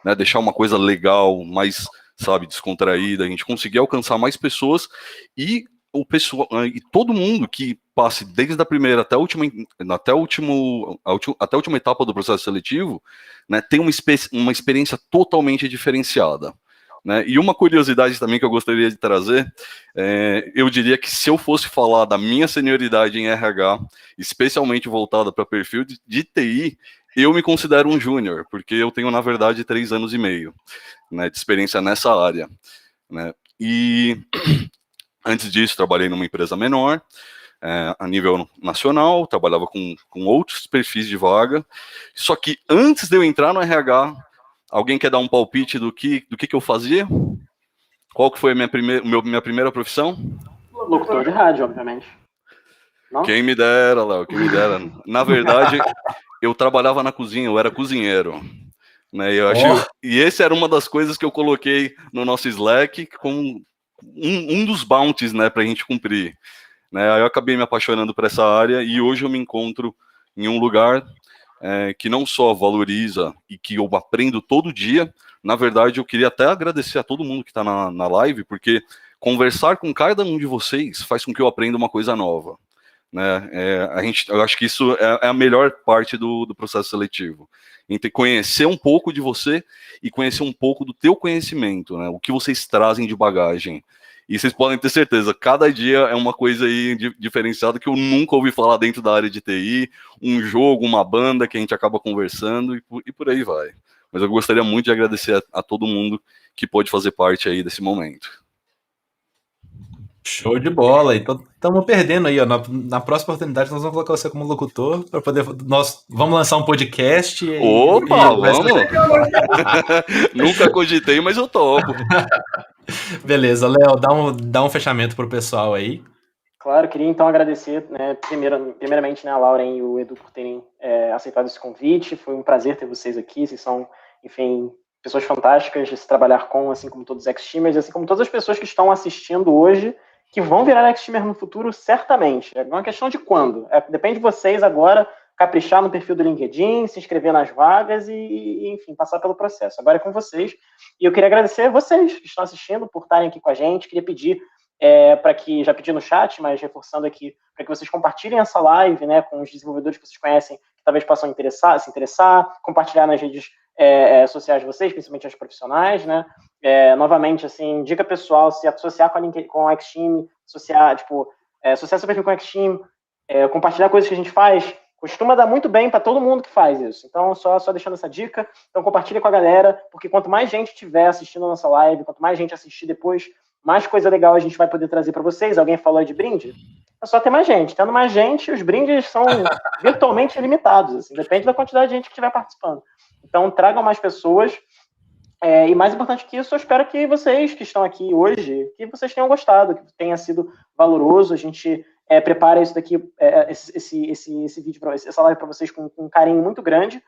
S4: né? Deixar uma coisa legal, mais, sabe, descontraída, a gente conseguir alcançar mais pessoas e o pessoal e todo mundo que passe desde a primeira até a última etapa do processo seletivo, né, tem uma experiência totalmente diferenciada, né? E uma curiosidade também que eu gostaria de trazer, eu diria que se eu fosse falar da minha senioridade em RH, especialmente voltada para perfil de TI, eu me considero um júnior, porque eu tenho, na verdade, 3 anos e meio, né, de experiência nessa área, né? E antes disso, trabalhei numa empresa menor, a nível nacional, trabalhava com outros perfis de vaga. Só que antes de eu entrar no RH, alguém quer dar um palpite do que eu fazia? Qual que foi a minha primeira profissão?
S2: Locutor de rádio, obviamente. Não?
S4: Quem me dera, Léo, quem me dera. Na verdade, eu trabalhava na cozinha, eu era cozinheiro. Né, e esse era uma das coisas que eu coloquei no nosso Slack como um dos bounties, né, para a gente cumprir. Né, aí eu acabei me apaixonando por essa área e hoje eu me encontro em um lugar que não só valoriza e que eu aprendo todo dia. Na verdade, eu queria até agradecer a todo mundo que está na live, porque conversar com cada um de vocês faz com que eu aprenda uma coisa nova. Né? Eu acho que isso é a melhor parte do processo seletivo. Entre conhecer um pouco de você e conhecer um pouco do teu conhecimento, né? O que vocês trazem de bagagem. E vocês podem ter certeza, cada dia é uma coisa aí diferenciada que eu nunca ouvi falar dentro da área de TI, um jogo, uma banda que a gente acaba conversando e por aí vai. Mas eu gostaria muito de agradecer a todo mundo que pôde fazer parte aí desse momento.
S1: Show de bola. Então estamos perdendo aí, ó. Na próxima oportunidade nós vamos colocar você como locutor para poder. Nós vamos lançar um podcast.
S4: Opa, vamos! Nunca cogitei, mas eu topo.
S1: Beleza, Léo, dá um fechamento pro pessoal aí.
S2: Claro, queria então agradecer, né, primeiramente, né, a Lauren e o Edu por terem aceitado esse convite. Foi um prazer ter vocês aqui. Vocês são, enfim, pessoas fantásticas de se trabalhar com, assim como todos os ex-teamers, assim como todas as pessoas que estão assistindo hoje, que vão virar ex-teamer no futuro, certamente. É uma questão de quando. Depende de vocês agora caprichar no perfil do LinkedIn, se inscrever nas vagas e, enfim, passar pelo processo. Agora é com vocês. E eu queria agradecer a vocês que estão assistindo por estarem aqui com a gente. Queria pedir para que, já pedi no chat, mas reforçando aqui, para que vocês compartilhem essa live, né, com os desenvolvedores que vocês conhecem, que talvez possam se interessar, compartilhar nas redes sociais de vocês, principalmente as profissionais, né? Novamente, assim, dica pessoal, se associar com a X-Team, associar seu perfil com a X-Team, compartilhar coisas que a gente faz, costuma dar muito bem para todo mundo que faz isso. Então, só deixando essa dica. Então, compartilha com a galera, porque quanto mais gente estiver assistindo a nossa live, quanto mais gente assistir depois, mais coisa legal a gente vai poder trazer para vocês. Alguém falou de brinde? É só ter mais gente. Tendo mais gente, os brindes são virtualmente ilimitados. Assim, depende da quantidade de gente que estiver participando. Então, tragam mais pessoas. E mais importante que isso, eu espero que vocês que estão aqui hoje, que vocês tenham gostado, que tenha sido valoroso. A gente prepara isso daqui, esse vídeo, essa live para vocês com um carinho muito grande.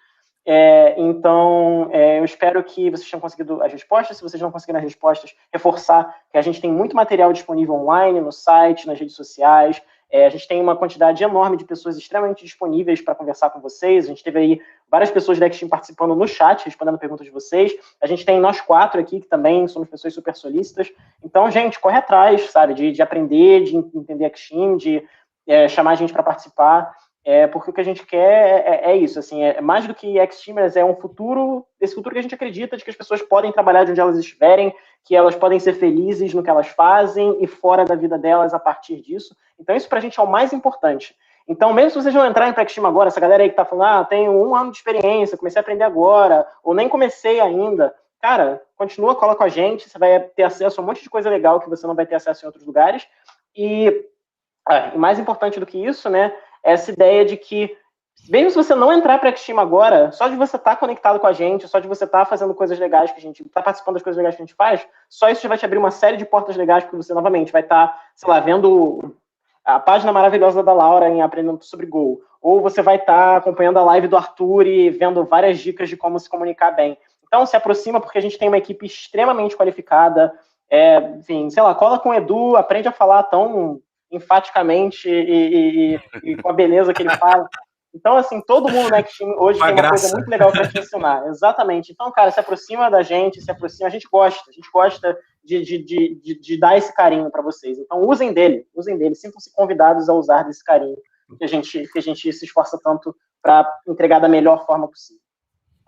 S2: Então, eu espero que vocês tenham conseguido as respostas. Se vocês não conseguiram as respostas, reforçar que a gente tem muito material disponível online, no site, nas redes sociais. A gente tem uma quantidade enorme de pessoas extremamente disponíveis para conversar com vocês. A gente teve aí várias pessoas da X-Team participando no chat, respondendo perguntas de vocês. A gente tem nós 4 aqui, que também somos pessoas super solícitas. Então, gente, corre atrás, sabe, de aprender, de entender a X-Team, de chamar a gente para participar. Porque o que a gente quer é isso, assim, mais do que X-Teamers, é um futuro, esse futuro que a gente acredita de que as pessoas podem trabalhar de onde elas estiverem, que elas podem ser felizes no que elas fazem e fora da vida delas a partir disso. Então isso pra gente é o mais importante. Então mesmo se vocês não entrarem para X-Team agora, essa galera aí que tá falando, tenho 1 ano de experiência, comecei a aprender agora, ou nem comecei ainda, cara, continua, cola com a gente, você vai ter acesso a um monte de coisa legal que você não vai ter acesso em outros lugares. E mais importante do que isso, né, essa ideia de que, mesmo se você não entrar para a X-Team agora, só de você estar conectado com a gente, só de você estar fazendo coisas legais que a gente, tá participando das coisas legais que a gente faz, só isso já vai te abrir uma série de portas legais, porque você, novamente, vai estar, sei lá, vendo a página maravilhosa da Laura em Aprendendo sobre Go, ou você vai estar acompanhando a live do Arthur e vendo várias dicas de como se comunicar bem. Então, se aproxima, porque a gente tem uma equipe extremamente qualificada, enfim, sei lá, cola com o Edu, aprende a falar tão enfaticamente e com a beleza que ele fala. Então, assim, todo mundo na X-Team hoje tem uma coisa muito legal para te ensinar. Exatamente. Então, cara, se aproxima da gente, a gente gosta de dar esse carinho para vocês. Então, usem dele, sintam-se convidados a usar desse carinho que a gente se esforça tanto para entregar da melhor forma possível.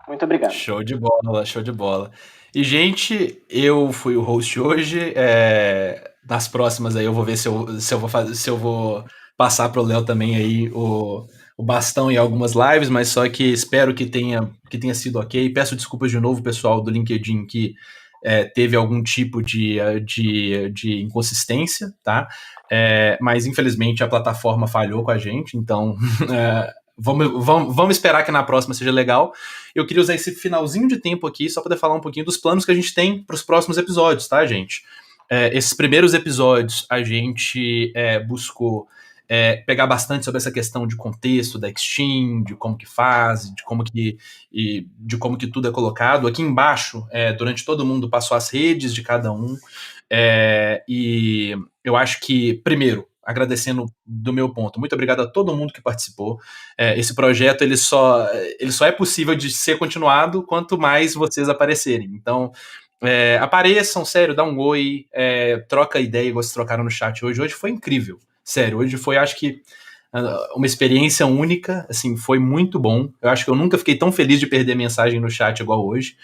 S2: Muito obrigado.
S1: Show de bola. E, gente, eu fui o host hoje. Nas próximas aí eu vou ver se eu vou passar pro Léo também aí o bastão em algumas lives, mas só que espero que tenha sido ok. Peço desculpas de novo, pessoal do LinkedIn, que teve algum tipo de inconsistência, tá? Mas infelizmente a plataforma falhou com a gente, então vamos esperar que na próxima seja legal. Eu queria usar esse finalzinho de tempo aqui só para poder falar um pouquinho dos planos que a gente tem para os próximos episódios, tá, gente? Esses primeiros episódios a gente buscou pegar bastante sobre essa questão de contexto da Extim, de como que faz, de como que tudo é colocado. Aqui embaixo, durante todo mundo, passou as redes de cada um. E eu acho que, primeiro, agradecendo do meu ponto, muito obrigado a todo mundo que participou. Esse projeto ele só é possível de ser continuado quanto mais vocês aparecerem. Então, apareçam, sério, dá um oi, troca ideia, igual vocês trocaram no chat hoje. Hoje foi incrível. Sério, hoje foi, acho que, uma experiência única, assim, foi muito bom. Eu acho que eu nunca fiquei tão feliz de perder mensagem no chat igual hoje.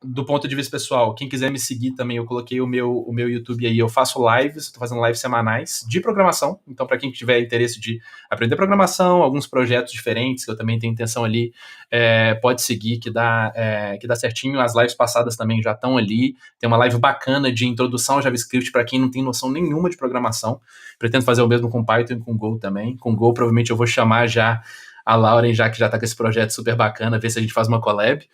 S1: Do ponto de vista pessoal, quem quiser me seguir também, eu coloquei o meu YouTube aí, eu faço lives, estou fazendo lives semanais de programação, então para quem tiver interesse de aprender programação, alguns projetos diferentes, que eu também tenho intenção ali, pode seguir, que dá certinho. As lives passadas também já estão ali, tem uma live bacana de introdução ao JavaScript para quem não tem noção nenhuma de programação. Pretendo fazer o mesmo com Python e com Go também. Com Go provavelmente eu vou chamar já a Lauren, já que já está com esse projeto super bacana, ver se a gente faz uma collab.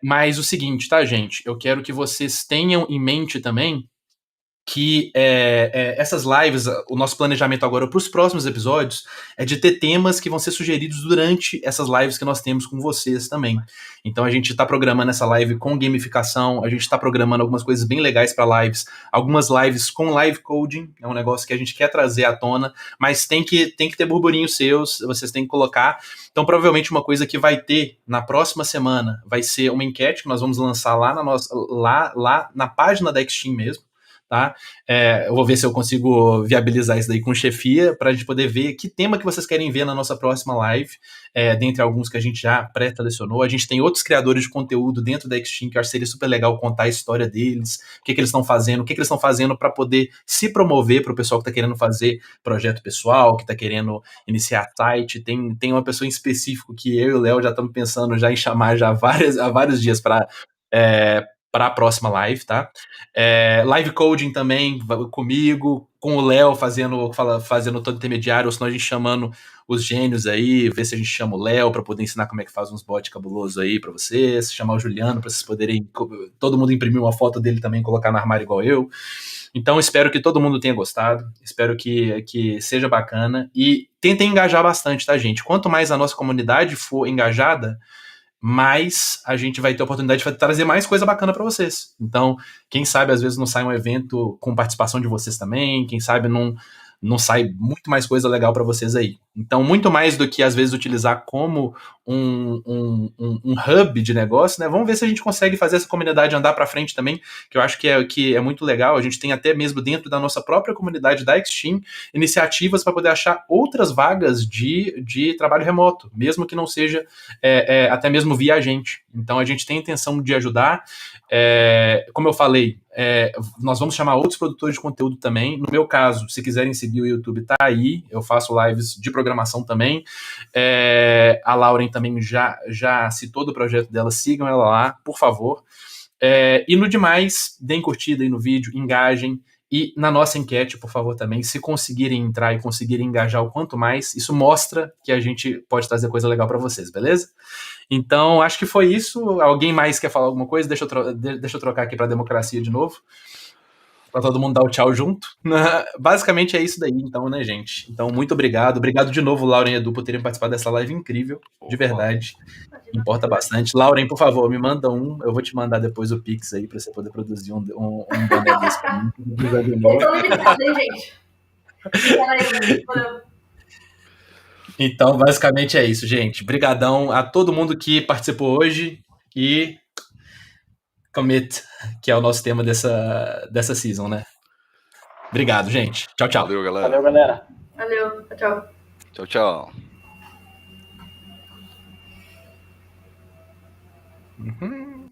S1: Mas o seguinte, tá, gente? Eu quero que vocês tenham em mente também que essas lives, o nosso planejamento agora para os próximos episódios é de ter temas que vão ser sugeridos durante essas lives que nós temos com vocês também. Então a gente está programando essa live com gamificação, a gente está programando algumas coisas bem legais para lives, algumas lives com live coding, é um negócio que a gente quer trazer à tona, mas tem que ter burburinhos seus, vocês têm que colocar. Então provavelmente uma coisa que vai ter na próxima semana vai ser uma enquete que nós vamos lançar lá na página da Extim mesmo. Tá? Eu vou ver se eu consigo viabilizar isso daí com chefia, para a gente poder ver que tema que vocês querem ver na nossa próxima live, dentre alguns que a gente já pré-selecionou. A gente tem outros criadores de conteúdo dentro da Extim, que eu acho que seria super legal contar a história deles, o que eles estão fazendo, para poder se promover para o pessoal que está querendo fazer projeto pessoal, que está querendo iniciar site. Tem uma pessoa em específico que eu e o Léo já estamos pensando já em chamar já há vários dias para a próxima live, tá? Live coding também comigo, com o Léo fazendo todo intermediário, ou senão a gente chamando os gênios aí, ver se a gente chama o Léo para poder ensinar como é que faz uns bots cabulosos aí para vocês, chamar o Juliano para vocês poderem, todo mundo imprimir uma foto dele também e colocar no armário igual eu. Então espero que todo mundo tenha gostado, espero que seja bacana e tentem engajar bastante, tá, gente? Quanto mais a nossa comunidade for engajada, mais a gente vai ter a oportunidade de trazer mais coisa bacana para vocês. Então, quem sabe às vezes não sai um evento com participação de vocês também, quem sabe não sai muito mais coisa legal para vocês aí. Então, muito mais do que às vezes utilizar como um hub de negócio, né? Vamos ver se a gente consegue fazer essa comunidade andar para frente também, que eu acho que é muito legal. A gente tem até mesmo dentro da nossa própria comunidade da Extim iniciativas para poder achar outras vagas de trabalho remoto, mesmo que não seja até mesmo via a gente. Então, a gente tem a intenção de ajudar. Como eu falei, nós vamos chamar outros produtores de conteúdo também. No meu caso, se quiserem seguir o YouTube, tá aí. Eu faço lives de programação também. A Lauren também já citou do projeto dela. Sigam ela lá, por favor. E no demais, deem curtida aí no vídeo, engajem. E na nossa enquete, por favor, também, se conseguirem entrar e conseguirem engajar o quanto mais, isso mostra que a gente pode trazer coisa legal para vocês, beleza? Então, acho que foi isso. Alguém mais quer falar alguma coisa? Deixa eu trocar aqui para a democracia de novo. Para todo mundo dar o tchau junto. Basicamente é isso daí, então, né, gente? Então, muito obrigado. Obrigado de novo, Lauren e Edu, por terem participado dessa live incrível. De verdade. Importa bastante. Lauren, por favor, me manda um. Eu vou te mandar depois o Pix aí para você poder produzir um boné desse para mim.
S3: Então, limitado, hein, gente?
S1: Então, basicamente é isso, gente. Brigadão a todo mundo que participou hoje e commit, que é o nosso tema dessa season, né? Obrigado, gente. Tchau, tchau.
S4: Valeu, galera.
S2: Valeu, galera.
S3: Valeu, tchau.
S4: Tchau, tchau.
S1: Uhum.